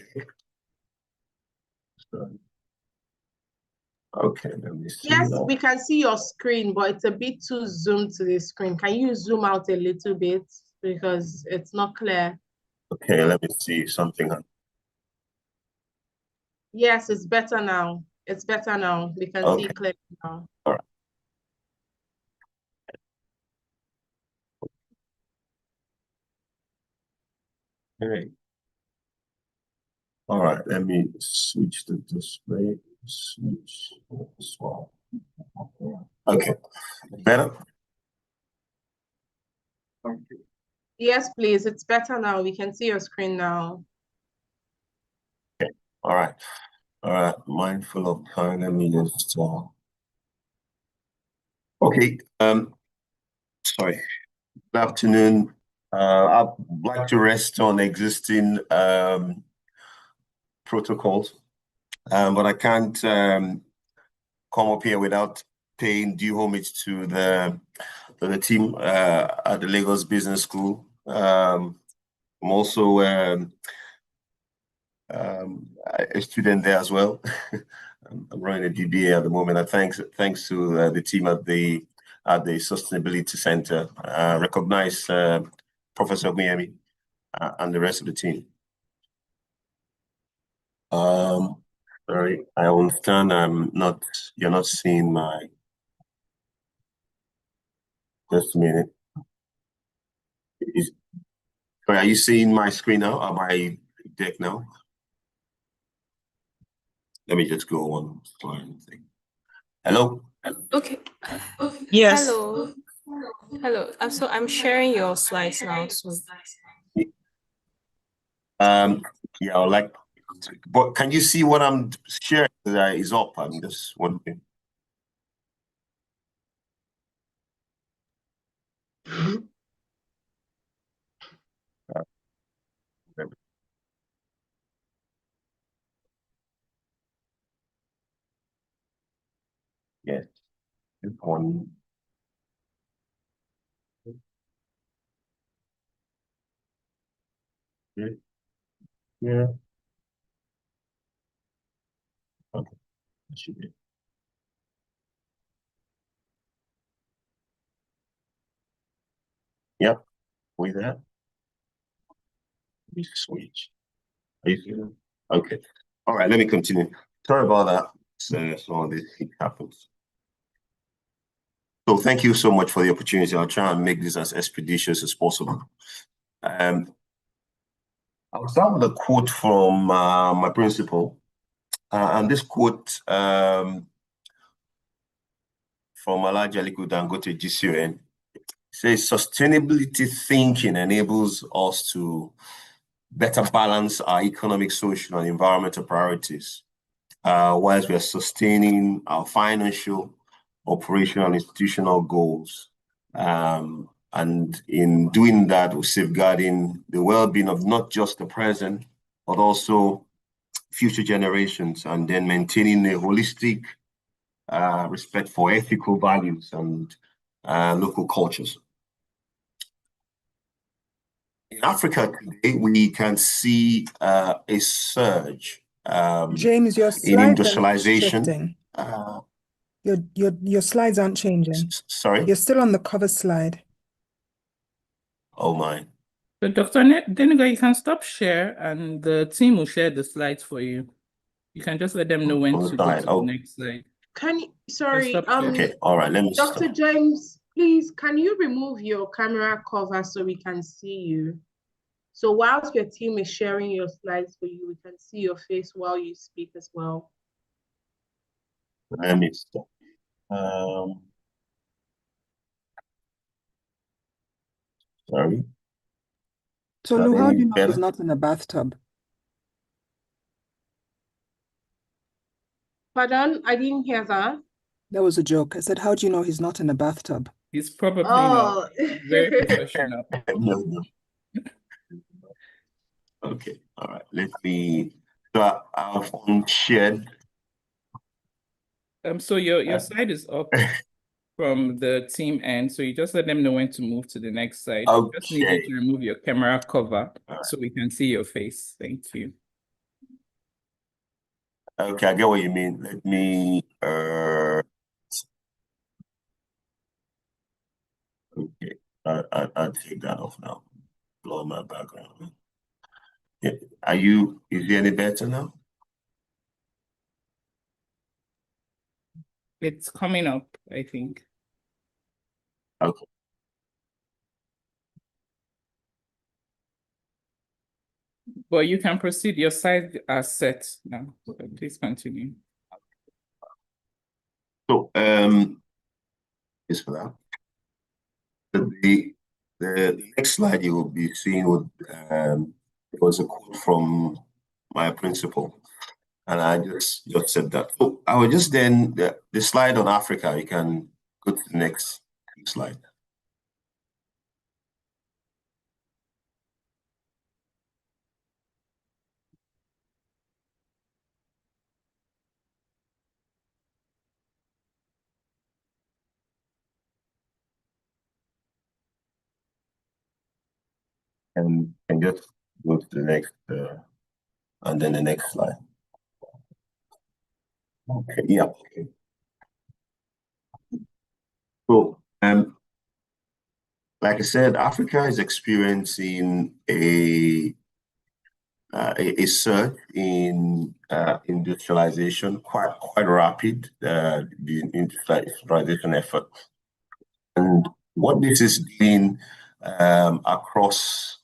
Okay, let me see. Yes, now. we can see your screen, but it's a bit too zoomed to the screen. Can you zoom out a little bit because it's not clear? Okay, let me see something. Yes, it's better now. It's better now. We can see clearly now. All right. Okay. All right, let me switch the display. Switch. Okay, better? Yes, please. It's better now. We can see your screen now. Okay, all right. All right, mindful of time. Let me just. Okay, sorry. Good afternoon. I'd like to rest on existing protocols, but I can't come up here without paying due homage to the team at the Lagos Business School. I'm also a student there as well. I'm running a DBA at the moment. And thanks to the team at the Sustainability Center. Recognize Professor Guyemi and the rest of the team. Sorry, I understand you're not seeing my. Just a minute. Sorry, are you seeing my screen now or my deck now? Let me just go one slide. Hello? Okay. Yes. Hello. Hello. So I'm sharing your slides now. So. Yeah, I'd like, but can you see what I'm sharing that is up? I'm just wondering. Yes, one. Yeah. Yeah. Okay. That should be. Yep. With that. Let me switch. Are you feeling? Okay. All right, let me continue. Sorry about that. So some of this happens. So thank you so much for the opportunity. I'll try and make this as expeditious as possible. I'll start with a quote from my principal. And this quote from Alhaji Aliko Dangote GCON says, sustainability thinking enables us to better balance our economic, social, and environmental priorities, whilst we are sustaining our financial, operational, and institutional goals. And in doing that, we're safeguarding the well-being of not just the present, but also future generations, and then maintaining a holistic respect for ethical values and local cultures. In Africa today, we can see a surge James, your in slides are not industrialization. shifting. Your slides aren't changing. Sorry? You're still on the cover slide. Oh my. So Dr. Denigo, you can stop share and the team will share the slides for you. You can just let them know when to go to the next slide. Can you, sorry, stop sharing. Okay, all right, let me Dr. stop. James, please, can you remove your camera cover so we can see you? So whilst your team is sharing your slides for you, we can see your face while you speak as well. Let me stop. Sorry. So Lou, how do you know better? he's not in a bathtub? Pardon, I didn't hear that. That was a joke. I said, how do you know he's not in a bathtub? He's probably Oh. not very professional. No. Okay, all right. Let me. So I've shared. So your slide is up from the team end, so you just let them know when to move to the next slide. You just need you to remove your camera cover so we can see your face. Thank you. Okay, I get what you mean. Let me okay, I'll take that off now. Blow my background. Yeah. Is it any better now? It's coming up, I think. Okay. But you can proceed. Your slides are set now. So please continue. So is for that. The next slide you will be seeing would it was a quote from my principal, and I just said that. So I will just then the slide on Africa. You can go to the next slide. And just go to the next, and then the next slide. Okay, yeah. Okay. So, like I said, Africa is experiencing a surge in industrialization, quite rapid, the industrialization effort. And what this is doing across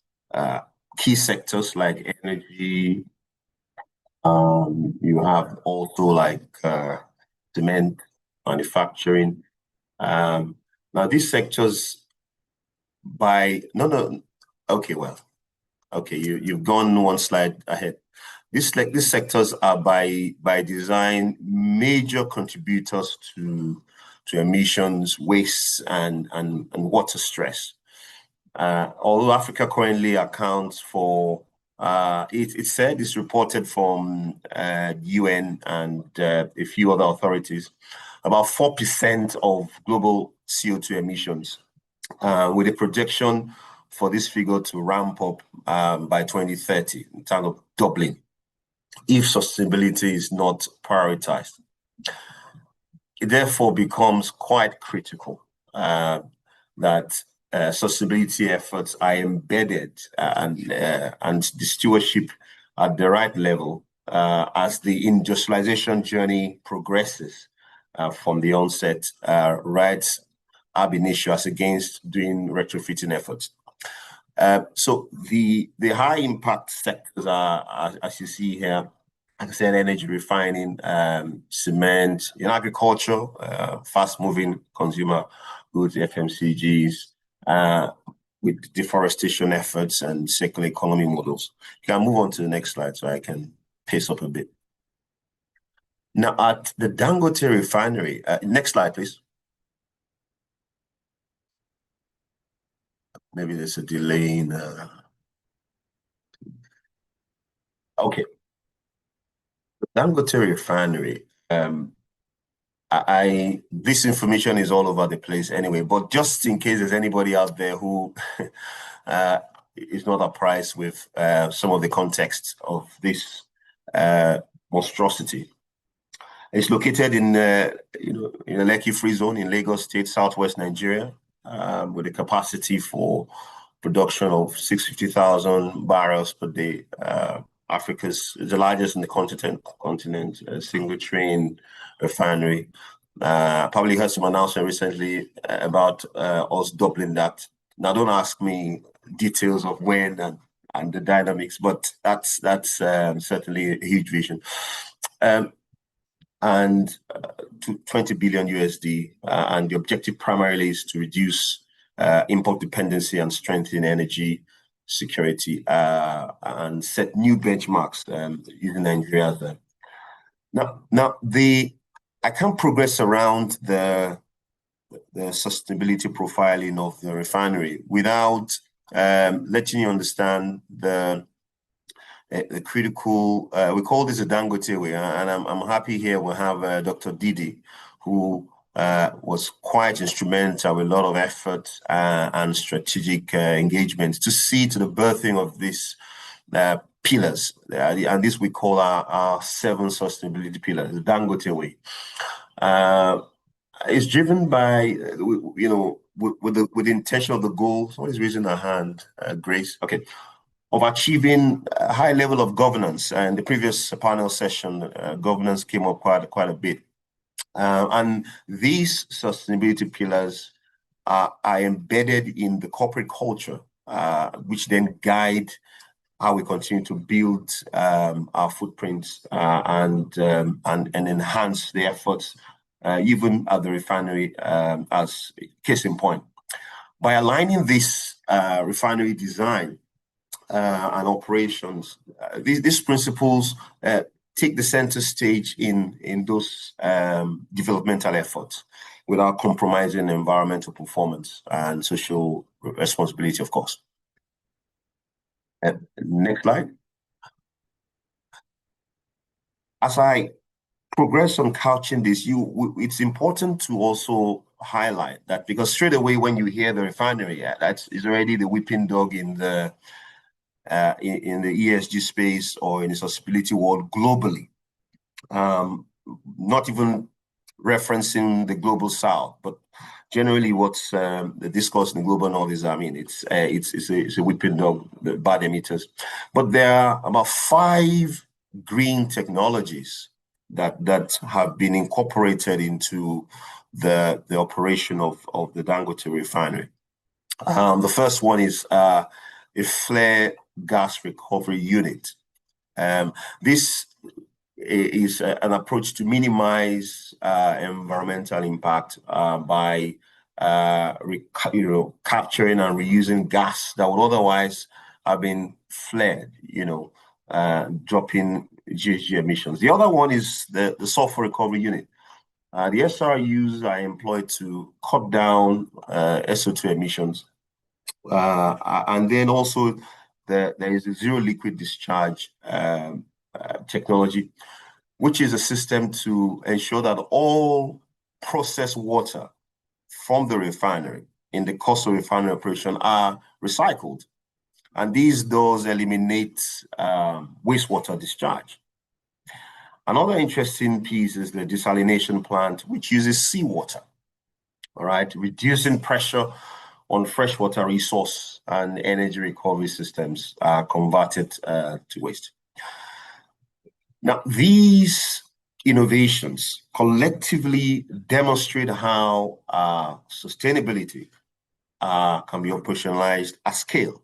key sectors like energy, you have also like cement manufacturing. Now these sectors you've gone one slide ahead. These sectors are by design major contributors to emissions, waste, and water stress. Although Africa currently accounts for it's reported from UN and a few other authorities, about 4% of global CO2 emissions, with a projection for this figure to ramp up by 2030 in terms of doubling if sustainability is not prioritized. It therefore becomes quite critical that sustainability efforts are embedded and the stewardship at the right level as the industrialization journey progresses from the onset, right ab initio as against doing retrofitting efforts. So the high impact sectors are, as you see here, like I said, energy refining, cement, in agriculture, fast moving consumer goods, FMCGs, with deforestation efforts and circular economy models. You can move on to the next slide so I can pace up a bit. Now at the Dangote refinery, next slide, please. Maybe there's a delay in. Okay. The Dangote refinery. This information is all over the place anyway, but just in case there's anybody out there who is not apprised with some of the context of this monstrosity. It's located in the Lekki Free Zone in Lagos State, southwest Nigeria, with a capacity for production of 650,000 barrels per day. Africa's the largest in the continent, a single train refinery. Probably heard some announcement recently about us doubling that. Now, don't ask me details of when and the dynamics, but that's certainly a huge vision. and to 20 billion USD. And the objective primarily is to reduce import dependency and strengthen energy security and set new benchmarks using Nigeria as a. Now I can't progress around the sustainability profiling of the refinery without letting you understand the critical, we call this a Dangote way, and I'm happy here we have Dr. Didi, who was quite instrumental with a lot of effort and strategic engagement to see to the birthing of these pillars, and this we call our 7 sustainability pillars, the Dangote way. It's driven by, you know, with the intention of the goal. Somebody's raising their hand, Grace. Okay. Of achieving a high level of governance. And the previous panel session, governance came up quite a bit. And these sustainability pillars are embedded in the corporate culture, which then guide how we continue to build our footprints and enhance the efforts, even at the refinery, as case in point. By aligning this refinery design and operations, these principles take the center stage in those developmental efforts without compromising environmental performance and social responsibility, of course. Next slide. As I progress on couching this, it's important to also highlight that, because straight away when you hear the refinery, that is already the whipping dog in the ESG space or in the sustainability world globally. Not even referencing the global south, but generally what's the discourse in the global north is, I mean, it's a whipping dog, the bad emitters. But there are about 5 green technologies that have been incorporated into the operation of the Dangote refinery. The first one is a flare gas recovery unit. This is an approach to minimize environmental impact by capturing and reusing gas that would otherwise have been flared, dropping GHG emissions. The other one is the sulfur recovery unit. The SRUs are employed to cut down SO2 emissions. And then also there is a zero liquid discharge technology, which is a system to ensure that all processed water from the refinery in the course of refinery operation are recycled. And these does eliminate wastewater discharge. Another interesting piece is the desalination plant, which uses seawater, all right, reducing pressure on freshwater resource and energy recovery systems are converted to waste. Now, these innovations collectively demonstrate how sustainability can be operationalized at scale.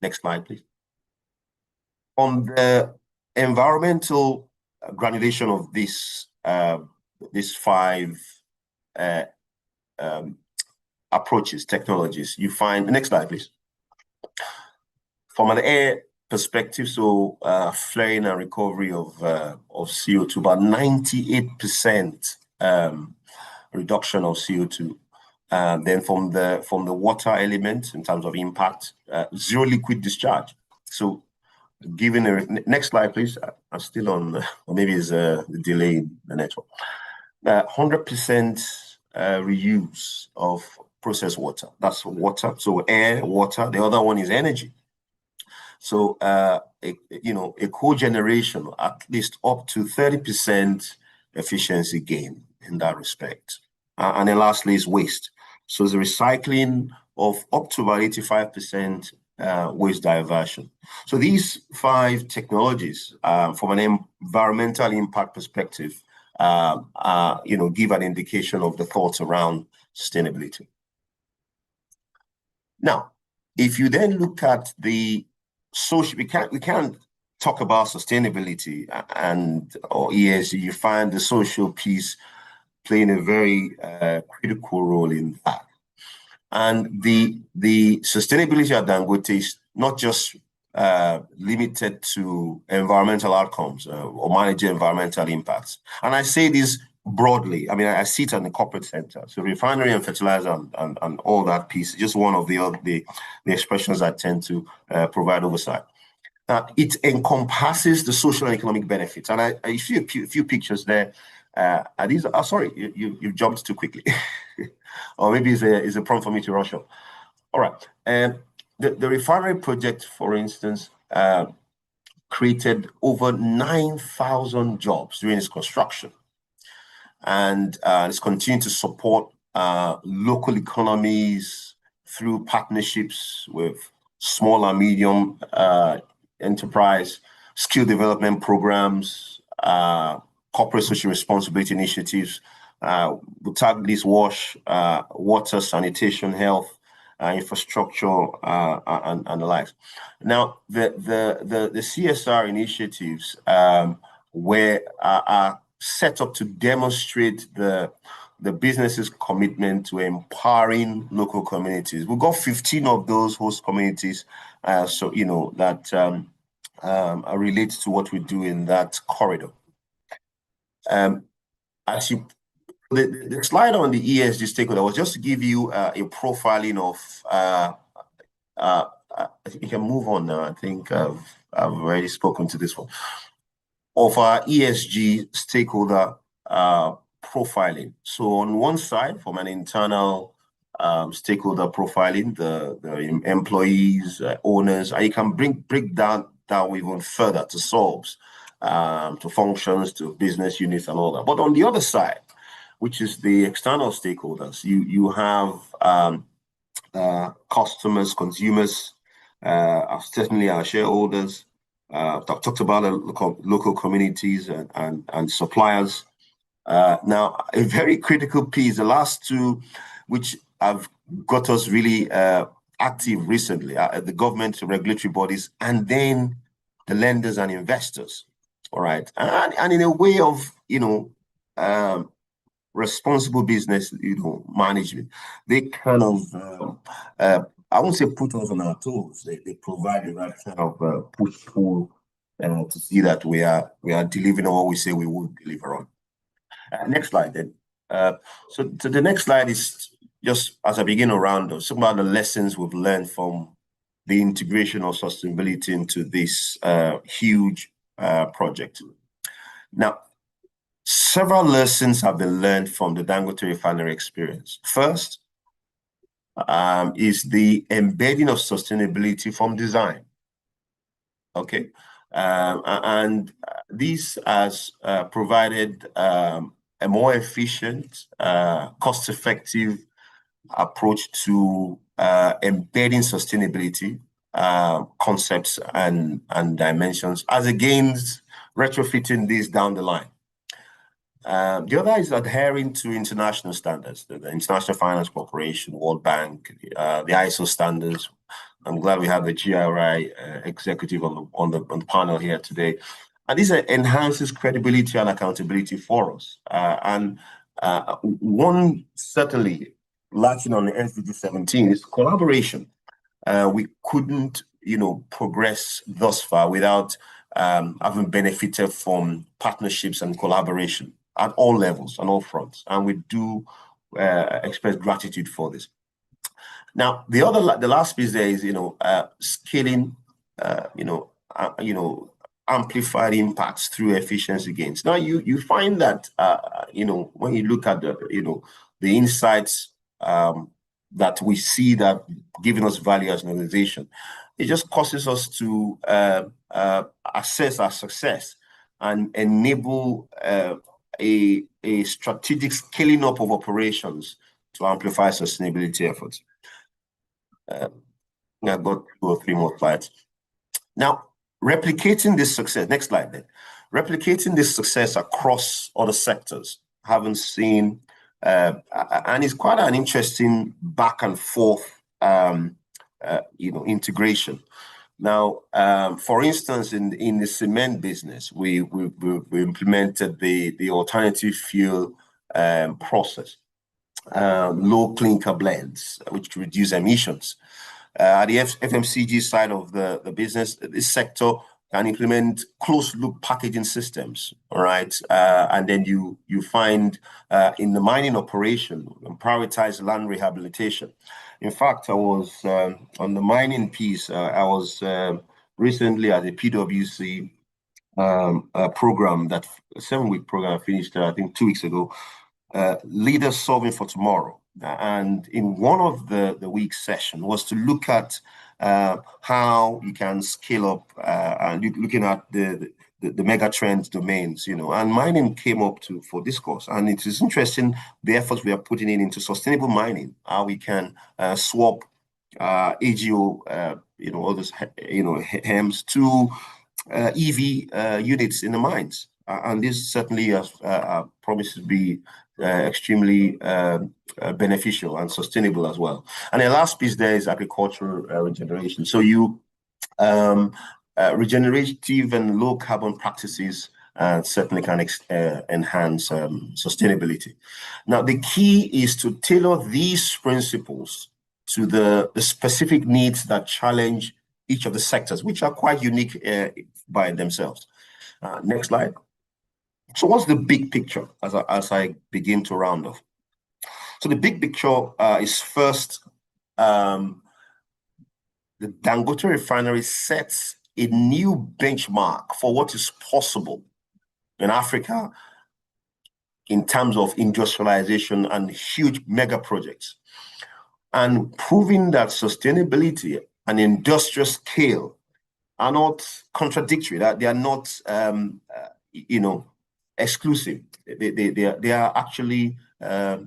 Next slide, please. On the environmental granulation of these 5 approaches, technologies, you find, the next slide, please. From an air perspective, so flaring and recovery of CO2, about 98% reduction of CO2. Then from the water element, in terms of impact, zero liquid discharge. So given next slide, please. I'm still on, or maybe it's the delay in the network. 100% reuse of processed water. That's water. So air, water. The other one is energy. So a cogeneration, at least up to 30% efficiency gain in that respect. And then lastly is waste. So the recycling of up to about 85% waste diversion. So these 5 technologies, from an environmental impact perspective, give an indication of the thoughts around sustainability. Now, if you then look at the social, we can't talk about sustainability or ESG, you find the social piece playing a very critical role in that. And the sustainability at Dangote is not just limited to environmental outcomes or managing environmental impacts. And I say this broadly. I mean, I see it in the corporate center. So refinery and fertilizer and all that piece is just one of the expressions I tend to provide oversight. It encompasses the social and economic benefits. And I see a few pictures there. These are, sorry, you jumped too quickly. Or maybe it's a prompt for me to rush on. All right. The refinery project, for instance, created over 9,000 jobs during its construction. And it's continuing to support local economies through partnerships with small and medium enterprise, skill development programs, corporate social responsibility initiatives. We target this water, sanitation, health, infrastructure, and the likes. Now, the CSR initiatives are set up to demonstrate the business's commitment to empowering local communities. We've got 15 of those host communities, so you know that relate to what we do in that corridor. As you, the slide on the ESG stakeholder was just to give you a profiling of. I think you can move on now. I think I've already spoken to this one of our ESG stakeholder profiling. So on one side, from an internal stakeholder profiling, the employees, owners, and you can break down even further to SOBs, to functions, to business units and all that. But on the other side, which is the external stakeholders, you have customers, consumers, certainly our shareholders. I've talked about local communities and suppliers. Now, a very critical piece, the last two, which have got us really active recently, the government, regulatory bodies, and then the lenders and investors. All right, and in a way of responsible business, management, they kind of I won't say put us on our toes. They provide the right kind of push-pull to see that we are delivering on what we say we will deliver on. Next slide, then. So the next slide is just as I begin around some of the lessons we've learned from the integration of sustainability into this huge project. Now, several lessons have been learned from the Dangote refinery experience. First is the embedding of sustainability from design. Okay, and this has provided a more efficient, cost-effective approach to embedding sustainability concepts and dimensions as against retrofitting this down the line. The other is adhering to international standards, the International Finance Corporation, World Bank, the ISO standards. I'm glad we have the GRI executive on the panel here today. And this enhances credibility and accountability for us. And one certainly latching on the SDG 17 is collaboration. We couldn't, progress thus far without having benefited from partnerships and collaboration at all levels and all fronts. And we do express gratitude for this. Now, the last piece there is, scaling, amplified impacts through efficiency gains. Now, you find that, when you look at the insights that we see that giving us value as an organization, it just causes us to assess our success and enable a strategic scaling up of operations to amplify sustainability efforts. I've got 2 or 3 more slides. Now, replicating this success, next slide then. Replicating this success across other sectors, haven't seen, and it's quite an interesting back and forth, integration. Now, for instance, in the cement business, we implemented the alternative fuel process, low clinker blends, which reduce emissions. At the FMCG side of the business, this sector can implement closed-loop packaging systems, all right? And then you find in the mining operation, prioritize land rehabilitation. In fact, I was on the mining piece, I was recently at the PwC program, that 7-week program I finished, I think 2 weeks ago, Leaders Solving for Tomorrow. And in one of the week session was to look at how you can scale up and looking at the mega trend domains, and mining came up for discourse. And it is interesting the efforts we are putting into sustainable mining, how we can swap AGO, all those, HEMS to EV units in the mines. And this certainly has promised to be extremely beneficial and sustainable as well. And the last piece there is agricultural regeneration. So regenerative and low carbon practices certainly can enhance sustainability. Now, the key is to tailor these principles to the specific needs that challenge each of the sectors, which are quite unique by themselves. Next slide. So what's the big picture as I begin to round off? So the big picture is first, the Dangote refinery sets a new benchmark for what is possible in Africa in terms of industrialization and huge mega projects, and proving that sustainability and industrial scale are not contradictory, that they are not, exclusive. They are actually, they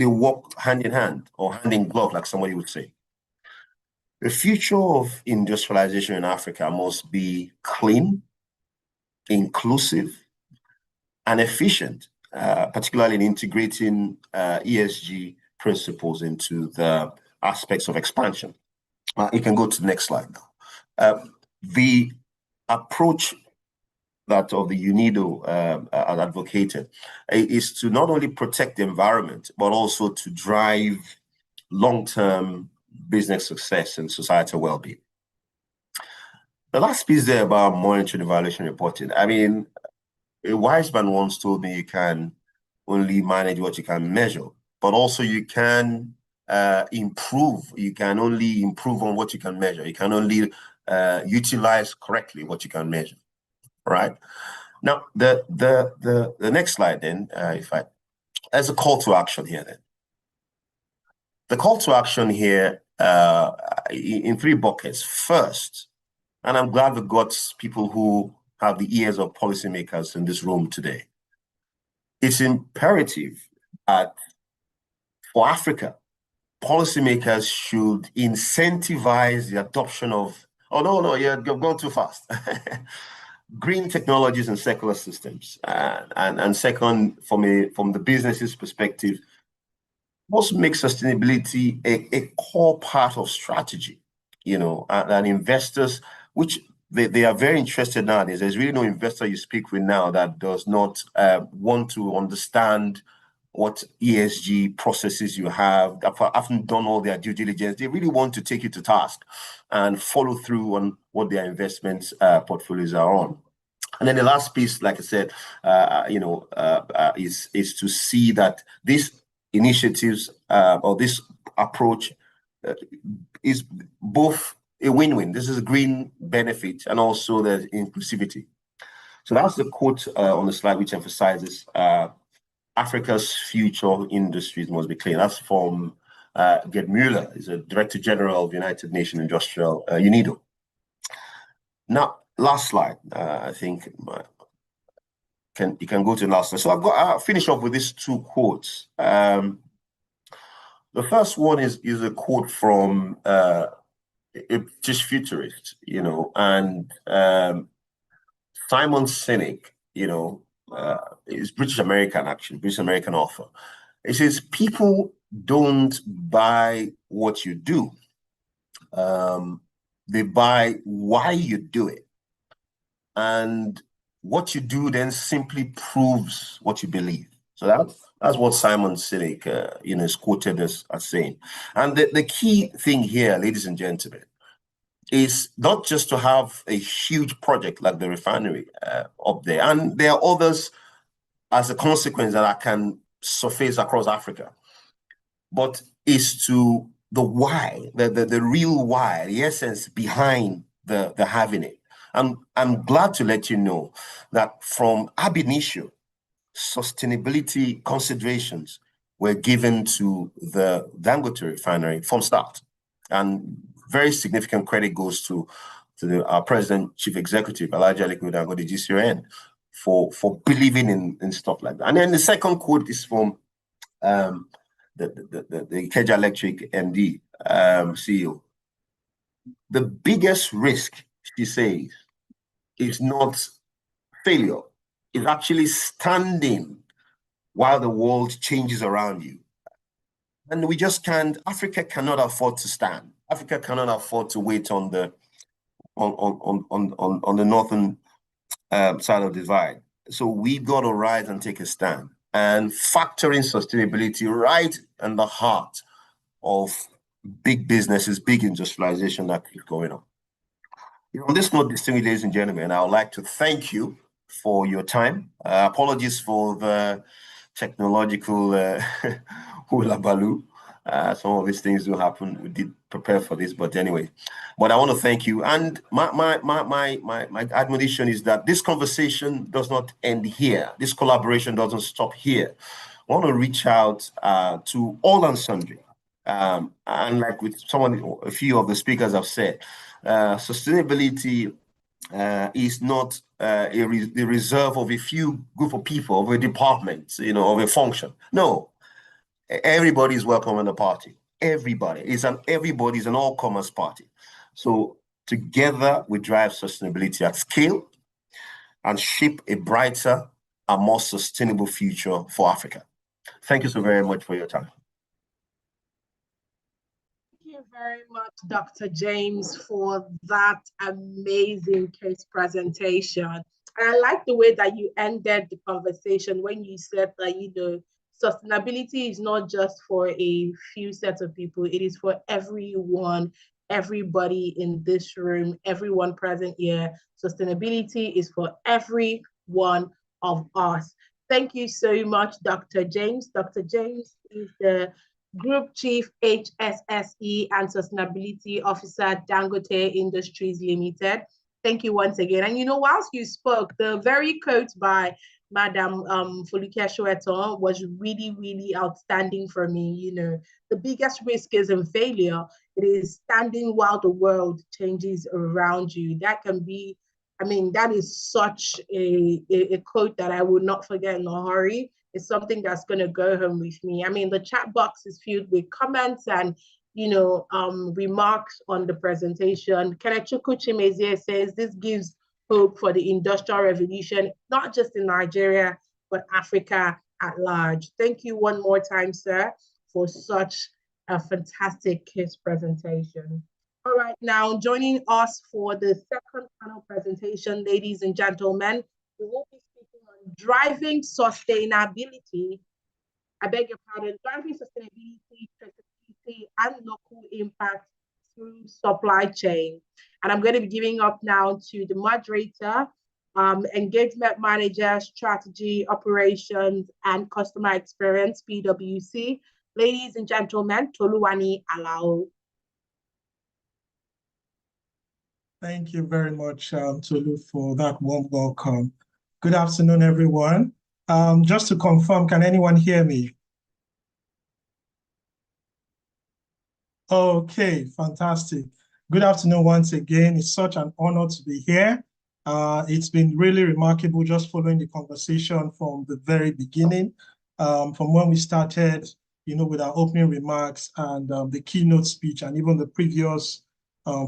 work hand in hand or hand in glove, like somebody would say. The future of industrialization in Africa must be clean, inclusive, and efficient, particularly in integrating ESG principles into the aspects of expansion. You can go to the next slide now. The approach that of the UNIDO advocated is to not only protect the environment, but also to drive long-term business success and societal well-being. The last piece there about monitoring, evaluation, reporting. I mean, a wise man once told me you can only manage what you can measure, but also you can improve. You can only improve on what you can measure. You can only utilize correctly what you can measure, right? Now, the next slide then, there's a call to action here then. The call to action here in 3 buckets. First, and I'm glad we got people who have the ears of policymakers in this room today. It's imperative that for Africa, policymakers should incentivize the adoption of, you've gone too fast. Green technologies and circular systems. And second, from the business's perspective, must make sustainability a core part of strategy, and investors, which they are very interested nowadays. There's really no investor you speak with now that does not want to understand what ESG processes you have, that haven't done all their due diligence. They really want to take you to task and follow through on what their investments portfolios are on. And then the last piece, like I said, is to see that these initiatives or this approach is both a win-win. This is a green benefit and also the inclusivity. So that's the quote on the slide, which emphasizes Africa's future industries must be clean. That's from Gerd Müller, he's a Director General of United Nations Industrial UNIDO. Now, last slide, I think you can go to the last slide. So I'll finish off with these 2 quotes. The first one is a quote from a British futurist, and Simon Sinek, is British American, actually, British American author. It says, people don't buy what you do. They buy why you do it. And what you do then simply proves what you believe. So that's what Simon Sinek, is quoted as saying. And the key thing here, ladies and gentlemen, is not just to have a huge project like the refinery up there. And there are others as a consequence that I can surface across Africa. But is to the why, the real why, the essence behind the having it. And I'm glad to let you know that from ab initio, sustainability considerations were given to the Dangote refinery from start. And very significant credit goes to our President, Chief Executive, Alhaji Aliko Dangote GCON, for believing in stuff like that. And then the second quote is from the Ikeja Electric MD, CEO. The biggest risk, she says, is not failure. It's actually standing while the world changes around you. And we just can't, Africa cannot afford to stand. Africa cannot afford to wait on the northern side of the divide. So we've got to rise and take a stand and factor in sustainability right in the heart of big businesses, big industrialization that keeps going on. On this note, distinguished ladies and gentlemen, I would like to thank you for your time. Apologies for the technological hula baloo. Some of these things do happen. We did prepare for this, but anyway. But I want to thank you. And my admonition is that this conversation does not end here. This collaboration doesn't stop here. I want to reach out to all and sundry. And like with a few of the speakers have said, sustainability is not the reserve of a few group of people, of a department, of a function. No, everybody is welcome in the party. Everybody is an all-comers party. So together we drive sustainability at scale and shape a brighter and more sustainable future for Africa. Thank you so very much for your time. Thank you very much, Dr. James, for that amazing case presentation. And I like the way that you ended the conversation when you said that, sustainability is not just for a few sets of people, it is for everyone, everybody in this room, everyone present here. Sustainability is for every one of us. Thank you so much, Dr. James. Dr. James is the Group Chief HSSE and Sustainability Officer, Dangote Industries Limited. Thank you once again. And whilst you spoke, the very quote by Madam Foluke Sowetan was really, really outstanding for me. The biggest risk isn't failure. It is standing while the world changes around you. That can be, that is such a quote that I will not forget in a hurry. It's something that's going to go home with me. The chat box is filled with comments and, remarks on the presentation. Kenechukwu Chimezie says this gives hope for the industrial revolution, not just in Nigeria, but Africa at large. Thank you one more time, sir, for such a fantastic case presentation. All right, now joining us for the second panel presentation, ladies and gentlemen, we will be speaking on driving sustainability, driving sustainability, traceability, and local impact through supply chain. And I'm going to be giving up now to the moderator, Engagement Manager, Strategy, Operations, and Customer Experience, PwC. Ladies and gentlemen, Toluwani Alao. Thank you very much, Tolu, for that warm welcome. Good afternoon, everyone. Just to confirm, can anyone hear me? Okay, fantastic. Good afternoon once again. It's such an honor to be here. It's been really remarkable just following the conversation from the very beginning, from when we started, with our opening remarks and the keynote speech and even the previous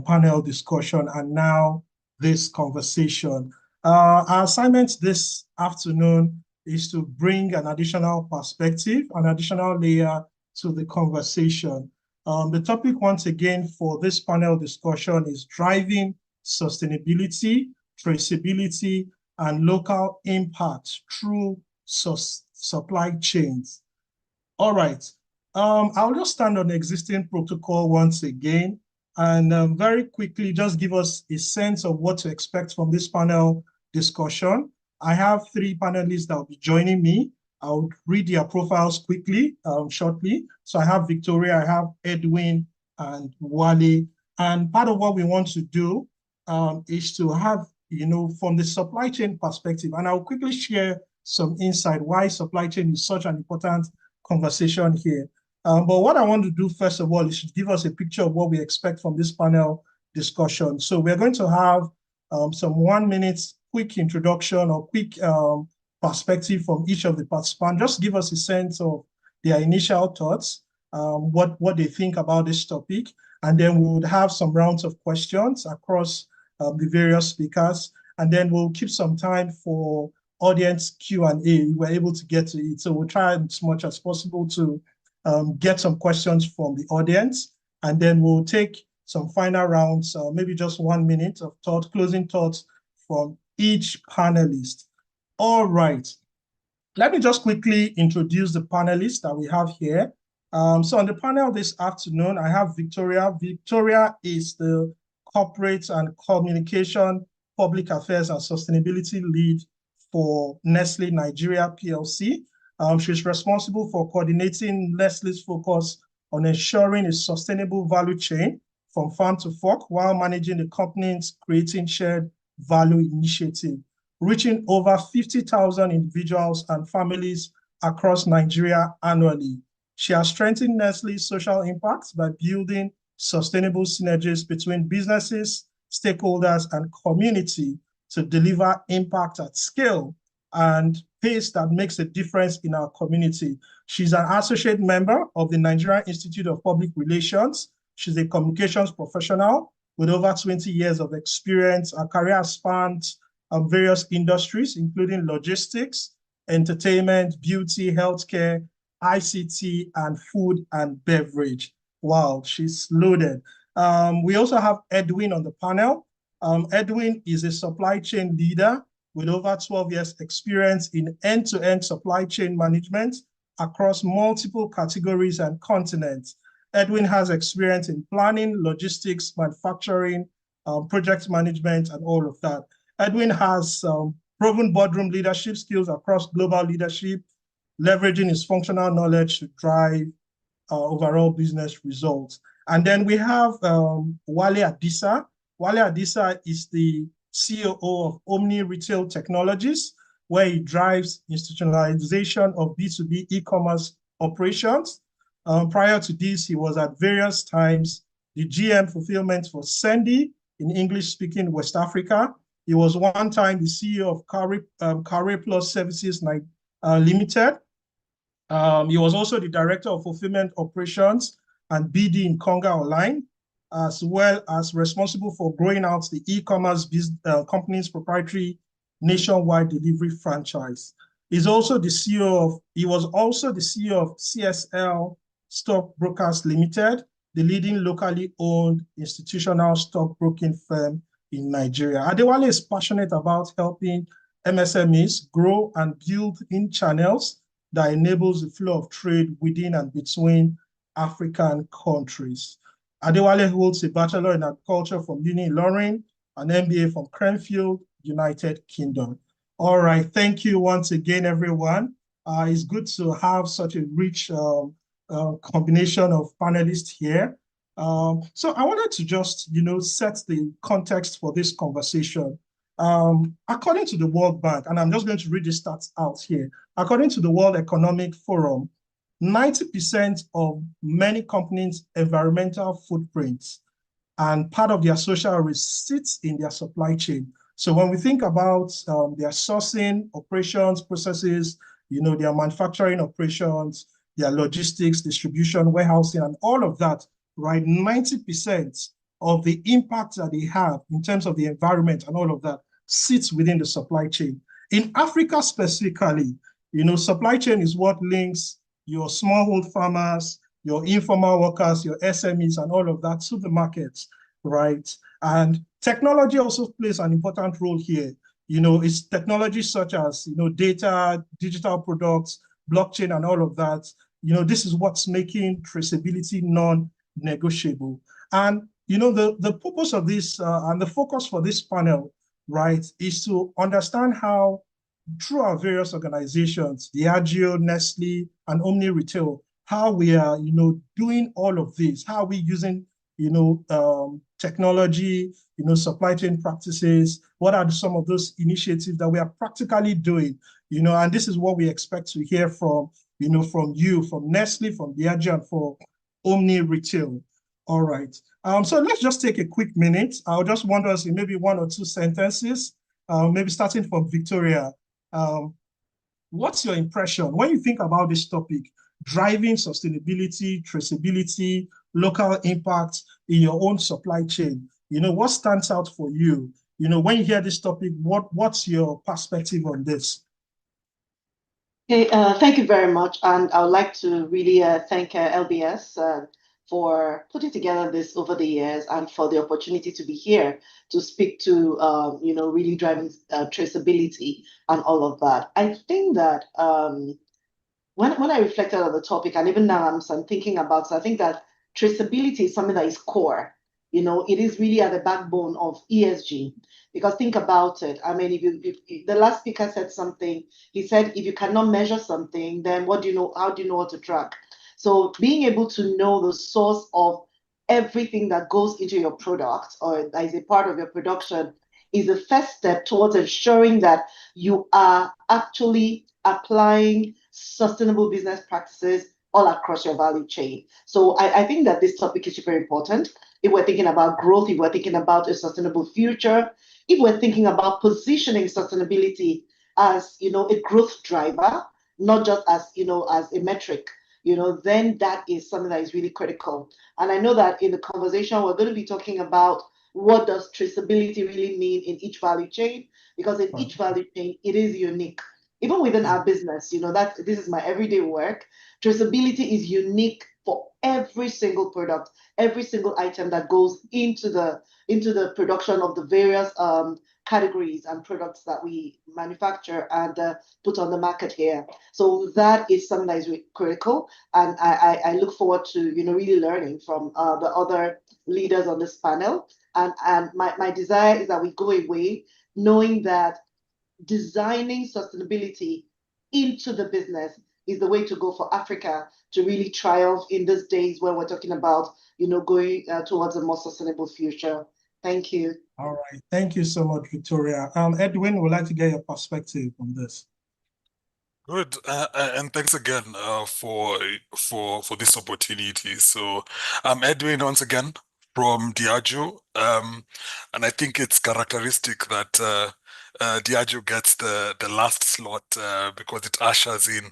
panel discussion and now this conversation. Our assignment this afternoon is to bring an additional perspective, an additional layer to the conversation. The topic, once again, for this panel discussion is driving sustainability, traceability, and local impact through supply chains. All right. I'll just stand on the existing protocol once again, and very quickly just give us a sense of what to expect from this panel discussion. I have 3 panelists that will be joining me. I'll read their profiles quickly, shortly. So I have Victoria, I have Edwin, and Wale. And part of what we want to do is to have, from the supply chain perspective, and I'll quickly share some insight why supply chain is such an important conversation here. But what I want to do, first of all, is to give us a picture of what we expect from this panel discussion. So we're going to have some 1 minute quick introduction or quick perspective from each of the participants. Just give us a sense of their initial thoughts, what they think about this topic. And then we would have some rounds of questions across the various speakers. And then we'll keep some time for audience Q&A. We're able to get to it. So we'll try as much as possible to get some questions from the audience. And then we'll take some final rounds, maybe just 1 minute of closing thoughts from each panelist. All right. Let me just quickly introduce the panelists that we have here. So on the panel this afternoon, I have Victoria. Victoria is the Corporate and Communication, Public Affairs and Sustainability Lead for Nestle Nigeria PLC. She's responsible for coordinating Nestle's focus on ensuring a sustainable value chain from farm to fork while managing the company's Creating Shared Value initiative, reaching over 50,000 individuals and families across Nigeria annually. She has strengthened Nestle's social impacts by building sustainable synergies between businesses, stakeholders, and community to deliver impact at scale and pace that makes a difference in our community. She's an associate member of the Nigerian Institute of Public Relations. She's a communications professional with over 20 years of experience. Her career spans various industries, including logistics, entertainment, beauty, healthcare, ICT, and food and beverage. Wow, she's loaded. We also have Edwin on the panel. Edwin is a supply chain leader with over 12 years experience in end-to-end supply chain management across multiple categories and continents. Edwin has experience in planning, logistics, manufacturing, project management, and all of that. Edwin has proven boardroom leadership skills across global leadership, leveraging his functional knowledge to drive overall business results. And then we have Wale Adisa. Wale Adisa is the COO of Omni Retail Technologies, where he drives institutionalization of B2B e-commerce operations. Prior to this, he was at various times the GM fulfillment for Sendy in English-speaking West Africa. He was one time the CEO of Career Plus Services Limited. He was also the Director of Fulfillment Operations and BD in Conga Online, as well as responsible for growing out the e-commerce company's proprietary nationwide delivery franchise. He was also the CEO of CSL Stockbrokers Limited, the leading locally owned institutional stockbroking firm in Nigeria. Adewale is passionate about helping MSMEs grow and build in channels that enables the flow of trade within and between African countries. Adewale holds a Bachelor in Agriculture from Uni-Ilorin, an MBA from Cranfield, United Kingdom. All right, thank you once again, everyone. It's good to have such a rich combination of panelists here. So I wanted to just, set the context for this conversation. According to the World Bank, and I'm just going to read the stats out here. According to the World Economic Forum, 90% of many companies' environmental footprints and part of their social risk sits in their supply chain. So when we think about their sourcing, operations, processes, their manufacturing operations, their logistics, distribution, warehousing, and all of that, right? 90% of the impact that they have in terms of the environment and all of that sits within the supply chain. In Africa specifically, supply chain is what links your smallhold farmers, your informal workers, your SMEs, and all of that to the markets, right? And technology also plays an important role here. You know, it's technology such as, you know, data, digital products, blockchain, and all of that. You know, this is what's making traceability non-negotiable. And, you know, the purpose of this and the focus for this panel, right, is to understand how through our various organizations, Diageo, Nestle, and Omni Retail, how we are, you know, doing all of this, how we using, you know, technology, you know, supply chain practices, what are some of those initiatives that we are practically doing, you know, and this is what we expect to hear from, you know, from you, from Nestle, from Diageo, and for Omni Retail. All right. So let's just take a quick minute. I'll just want us in maybe 1 or 2 sentences, maybe starting from Victoria. What's your impression when you think about this topic, driving sustainability, traceability, local impact in your own supply chain? You know, what stands out for you? You know, when you hear this topic, what's your perspective on this? Okay, thank you very much. And I would like to really thank LBS for putting together this over the years and for the opportunity to be here to speak to, you know, really driving traceability and all of that. I think that when I reflected on the topic, and even now I'm thinking about, so I think that traceability is something that is core. You know, it is really at the backbone of ESG. Because think about it. I mean, if the last speaker said something, he said, if you cannot measure something, then what do you know? How do you know what to track? So being able to know the source of everything that goes into your product or that is a part of your production is the first step towards ensuring that you are actually applying sustainable business practices all across your value chain. So I think that this topic is super important. If we're thinking about growth, if we're thinking about a sustainable future, if we're thinking about positioning sustainability as, you know, a growth driver, not just as, you know, as a metric, you know, then that is something that is really critical. And I know that in the conversation, we're going to be talking about what does traceability really mean in each value chain, because in each value chain, it is unique. Even within our business, you know, that this is my everyday work. Traceability is unique for every single product, every single item that goes into the production of the various categories and products that we manufacture and put on the market here. So that is something that is really critical, and I look forward to, you know, really learning from the other leaders on this panel. And my desire is that we go away knowing that designing sustainability into the business is the way to go for Africa to really triumph in these days when we're talking about, you know, going towards a more sustainable future. Thank you. All right. Thank you so much, Victoria. Edwin, would like to get your perspective on this. Good, and thanks again for this opportunity. So I'm Edwin once again from Diageo, and I think it's characteristic that Diageo gets the last slot because it ushers in,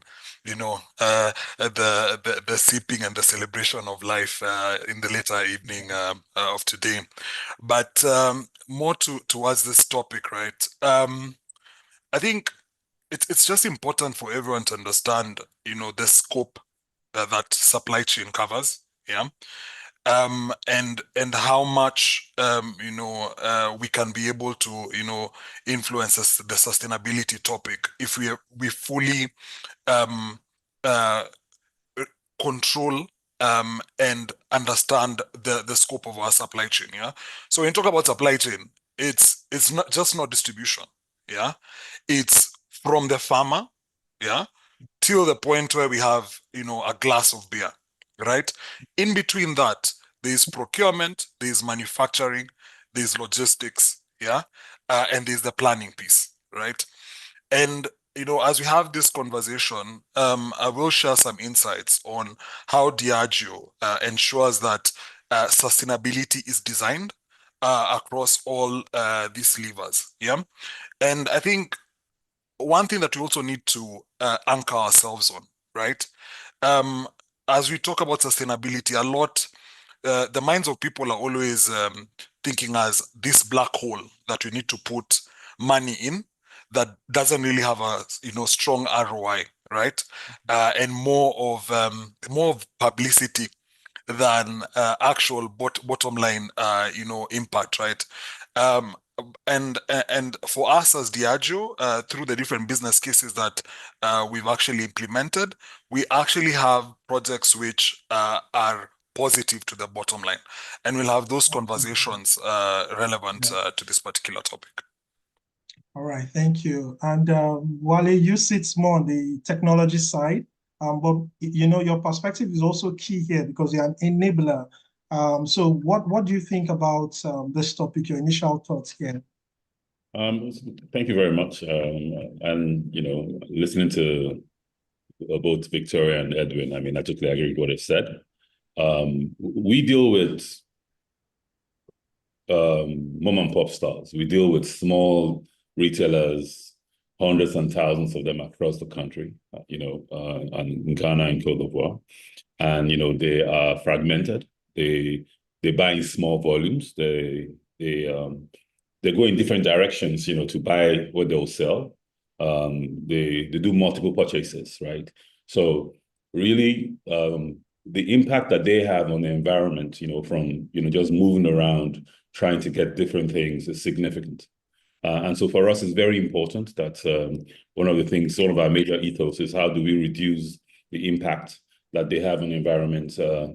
you know, the sipping and the celebration of life in the later evening of today. But more towards this topic, right? I think it's just important for everyone to understand, you know, the scope that supply chain covers, yeah, and how much you know we can be able to, you know, influence the sustainability topic if we fully control and understand the scope of our supply chain. Yeah. So when you talk about supply chain, it's not just distribution. Yeah. It's from the farmer, yeah, till the point where we have, you know, a glass of beer, right? In between that, there's procurement, there's manufacturing, there's logistics, yeah, and there's the planning piece, right? And you know, as we have this conversation, I will share some insights on how Diageo ensures that sustainability is designed across all these levers, yeah. And I think one thing that we also need to anchor ourselves on, right? As we talk about sustainability, a lot, the minds of people are always thinking as this black hole that we need to put money in that doesn't really have a, you know, strong ROI, right? And more of publicity than actual bottom line, impact, right? And for us as Diageo, through the different business cases that we've actually implemented, we actually have projects which are positive to the bottom line, and we'll have those conversations relevant to this particular topic. All right, thank you. And Wale, you sit more on the technology side, but your perspective is also key here because you're an enabler. So what do you think about this topic, your initial thoughts here? Thank you very much. And, listening to both Victoria and Edwin, I mean, I totally agree with what they said. We deal with mom and pop stores. We deal with small retailers, hundreds and thousands of them across the country, and in Ghana and Cote d'Ivoire. And, they are fragmented. They buy in small volumes. They go in different directions, to buy what they'll sell. They do multiple purchases, right? So really, the impact that they have on the environment, from just moving around, trying to get different things is significant. And so for us, it's very important that one of our major ethos is how do we reduce the impact that they have on the environment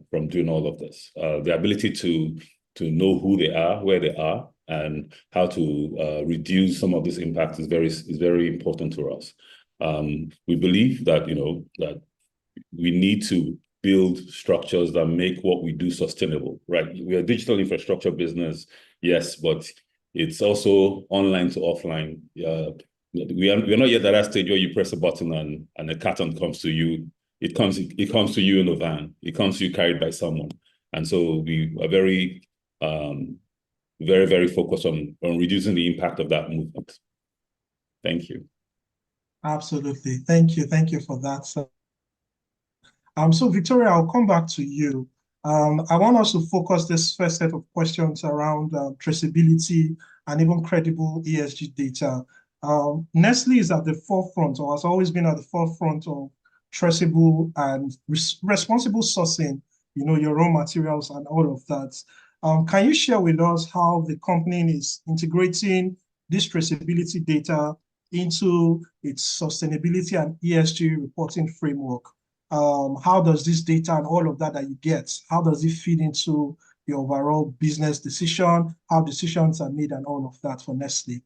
from doing all of this. The ability to know who they are, where they are, and how to reduce some of this impact is very important to us. We believe that that we need to build structures that make what we do sustainable, right? We are a digital infrastructure business, yes, but it's also online to offline. We're not yet at that stage where you press a button and a carton comes to you. It comes to you in a van. It comes to you carried by someone. And so we are very, very focused on reducing the impact of that movement. Thank you. Absolutely. Thank you for that. So Victoria, I'll come back to you. I want us to focus this first set of questions around traceability and even credible ESG data. Nestle is at the forefront, or has always been at the forefront of traceable and responsible sourcing, your raw materials and all of that. Can you share with us how the company is integrating this traceability data into its sustainability and ESG reporting framework? How does this data and all of that you get, how does it feed into the overall business decision, how decisions are made and all of that for Nestle?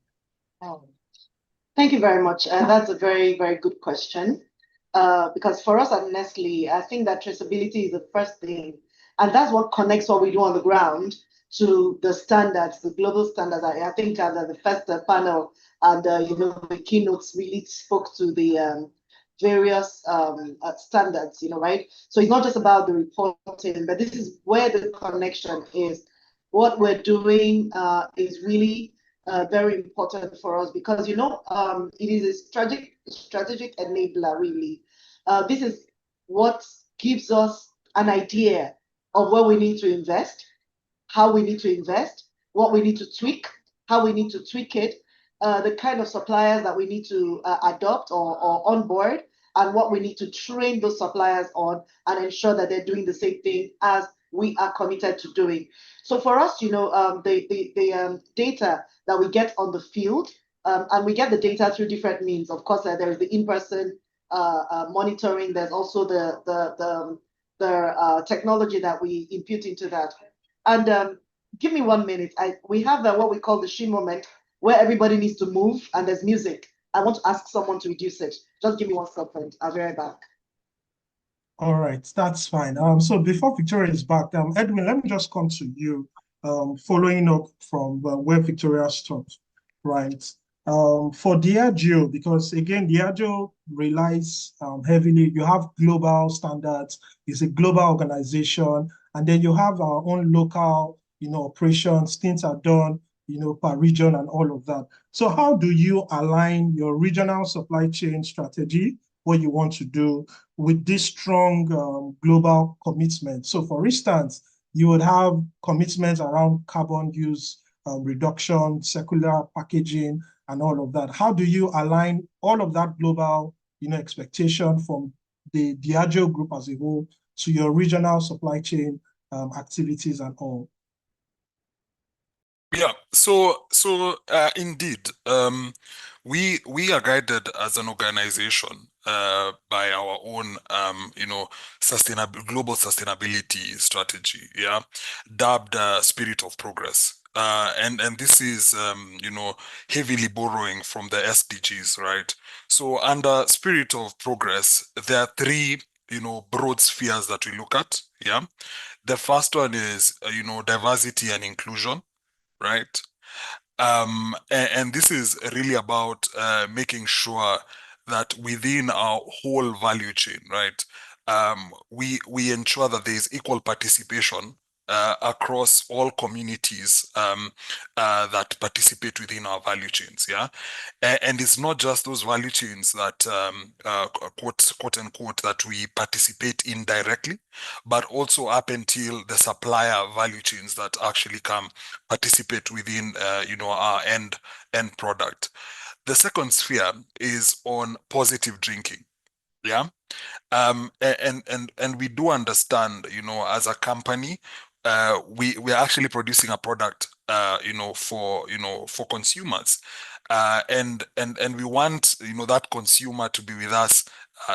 Thank you very much. That's a very, very good question. Because for us at Nestle, I think that traceability is the first thing. And that's what connects what we do on the ground to the standards, the global standards. I think the first panel and the keynotes really spoke to the various standards, right? So it's not just about the reporting, but this is where the connection is. What we're doing is really very important for us because, it is a strategic enabler, really. This is what gives us an idea of where we need to invest, how we need to invest, what we need to tweak, how we need to tweak it, the kind of suppliers that we need to adopt or onboard, and what we need to train those suppliers on and ensure that they're doing the same thing as we are committed to doing. So for us, the data that we get on the field, and we get the data through different means. Of course, there is the in-person monitoring. There's also the technology that we impute into that. And give me 1 minute. We have what we call the she moment, where everybody needs to move and there's music. I want to ask someone to reduce it. Just give me 1 second. I'll be right back. All right, that's fine. So before Victoria is back, Edwin, let me just come to you, following up from where Victoria stopped, right? For Diageo, because again, Diageo relies heavily, you have global standards, it's a global organization, and then you have our own local, operations, things are done, per region and all of that. So how do you align your regional supply chain strategy, what you want to do, with this strong global commitment? So for instance, you would have commitments around carbon use reduction, circular packaging, and all of that. How do you align all of that global expectation from the Diageo group as a whole to your regional supply chain activities and all? Yeah, so indeed, we are guided as an organization by our own global sustainability strategy, yeah, dubbed Spirit of Progress. And this is heavily borrowing from the SDGs, right? So under Spirit of Progress, there are three broad spheres that we look at, yeah. The first one is diversity and inclusion, right? And this is really about making sure that within our whole value chain, right, we ensure that there is equal participation across all communities that participate within our value chains, yeah. And it's not just those value chains that quote unquote that we participate in directly, but also up until the supplier value chains that actually come participate within our end product. The second sphere is on positive drinking, yeah. And we do understand, as a company, we're actually producing a product for consumers, and we want that consumer to be with us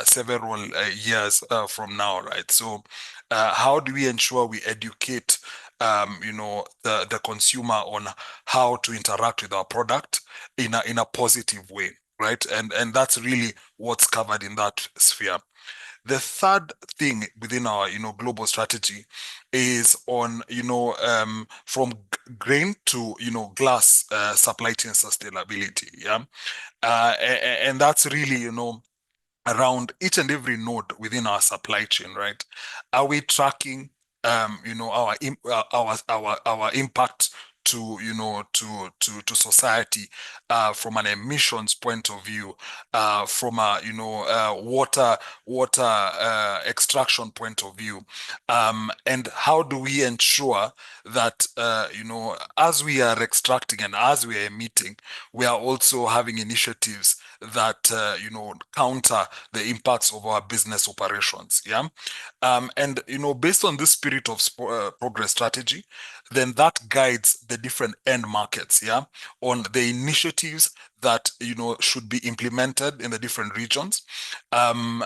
several years from now, right? So how do we ensure we educate the consumer on how to interact with our product in a positive way, right? And that's really what's covered in that sphere. The third thing within our global strategy is on from grain to glass supply chain sustainability, yeah. And that's really around each and every node within our supply chain, right? Are we tracking our impact to to society from an emissions point of view, from a water extraction point of view, and how do we ensure that as we are extracting and as we are emitting, we are also having initiatives that counter the impacts of our business operations, yeah. And based on this Spirit of Progress strategy, then that guides the different end markets, yeah, on the initiatives that should be implemented in the different regions, and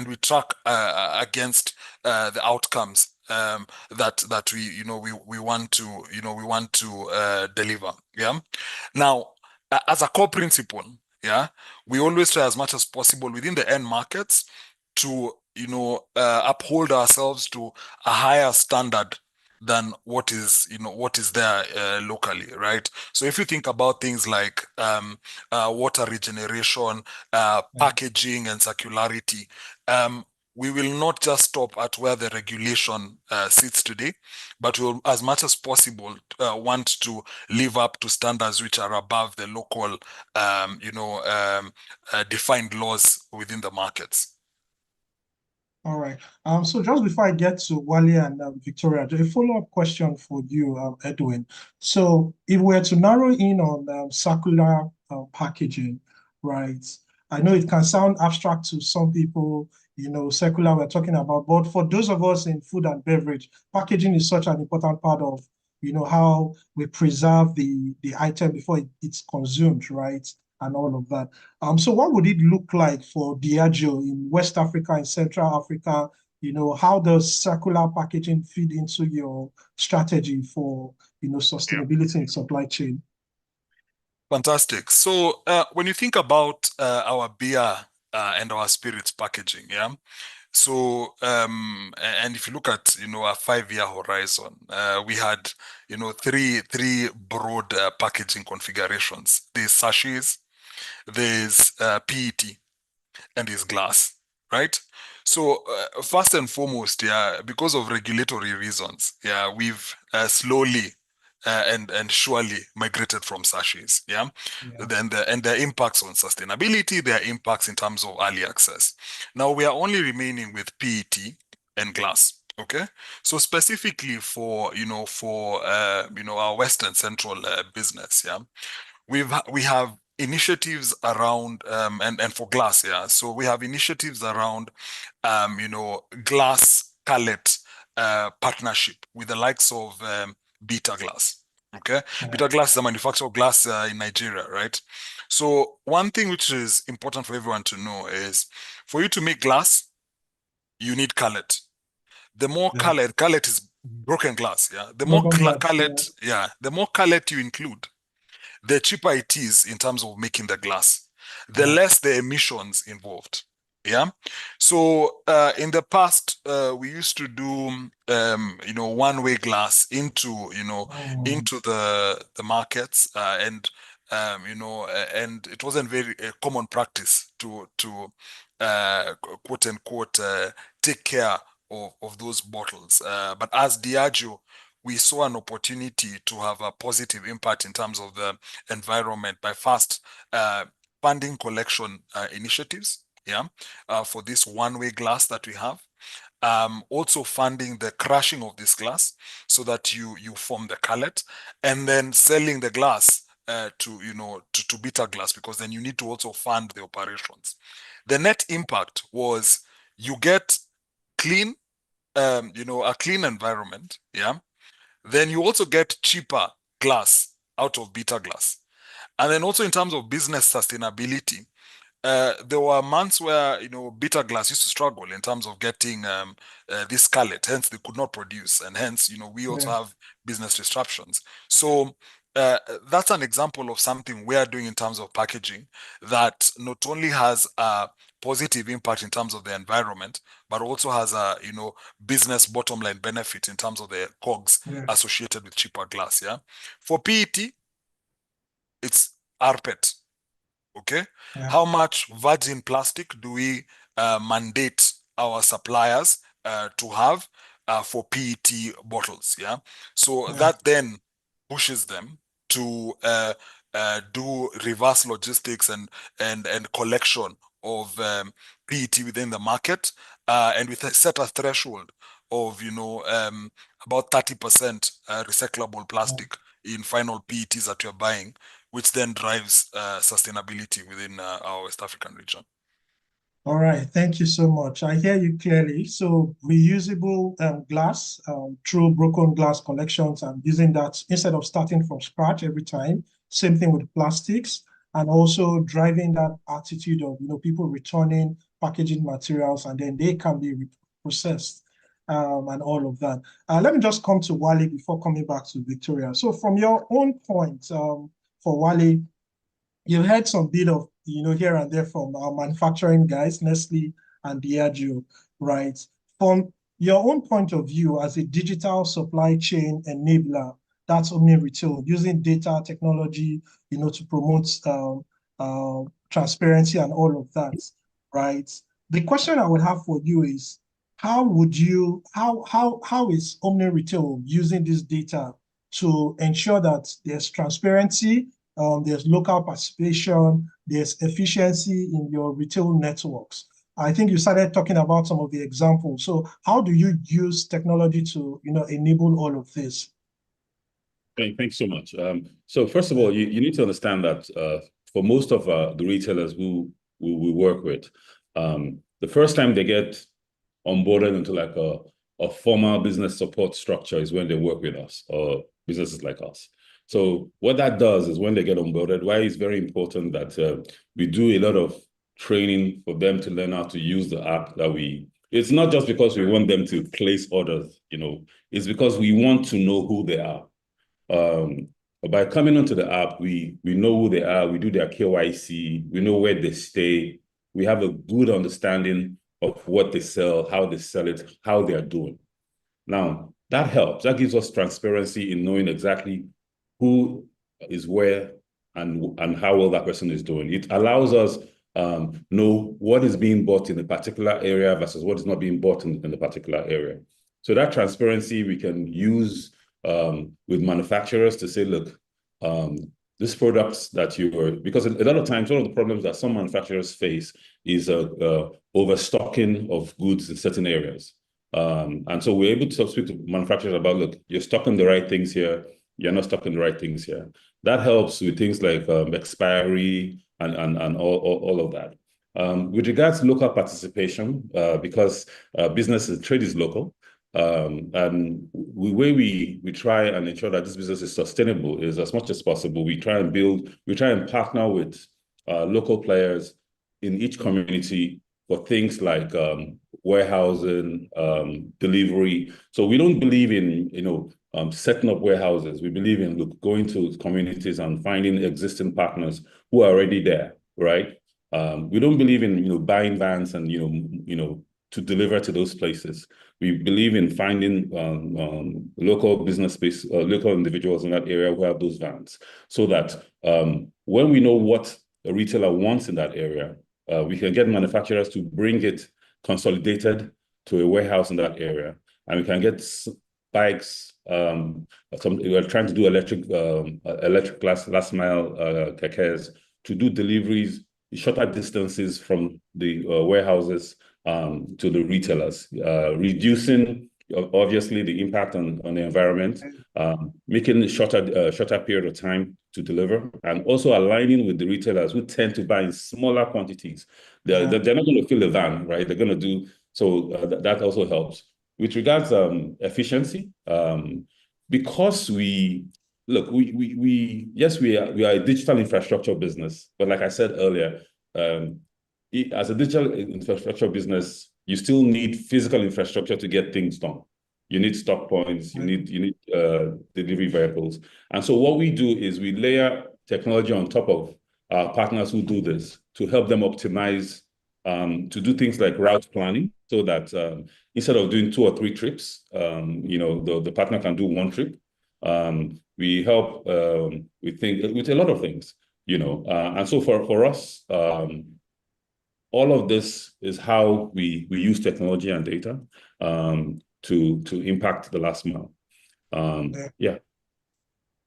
we track against the outcomes that we want to deliver, yeah. Now, as a core principle, yeah, we always try as much as possible within the end markets to uphold ourselves to a higher standard than what is there locally, right? So if you think about things like water regeneration, packaging, and circularity, we will not just stop at where the regulation sits today, but we'll, as much as possible, want to live up to standards which are above the local, defined laws within the markets. All right. So just before I get to Wale and Victoria, a follow-up question for you, Edwin. So if we're to narrow in on circular packaging, right? I know it can sound abstract to some people, circular we're talking about, but for those of us in food and beverage, packaging is such an important part of, how we preserve the item before it's consumed, right? And all of that. So what would it look like for Diageo in West Africa and Central Africa? How does circular packaging feed into your strategy for, sustainability in supply chain? Fantastic. So when you think about our beer and our spirits packaging, yeah. So and if you look at a 5-year horizon, we had three broad packaging configurations. There's sachets, there's PET, and there's glass, right? So first and foremost, yeah, because of regulatory reasons, yeah, we've slowly and surely migrated from sachets, yeah. Then the impacts on sustainability, their impacts in terms of early access. Now we are only remaining with PET and glass. Okay, so specifically for our West and Central business, yeah, we have initiatives around and for glass, yeah. So we have initiatives around glass cullet partnership with the likes of Beta Glass. Okay, Beta Glass is a manufacturer of glass in Nigeria, right? So one thing which is important for everyone to know is for you to make glass, you need cullet. The more cullet is broken glass, yeah. The more cullet, the more cullet you include, the cheaper it is in terms of making the glass, the less the emissions involved. Yeah. So in the past, we used to do one-way glass into into the markets and it wasn't very common practice to quote unquote take care of those bottles. But as Diageo, we saw an opportunity to have a positive impact in terms of the environment by first funding collection initiatives, for this one-way glass that we have. Also funding the crushing of this glass so that you form the cullet, and then selling the glass to Beta Glass, because then you need to also fund the operations. The net impact was you get clean, a clean environment, Then you also get cheaper glass out of Beta Glass. And then also in terms of business sustainability, there were months where, Beta Glass used to struggle in terms of getting this cullet, hence they could not produce. And hence, we also have business disruptions. So that's an example of something we are doing in terms of packaging that not only has a positive impact in terms of the environment, but also has a business bottom line benefit in terms of the COGS associated with cheaper glass. For PET, it's rPET. Okay, how much virgin plastic do we mandate our suppliers to have for PET bottles? So that then pushes them to do reverse logistics and collection of PET within the market, and we set a threshold of about 30% recyclable plastic in final PETs that you're buying, which then drives sustainability within our West African region. All right, thank you so much. I hear you clearly. So reusable glass through broken glass collections and using that instead of starting from scratch every time. Same thing with plastics, and also driving that attitude of people returning packaging materials and then they can be processed and all of that. Let me just come to Wale before coming back to Victoria. So from your own point, for Wale, you heard some bit of here and there from our manufacturing guys, Nestle and Diageo, right? From your own point of view as a digital supply chain enabler, that's Omni Retail, using data technology, to promote transparency and all of that, right? The question I would have for you is, how is Omni Retail using this data to ensure that there's transparency, there's local participation, there's efficiency in your retail networks? I think you started talking about some of the examples. So how do you use technology to enable all of this? Thanks so much. So first of all, you need to understand that for most of the retailers who we work with, the first time they get onboarded into like a formal business support structure is when they work with us, or businesses like us. So what that does is when they get onboarded, why it's very important that we do a lot of training for them to learn how to use the app it's not just because we want them to place orders, it's because we want to know who they are. By coming onto the app, we know who they are, we do their KYC, we know where they stay, we have a good understanding of what they sell, how they sell it, how they are doing. Now, that helps. That gives us transparency in knowing exactly who is where and how well that person is doing. It allows us know what is being bought in a particular area versus what is not being bought in the particular area. So that transparency we can use with manufacturers to say, look, these products that because a lot of times, one of the problems that some manufacturers face is overstocking of goods in certain areas. And so we're able to speak to manufacturers about, look, you're stocking the right things here. you're not stocking the right things here. That helps with things like expiry and all of that. With regards to local participation, because trade is local, and the way we try and ensure that this business is sustainable is, as much as possible, we try and partner with local players in each community for things like warehousing, delivery. So we don't believe in setting up warehouses. We believe in going to communities and finding existing partners who are already there, right? We don't believe in buying vans and to deliver to those places. We believe in finding local business space, local individuals in that area who have those vans, so that when we know what a retailer wants in that area, we can get manufacturers to bring it consolidated to a warehouse in that area, and we can get bikes. We're trying to do electric last mile kekes to do deliveries shorter distances from the warehouses to the retailers, reducing obviously the impact on the environment, making a shorter period of time to deliver, and also aligning with the retailers who tend to buy in smaller quantities. They're not going to fill the van, right? They're going to do so. That also helps. With regards efficiency, because we are a digital infrastructure business, but like I said earlier, as a digital infrastructure business, you still need physical infrastructure to get things done. You need stock points, you need delivery vehicles. And so what we do is we layer technology on top of our partners who do this to help them optimize, to do things like route planning, so that instead of doing 2 or 3 trips, the partner can do 1 trip. We help, we think with a lot of things, and so for us, all of this is how we use technology and data to impact the last mile. Yeah.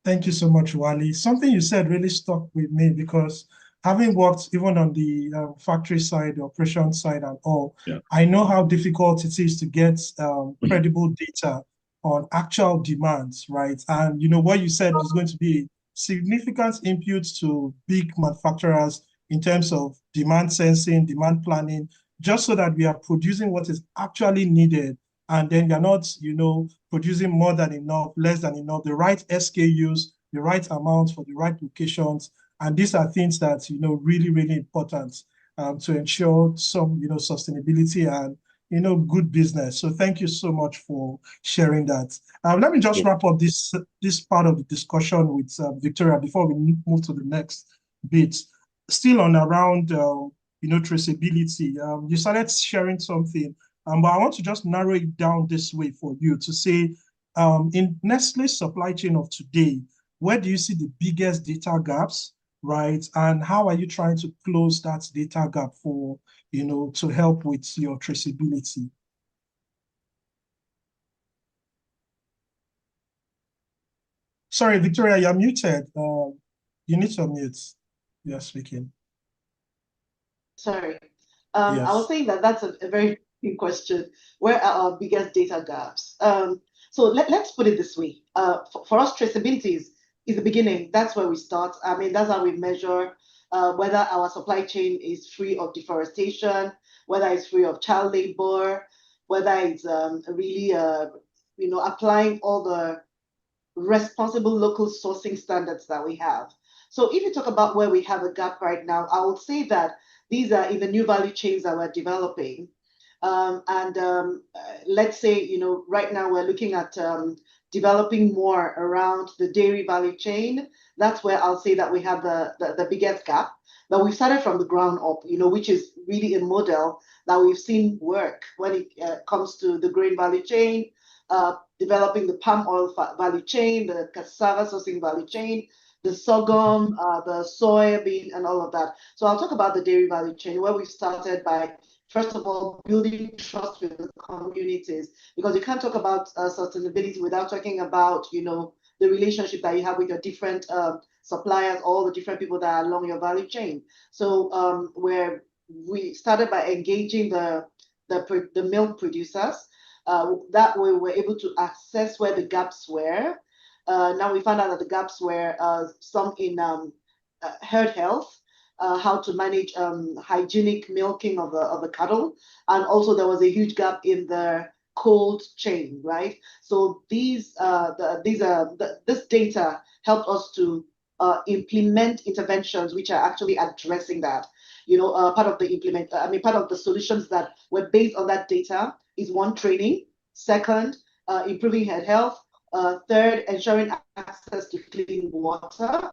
Thank you so much, Wale. Something you said really stuck with me, because having worked even on the factory side, the operation side and all, I know how difficult it is to get credible data on actual demands, right? And what you said is going to be significant input to big manufacturers in terms of demand sensing, demand planning, just so that we are producing what is actually needed. And then you're not, producing more than enough, less than enough, the right SKUs, the right amount for the right locations. And these are things that, really, really important to ensure some, sustainability and, good business. So thank you so much for sharing that. Let me just wrap up this part of the discussion with Victoria before we move to the next bit. Still on around, traceability. You started sharing something, but I want to just narrow it down this way for you to say, in Nestle's supply chain of today, where do you see the biggest data gaps, right? And how are you trying to close that data gap for, to help with your traceability? Sorry, Victoria, you're muted. You need to unmute. You're speaking. Sorry. Yes. I was saying that's a very good question. Where are our biggest data gaps? So let's put it this way. For us, traceability is the beginning. That's where we start. I mean, that's how we measure whether our supply chain is free of deforestation, whether it's free of child labor, whether it's really, applying all the responsible local sourcing standards that we have. So if you talk about where we have a gap right now, I would say that these are in the new value chains that we're developing. Let's say, right now we're looking at developing more around the dairy value chain. That's where I'll say that we have the biggest gap. But we started from the ground up, which is really a model that we've seen work when it comes to the grain value chain, developing the palm oil value chain, the cassava sourcing value chain, the sorghum, the soybean, and all of that. So I'll talk about the dairy value chain, where we started by, first of all, building trust with the communities, because you can't talk about sustainability without talking about, the relationship that you have with your different suppliers, all the different people that are along your value chain. So where we started by engaging the milk producers, that way we're able to assess where the gaps were. now we found out that the gaps were some in herd health, how to manage hygienic milking of the cattle, and also there was a huge gap in the cold chain, right? So this data helped us to implement interventions which are actually addressing that. Part of the solutions that were based on that data is one, training; second, improving herd health; third, ensuring access to clean water;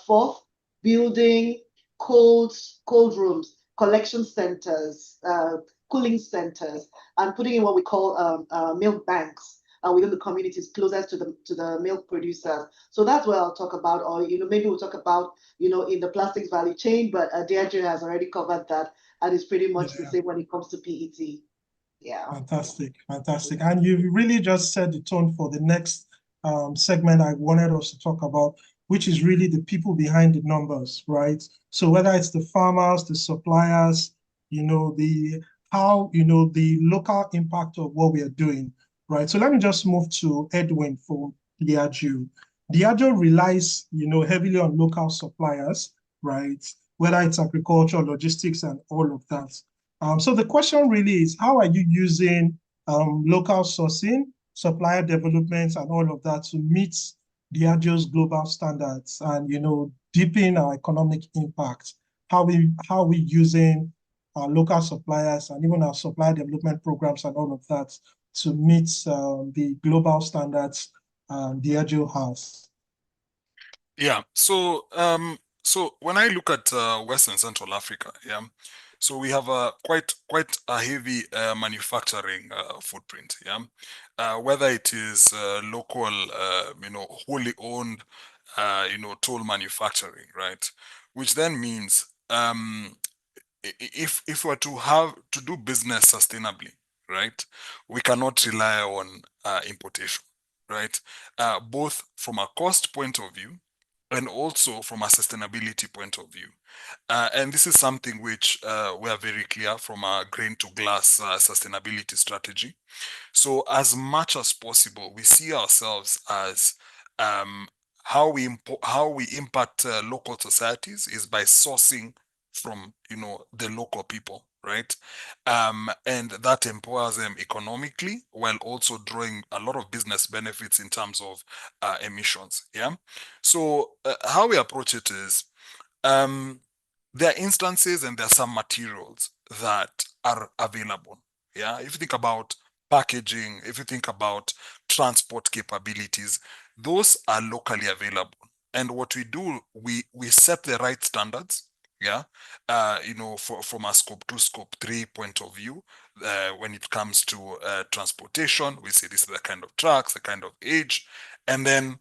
fourth, building cold rooms, collection centers, cooling centers, and putting in what we call milk banks within the communities closest to the milk producers. So that's what I'll talk about, or maybe we'll talk about in the plastics value chain, but Deirdre has already covered that, and it's pretty much the same when it comes to PET. Yeah. Fantastic. And you really just set the tone for the next segment I wanted us to talk about, which is really the people behind the numbers, right? So whether it's the farmers, the suppliers, the local impact of what we are doing, right? So let me just move to Edwin for Diageo. Diageo relies, heavily on local suppliers, right? Whether it's agriculture, logistics, and all of that. So the question really is, how are you using local sourcing, supplier development, and all of that to meet Diageo's global standards and, deepen our economic impact? How are we using our local suppliers and even our supplier development programs and all of that to meet the global standards Diageo has? Yeah. So when I look at West and Central Africa, so we have quite a heavy manufacturing footprint, whether it is local, wholly owned, toll manufacturing, right? Which then means if we're to do business sustainably, right, we cannot rely on importation, right? Both from a cost point of view and also from a sustainability point of view. And this is something which we are very clear from our grain to glass sustainability strategy. So as much as possible, we see ourselves as how we impact local societies is by sourcing from the local people, right? And that empowers them economically while also drawing a lot of business benefits in terms of emissions. So how we approach it is there are instances and there are some materials that are available. If you think about packaging, if you think about transport capabilities, those are locally available. And what we do, we set the right standards, from a scope 2, scope 3 point of view. When it comes to transportation, we say this is the kind of trucks, the kind of age, and then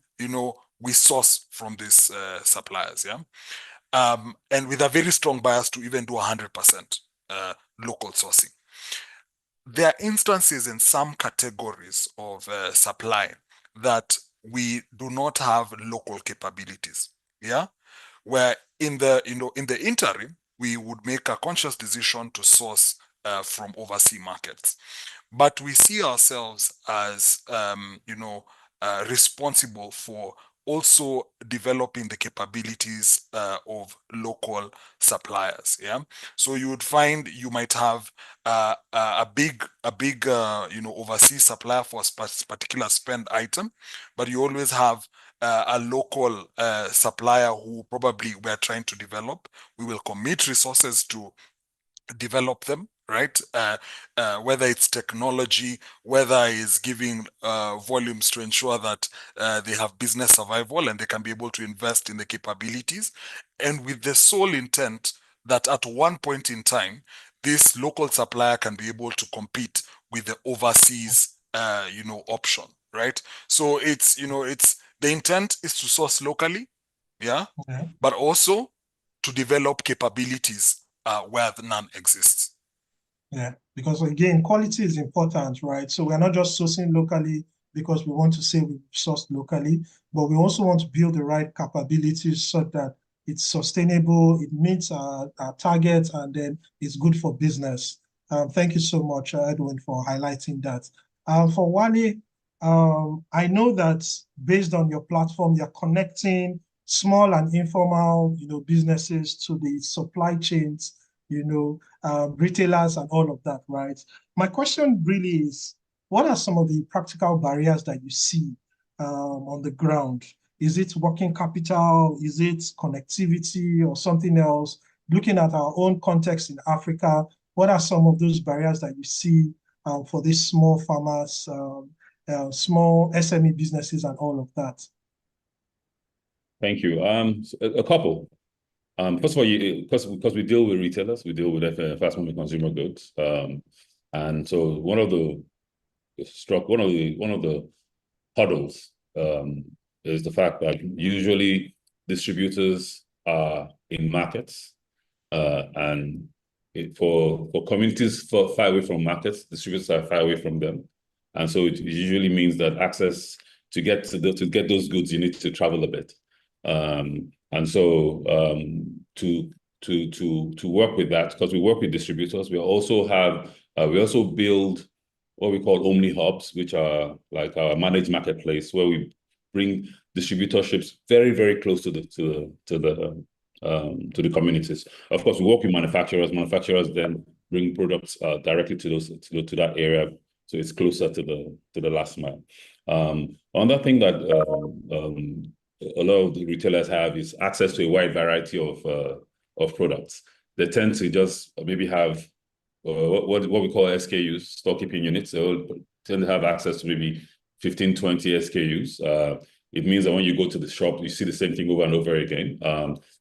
we source from these suppliers, and with a very strong bias to even do 100% local sourcing. There are instances in some categories of supply that we do not have local capabilities, where in the interim we would make a conscious decision to source from overseas markets, but we see ourselves as responsible for also developing the capabilities of local suppliers. So you would find you might have a big overseas supplier for a particular spend item, but you always have a local supplier who probably we're trying to develop. We will commit resources to develop them, right? Whether it's technology, whether it's giving volumes to ensure that they have business survival and they can be able to invest in the capabilities, and with the sole intent that at one point in time, this local supplier can be able to compete with the overseas, option, right? So it's the intent is to source locally, but also to develop capabilities where none exists. Because again, quality is important, right? So we're not just sourcing locally because we want to say we sourced locally, but we also want to build the right capabilities so that it's sustainable, it meets our targets, and then it's good for business. Thank you so much, Edwin, for highlighting that. For Wale, I know that based on your platform, you're connecting small and informal, businesses to the supply chains, retailers and all of that, right? My question really is, what are some of the practical barriers that you see on the ground? Is it working capital? Is it connectivity or something else? Looking at our own context in Africa, what are some of those barriers that you see for these small farmers, small SME businesses and all of that? Thank you. A couple. First of all, because we deal with retailers, we deal with fast-moving consumer goods, and so one of the hurdles is the fact that usually distributors are in markets, and for communities far away from markets, distributors are far away from them, and so it usually means that access to get those goods, you need to travel a bit. And so to work with that, because we work with distributors, we also build what we call Omni Hubs, which are like our managed marketplace, where we bring distributorships very, very close to the communities. Of course, we work with manufacturers. Manufacturers then bring products directly to that area, so it's closer to the last mile. Another thing that a lot of the retailers have is access to a wide variety of products. They tend to just maybe have what we call SKUs, stock keeping units. They tend to have access to maybe 15, 20 SKUs. It means that when you go to the shop, you see the same thing over and over again.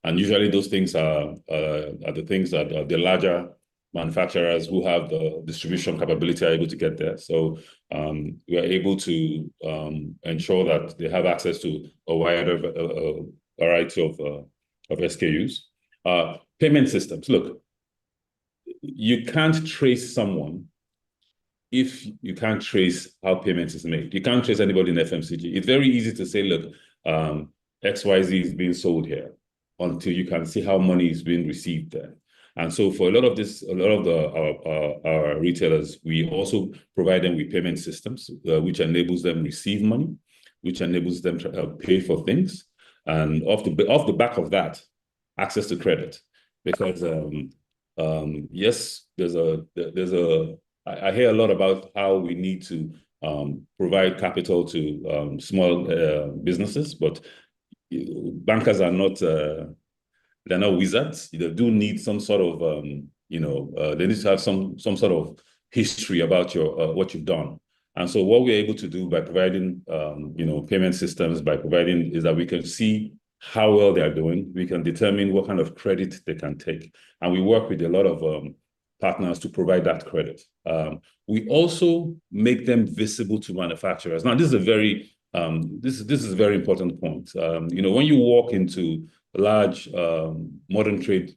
And usually those things are the things that the larger manufacturers who have the distribution capability are able to get there. So we are able to ensure that they have access to a wider variety of SKUs. Payment systems. Look, you can't trace someone if you can't trace how payments is made. You can't trace anybody in FMCG. It's very easy to say, look, XYZ is being sold here, until you can see how money is being received there. And so for a lot of our retailers, we also provide them with payment systems, which enables them receive money, which enables them to pay for things, and off the back of that, access to credit. Because yes, I hear a lot about how we need to provide capital to small businesses, but bankers are not. They're not wizards. They do need some sort of, they need to have some sort of history about what you've done. And so what we're able to do by providing, payment systems, is that we can see how well they are doing. We can determine what kind of credit they can take. And we work with a lot of partners to provide that credit. We also make them visible to manufacturers. Now, this is a very important point. When you walk into large modern trade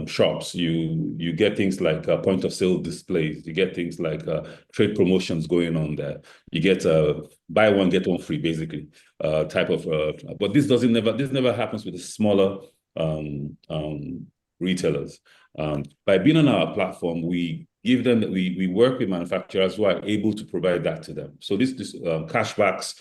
shops, you get things like point of sale displays. You get things like trade promotions going on there. You get buy one get one free, basically type of. But this never happens with the smaller retailers. By being on our platform, we work with manufacturers who are able to provide that to them. So this cashbacks.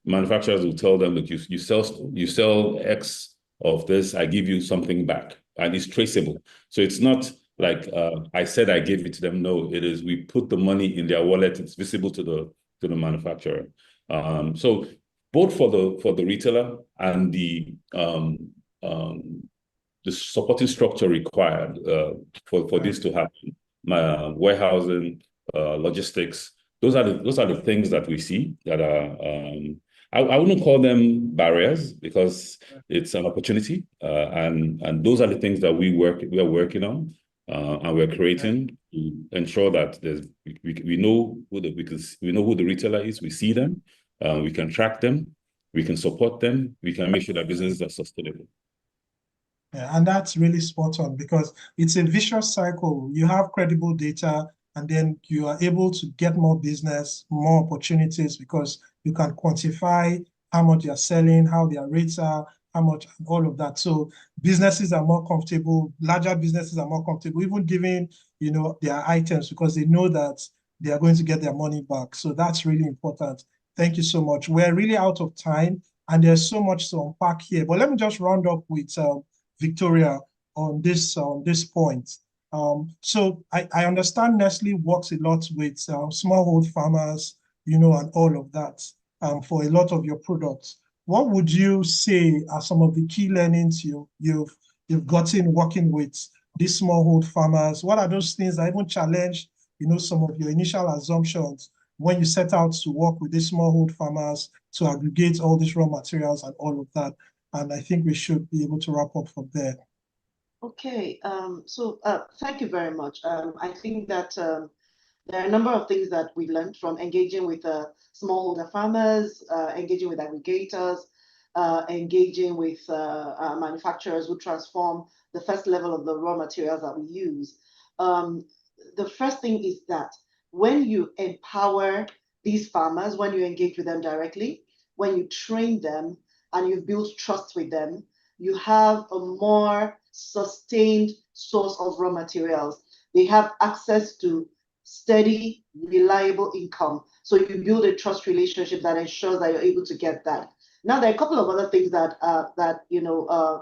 Manufacturers will tell them, look, you sell X of this, I give you something back, and it's traceable. So it's not like I said I gave it to them. No, it is we put the money in their wallet. It's visible to the manufacturer. So both for the retailer and the supporting structure required for this to happen, warehousing, logistics. Those are the things that we see that are, I wouldn't call them barriers, because it's an opportunity. And those are the things that we are working on, and we're creating to ensure that we know who the retailer is, we see them, we can track them, we can support them, we can make sure that businesses are sustainable. Yeah, and that's really spot on, because it's a vicious cycle. You have credible data, and then you are able to get more business, more opportunities, because you can quantify how much you're selling, how their rates are, how much, all of that. So businesses are more comfortable, larger businesses are more comfortable, even giving, their items, because they know that they are going to get their money back. So that's really important. Thank you so much. We're really out of time, and there's so much to unpack here. But let me just round up with Victoria on this point. So I understand Nestle works a lot with smallhold farmers, and all of that for a lot of your products. What would you say are some of the key learnings you've gotten working with these smallhold farmers? What are those things that even challenge, some of your initial assumptions when you set out to work with these smallhold farmers to aggregate all these raw materials and all of that? And I think we should be able to wrap up from there. Okay, so thank you very much. I think that there are a number of things that we've learned from engaging with smallholder farmers, engaging with aggregators, engaging with manufacturers who transform the first level of the raw materials that we use. The first thing is that when you empower these farmers, when you engage with them directly, when you train them and you build trust with them, you have a more sustained source of raw materials. They have access to steady, reliable income. So you build a trust relationship that ensures that you're able to get that. Now, there are a couple of other things that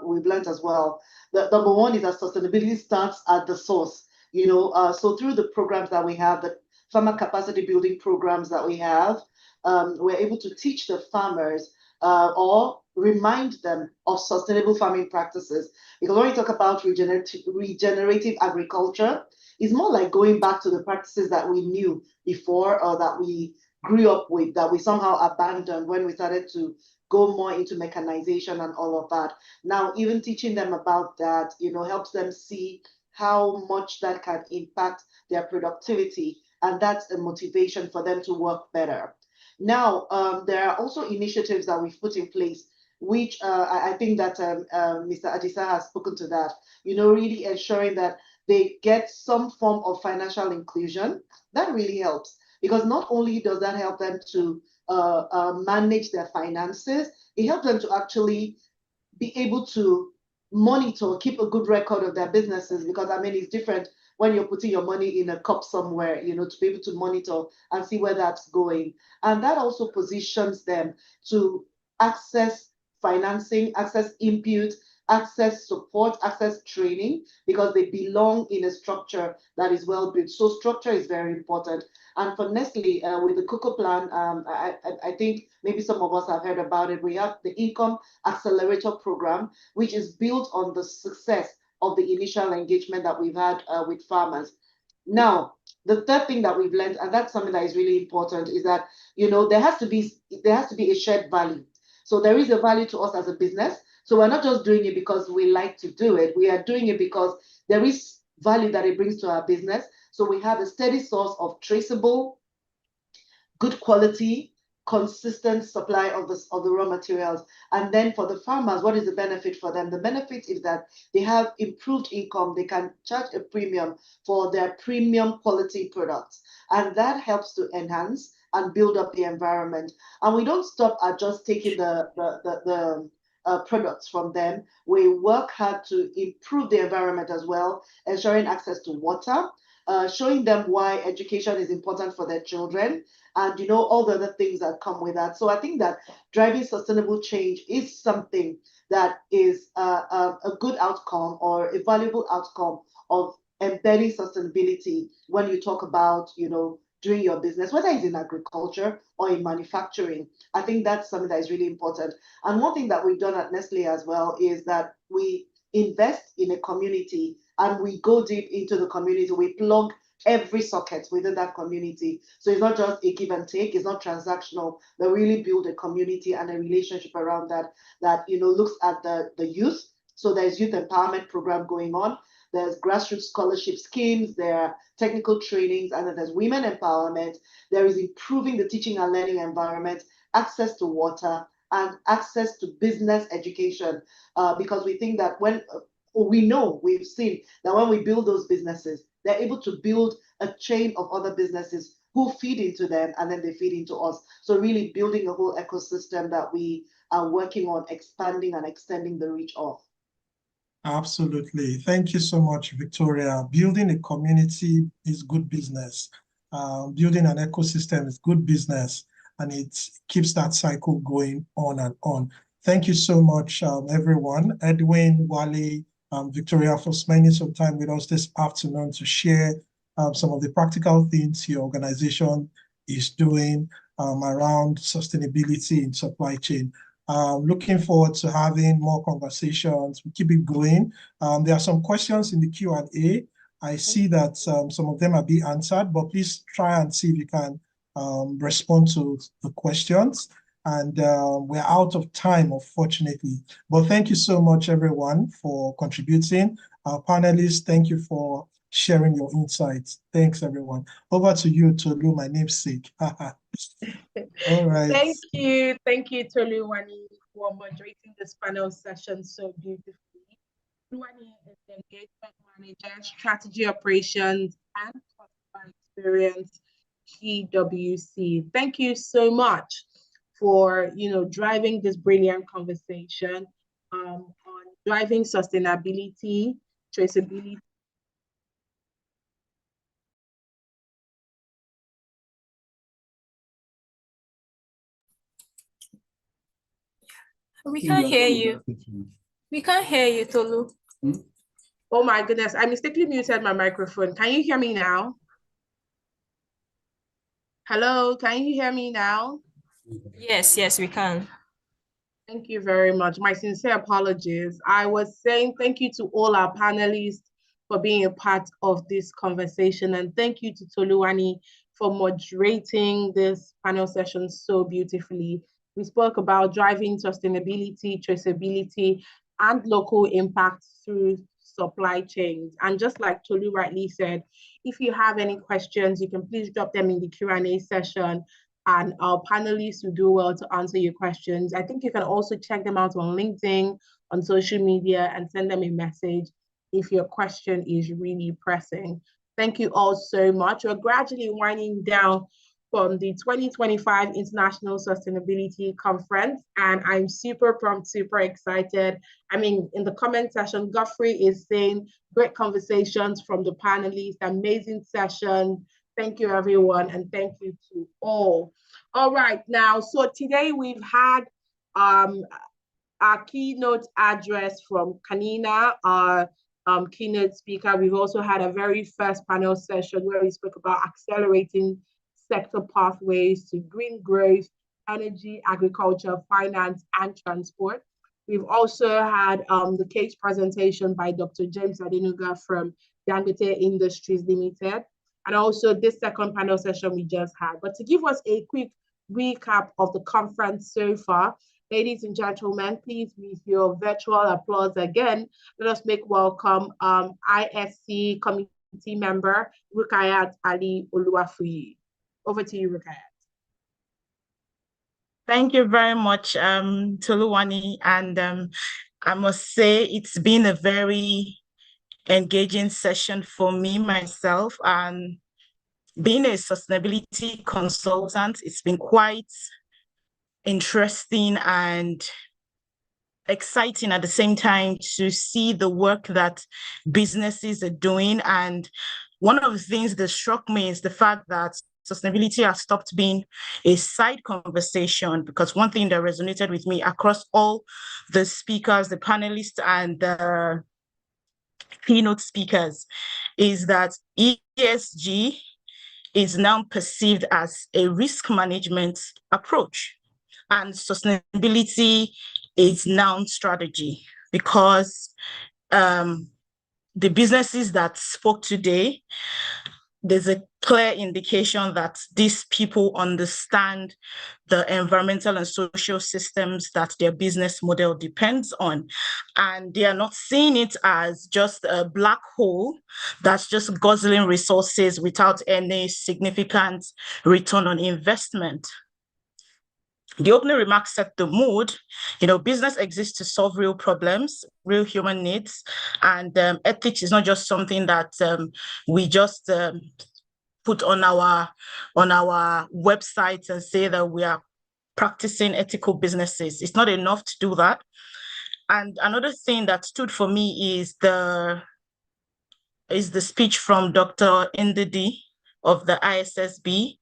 we've learned as well. The number one is that sustainability starts at the source. So through the programs that we have, the farmer capacity building programs that we have, we're able to teach the farmers or remind them of sustainable farming practices. Because when we talk about regenerative agriculture, it's more like going back to the practices that we knew before or that we grew up with, that we somehow abandoned when we started to go more into mechanization and all of that. Now, even teaching them about that, helps them see how much that can impact their productivity. And that's a motivation for them to work better. Now, there are also initiatives that we've put in place, which I think that Mr. Adisa has spoken to that, really ensuring that they get some form of financial inclusion. That really helps, because not only does that help them to manage their finances, it helps them to actually be able to monitor, keep a good record of their businesses, because it's different when you're putting your money in a cup somewhere, to be able to monitor and see where that's going. And that also positions them to access financing, access input, access support, access training, because they belong in a structure that is well built. So structure is very important. And for Nestle, with the Cocoa Plan, I think maybe some of us have heard about it. We have the Income Accelerator Program, which is built on the success of the initial engagement that we've had with farmers. Now, the third thing that we've learned, and that's something that is really important, is that there has to be a shared value. So there is a value to us as a business. So we're not just doing it because we like to do it. We are doing it because there is value that it brings to our business. So we have a steady source of traceable, good quality, consistent supply of the raw materials. And then for the farmers, what is the benefit for them? The benefit is that they have improved income. They can charge a premium for their premium quality products. And that helps to enhance and build up the environment. And we don't stop at just taking the products from them. We work hard to improve the environment as well, ensuring access to water, showing them why education is important for their children, and all the other things that come with that. So I think that driving sustainable change is something that is a good outcome or a valuable outcome of embedding sustainability when you talk about doing your business, whether it's in agriculture or in manufacturing. I think that's something that is really important. And one thing that we've done at Nestle as well is that we invest in a community and we go deep into the community. We plug every socket within that community. So it's not just a give and take, it's not transactional, but really build a community and a relationship around that looks at the youth. So there's youth empowerment program going on. There's grassroots scholarship schemes, there are technical trainings, and then there's women empowerment. There is improving the teaching and learning environment, access to water, and access to business education. Because we think that we've seen that when we build those businesses, they're able to build a chain of other businesses who feed into them, and then they feed into us. So really building a whole ecosystem that we are working on expanding and extending the reach of. Absolutely. Thank you so much, Victoria. Building a community is good business. Building an ecosystem is good business, and it keeps that cycle going on and on. Thank you so much, everyone. Edwin, Wale, Victoria, for spending some time with us this afternoon to share some of the practical things your organization is doing around sustainability in supply chain. Looking forward to having more conversations. We keep it going. There are some questions in the Q&A. I see that some of them are being answered, but please try and see if you can respond to the questions. And we're out of time, unfortunately. But thank you so much, everyone, for contributing. Our panelists, thank you for sharing your insights. Thanks, everyone. Over to you, Tolu, my namesake. All right. Thank you, Toluwani, for moderating this panel session so beautifully. Toluwani is the Engagement Manager, Strategy Operations and Customer Experience, PwC. Thank you so much for driving this brilliant conversation on driving sustainability, traceability. We can't hear you. We can't hear you, Tolu. Oh my goodness, I mistakenly muted my microphone. Can you hear me now? Hello, can you hear me now? Yes, we can. Thank you very much. My sincere apologies. I was saying thank you to all our panelists for being a part of this conversation, and thank you to Toluwani for moderating this panel session so beautifully. We spoke about driving sustainability, traceability, and local impact through supply chains. And just like Tolu rightly said, if you have any questions, you can please drop them in the Q&A session, and our panelists will do well to answer your questions. I think you can also check them out on LinkedIn, on social media, and send them a message if your question is really pressing. Thank you all so much. We're gradually winding down from the 2025 International Sustainability Conference, and I'm super pumped, super excited. I mean, in the comment section, Godfrey is saying great conversations from the panelists, amazing session. Thank you, everyone, and thank you to all. All right, now, so today we've had our keynote address from Kanina, our keynote speaker. We've also had a very first panel session where we spoke about accelerating sector pathways to green growth, energy, agriculture, finance, and transport. We've also had the case presentation by Dr. James Adenuga from Dangote Industries Limited, and also this second panel session we just had. But to give us a quick recap of the conference so far, ladies and gentlemen, please, with your virtual applause again, let us make welcome ISC committee member Rukayat Ali Oluwafuyi. Over to you, Rukayat. Thank you very much, Toluwani. And I must say it's been a very engaging session for me, myself. And being a sustainability consultant, it's been quite interesting and exciting at the same time to see the work that businesses are doing. And one of the things that struck me is the fact that sustainability has stopped being a side conversation, because one thing that resonated with me across all the speakers, the panelists, and the keynote speakers is that ESG is now perceived as a risk management approach, and sustainability is now strategy, because the businesses that spoke today, there's a clear indication that these people understand the environmental and social systems that their business model depends on. And they are not seeing it as just a black hole that's just guzzling resources without any significant return on investment. The opening remarks set the mood. Business exists to solve real problems, real human needs, and ethics is not just something that we just put on our websites and say that we are practicing ethical businesses. It's not enough to do that. And another thing that stood for me is the speech from Dr. Ndidi of the ISSB,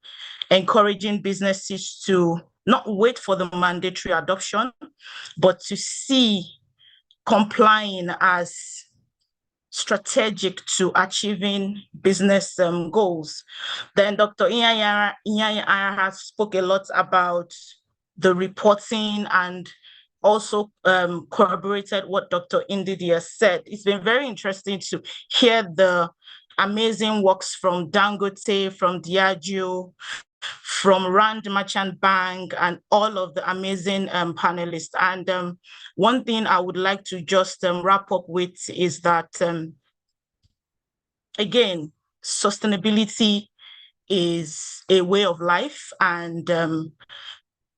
encouraging businesses to not wait for the mandatory adoption, but to see complying as strategic to achieving business goals. Then Dr. Inyanya has spoke a lot about the reporting and also corroborated what Dr. Ndidi has said. It's been very interesting to hear the amazing works from Dangote, from Diageo, from Rand Merchant Bank, and all of the amazing panelists. And one thing I would like to just wrap up with is that, again, sustainability is a way of life, and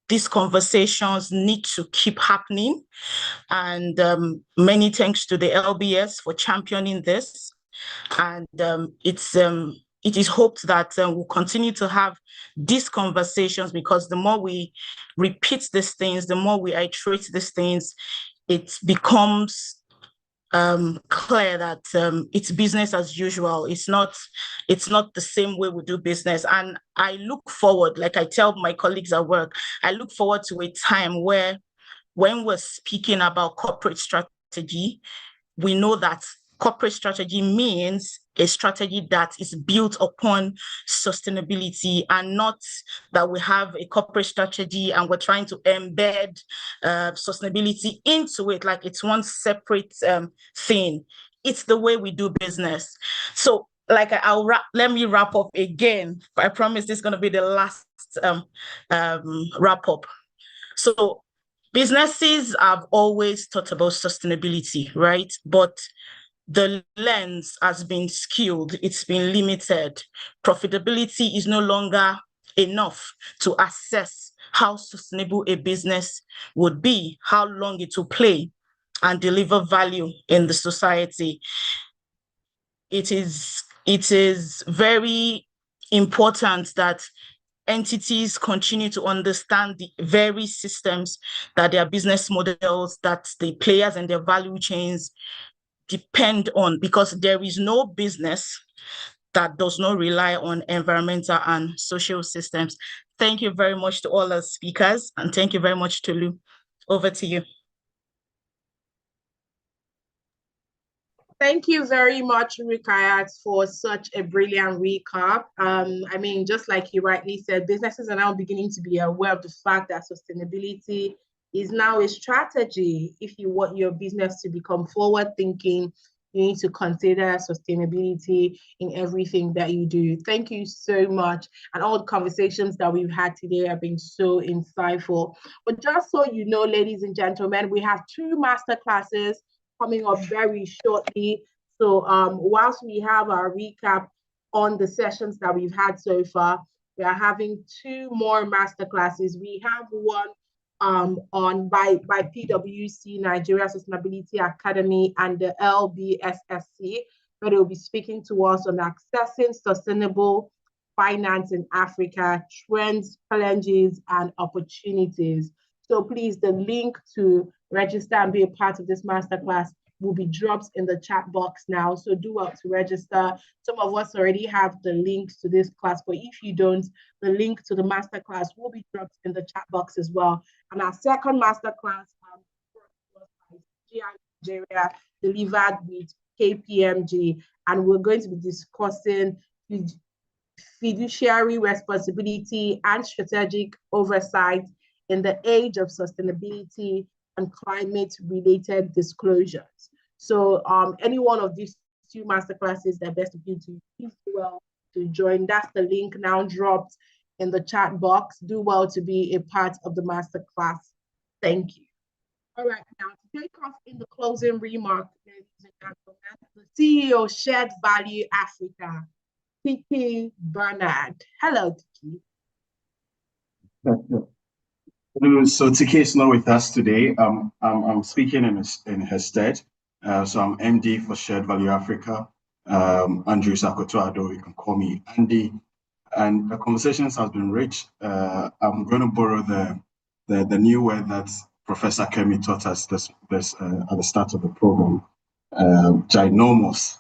these conversations need to keep happening. And many thanks to the LBS for championing this. And it is hoped that we'll continue to have these conversations, because the more we repeat these things, the more we iterate these things, it becomes clear that it's business as usual. It's not the same way we do business. And I look forward, like I tell my colleagues at work, I look forward to a time where, when we're speaking about corporate strategy, we know that corporate strategy means a strategy that is built upon sustainability, and not that we have a corporate strategy and we're trying to embed sustainability into it like it's one separate thing. It's the way we do business. So let me wrap up again. I promise this is going to be the last wrap up. So businesses have always thought about sustainability, right? But the lens has been skewed, it's been limited. Profitability is no longer enough to assess how sustainable a business would be, how long it will play and deliver value in the society. It is very important that entities continue to understand the very systems that their business models, that the players and their value chains depend on, because there is no business that does not rely on environmental and social systems. Thank you very much to all our speakers, and thank you very much, Tolu. Over to you. Thank you very much, Rukayat, for such a brilliant recap. I mean, just like you rightly said, businesses are now beginning to be aware of the fact that sustainability is now a strategy. If you want your business to become forward-thinking, you need to consider sustainability in everything that you do. Thank you so much. And all the conversations that we've had today have been so insightful. But just so you know, ladies and gentlemen, we have 2 masterclasses coming up very shortly. So whilst we have our recap on the sessions that we've had so far, we are having 2 more masterclasses. We have one by PwC, Nigeria Sustainability Academy, and the LBSSC, where they'll be speaking to us on accessing sustainable finance in Africa, trends, challenges, and opportunities. So please, the link to register and be a part of this masterclass will be dropped in the chat box now. So do well to register. Some of us already have the links to this class, but if you don't, the link to the masterclass will be dropped in the chat box as well. And our second masterclass by GI Nigeria, delivered with KPMG, and we're going to be discussing fiduciary responsibility and strategic oversight in the age of sustainability and climate-related disclosures. So any one of these 2 masterclasses, they're best of you to do well to join. That's the link now dropped in the chat box. Do well to be a part of the masterclass. Thank you. All right, now to take off in the closing remark, ladies and gentlemen, the CEO Shared Value Africa, Tiki Bernard. Hello, Tiki. So Tiki is not with us today. I'm speaking in her stead. So I'm MD for Shared Value Africa. Andrew Sakoto-Ado, you can call me Andy. And the conversations has been rich. I'm going to borrow the new word that Professor Kemi taught us this at the start of the program. Ginormous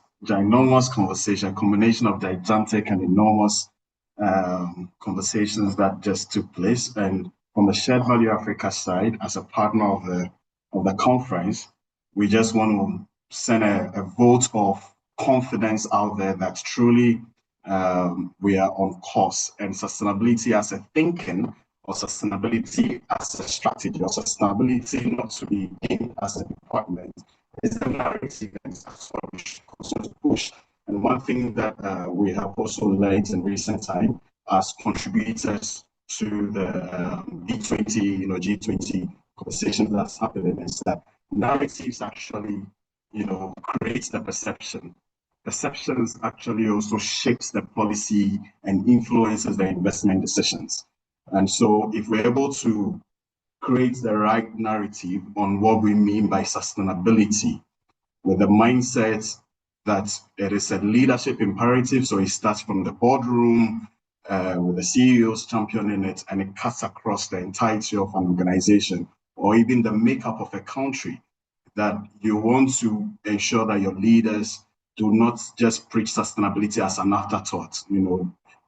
conversation, combination of gigantic and enormous conversations that just took place. And from the Shared Value Africa side, as a partner of the conference, we just want to send a vote of confidence out there that truly we are on course, and sustainability as a thinking, or sustainability as a strategy, or sustainability not to be in as a department, is a narrative that is what we should continue to push. And one thing that we have also learned in recent time as contributors to the B20, G20 conversation that's happening is that narratives actually, create the perception. Perceptions actually also shapes the policy and influences the investment decisions. And so if we're able to create the right narrative on what we mean by sustainability, with the mindset that it is a leadership imperative, so it starts from the boardroom, with the CEOs championing it, and it cuts across the entirety of an organization, or even the makeup of a country, that you want to ensure that your leaders do not just preach sustainability as an afterthought,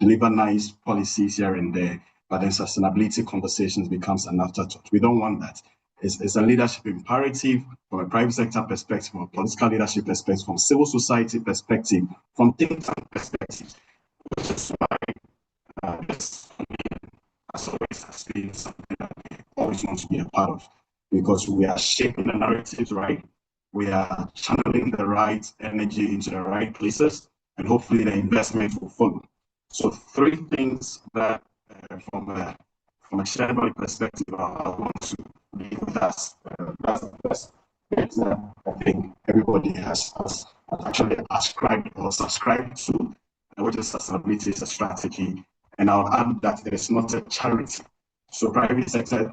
deliver nice policies here and there, but then sustainability conversations becomes an afterthought. We don't want that. It's a leadership imperative from a private sector perspective, from a political leadership perspective, from civil society perspective, from think tank perspective, which is why this, as always, has been something that we always want to be a part of, because we are shaping the narratives right, we are channeling the right energy into the right places, and hopefully the investment will follow. So 3 things that from a shared value perspective, I want to leave with us. That's the first bit that I think everybody has actually ascribed or subscribed to, which is sustainability is a strategy. And I'll add that it is not a charity. So private sector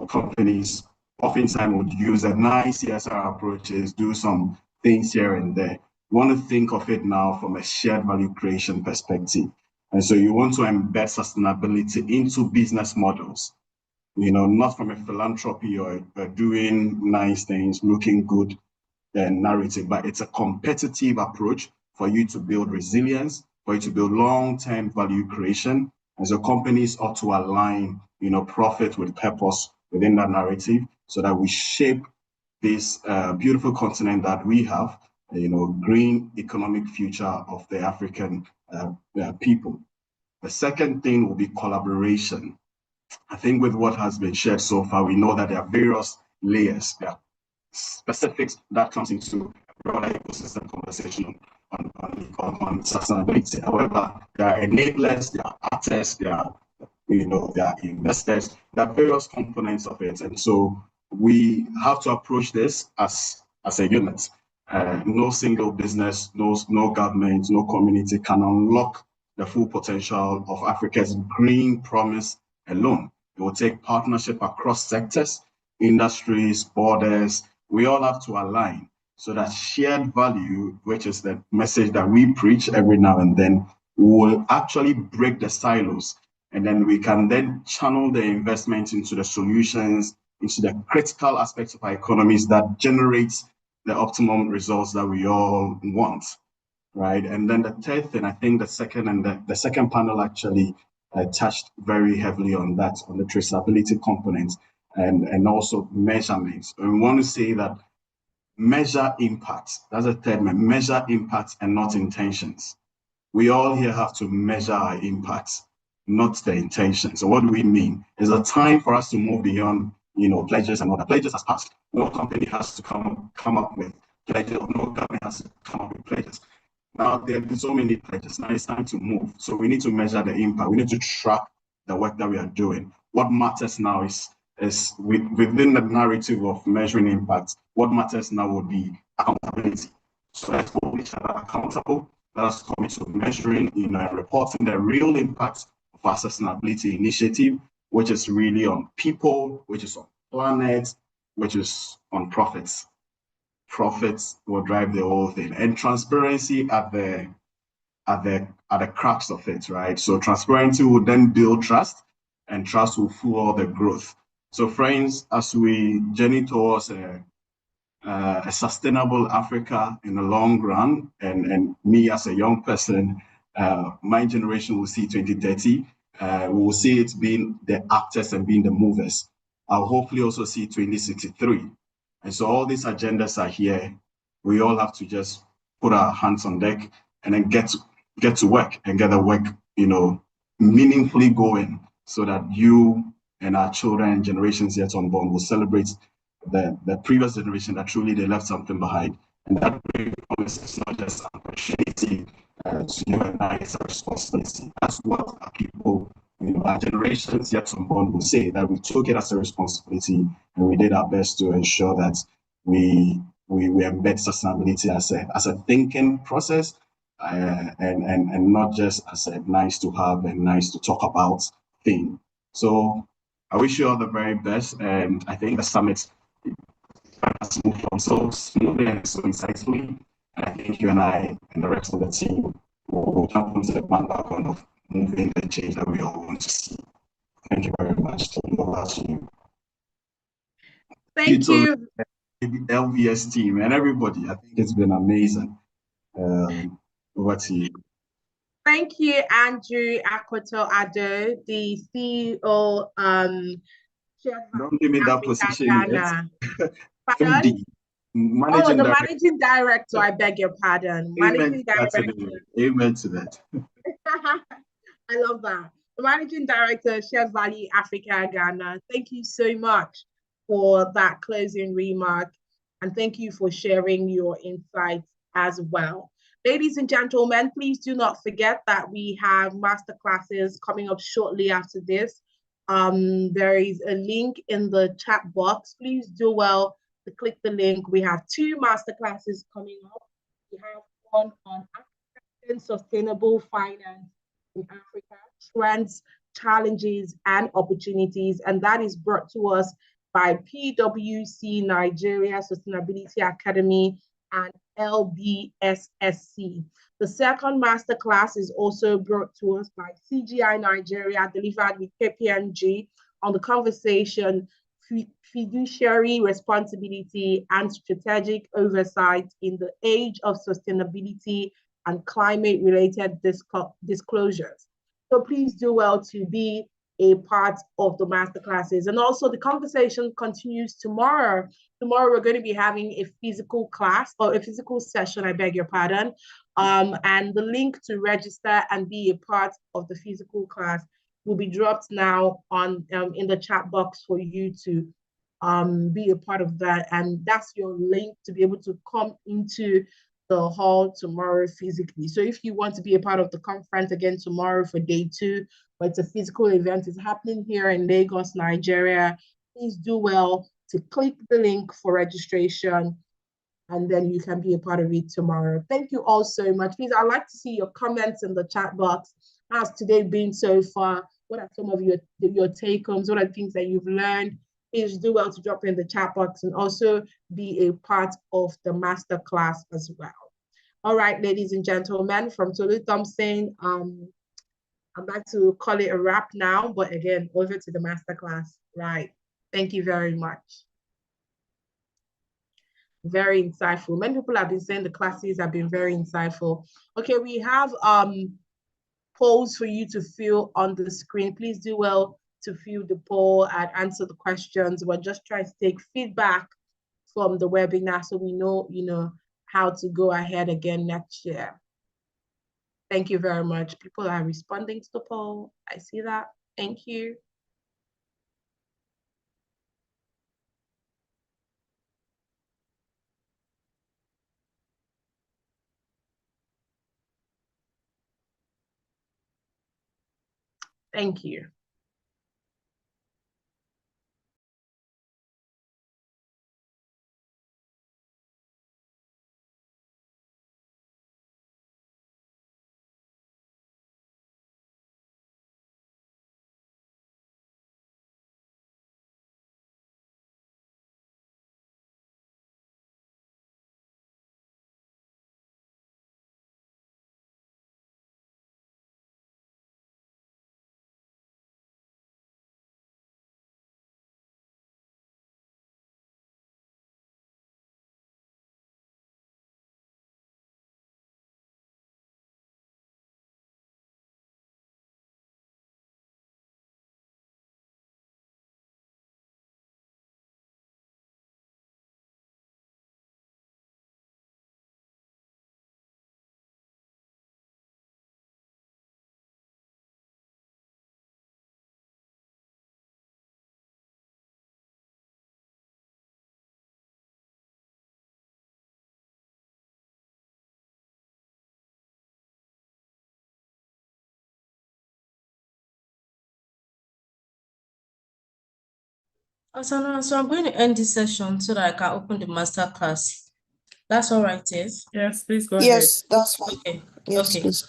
companies oftentimes would use a nice CSR approaches, do some things here and there. You want to think of it now from a shared value creation perspective. And so you want to embed sustainability into business models, not from a philanthropy or doing nice things, looking good narrative, but it's a competitive approach for you to build resilience, for you to build long-term value creation. And so companies ought to align, profit with purpose within that narrative, so that we shape this beautiful continent that we have, green economic future of the African people. The second thing will be collaboration. I think with what has been shared so far, we know that there are various layers, there are specifics that comes into a broader ecosystem conversation on sustainability. However, there are enablers, there are actors, there are investors, there are various components of it. And so we have to approach this as a unit. No single business, no government, no community can unlock the full potential of Africa's green promise alone. It will take partnership across sectors, industries, borders. We all have to align so that shared value, which is the message that we preach every now and then, will actually break the silos. And then we can then channel the investment into the solutions, into the critical aspects of our economies that generates the optimum results that we all want, right? And then the third thing, I think the second panel actually touched very heavily on that, on the traceability component and also measurements. And we want to say that measure impact. That's a third one, measure impact and not intentions. We all here have to measure our impacts, not the intentions. So what do we mean? It's a time for us to move beyond, pledges and all the pledges has passed. No company has to come up with pledges, or no government has to come up with pledges. Now there have been so many pledges. Now it's time to move. So we need to measure the impact. We need to track the work that we are doing. What matters now is within the narrative of measuring impact, what matters now would be accountability. So let's hold each other accountable. Let us commit to measuring, and reporting the real impact of our sustainability initiative, which is really on people, which is on planet, which is on profits. Profits will drive the whole thing, and transparency at the crux of it, right? So transparency will then build trust, and trust will fuel the growth. So friends, as we journey towards a sustainable Africa in the long run, and me as a young person, my generation will see 2030. We will see it being the actors and being the movers. I'll hopefully also see 2063. And so all these agendas are here. We all have to just put our hands on deck and then get to work and get the work, meaningfully going, so that you and our children and generations yet unborn will celebrate the previous generation that truly they left something behind. And that promise is not just an opportunity to you and I, it's a responsibility. That's what our people, our generations yet unborn will say, that we took it as a responsibility and we did our best to ensure that we embed sustainability as a thinking process, and not just as a nice to have and nice to talk about thing. So I wish you all the very best, and I think the summit has moved on so smoothly and so insightfully. And I think you and I and the rest of the team will jump onto the bandwagon of moving the change that we all want to see. Thank you very much. Over to you. Thank you. The LVS team and everybody. I think it's been amazing. Over to you. Thank you, Andrew Akoto-Addo, the CEO. Don't give me that position yet. Pardon? Managing the director. Managing Director, I beg your pardon. Managing Director. Amen to that. I love that. The Managing Director, Shared Value Africa Ghana. Thank you so much for that closing remark, and thank you for sharing your insights as well. Ladies and gentlemen, please do not forget that we have masterclasses coming up shortly after this. There is a link in the chat box. Please do well to click the link. We have 2 masterclasses coming up. We have one on African sustainable finance in Africa, trends, challenges, and opportunities. And that is brought to us by PwC Nigeria Sustainability Academy and LBSSC. The second masterclass is also brought to us by CGI Nigeria, delivered with KPMG, on the conversation fiduciary responsibility and strategic oversight in the age of sustainability and climate-related disclosures. So please do well to be a part of the masterclasses. And also the conversation continues tomorrow. Tomorrow we're going to be having a physical class, or a physical session, I beg your pardon. And the link to register and be a part of the physical class will be dropped now on in the chat box for you to be a part of that. And that's your link to be able to come into the hall tomorrow physically. So if you want to be a part of the conference again tomorrow for day 2, but it's a physical event, it's happening here in Lagos, Nigeria, please do well to click the link for registration, and then you can be a part of it tomorrow. Thank you all so much. Please, I'd like to see your comments in the chat box. How's today been so far? What are some of your take-homes? What are the things that you've learned? Please do well to drop in the chat box and also be a part of the masterclass as well. All right, ladies and gentlemen, from Tolu Thompson, I'd like to call it a wrap now, but again, over to the masterclass. Right. Thank you very much. Very insightful. Many people have been saying the classes have been very insightful. Okay, we have polls for you to fill on the screen. Please do well to fill the poll and answer the questions. We're just trying to take feedback from the webinar so we know, how to go ahead again next year. Thank you very much. People are responding to the poll. I see that. Thank you. Thank you. Asana, so I'm going to end this session so that I can open the master class. That's all right, yes? Yes, please go Yes, ahead. that's fine. Okay. Yes, Okay. please.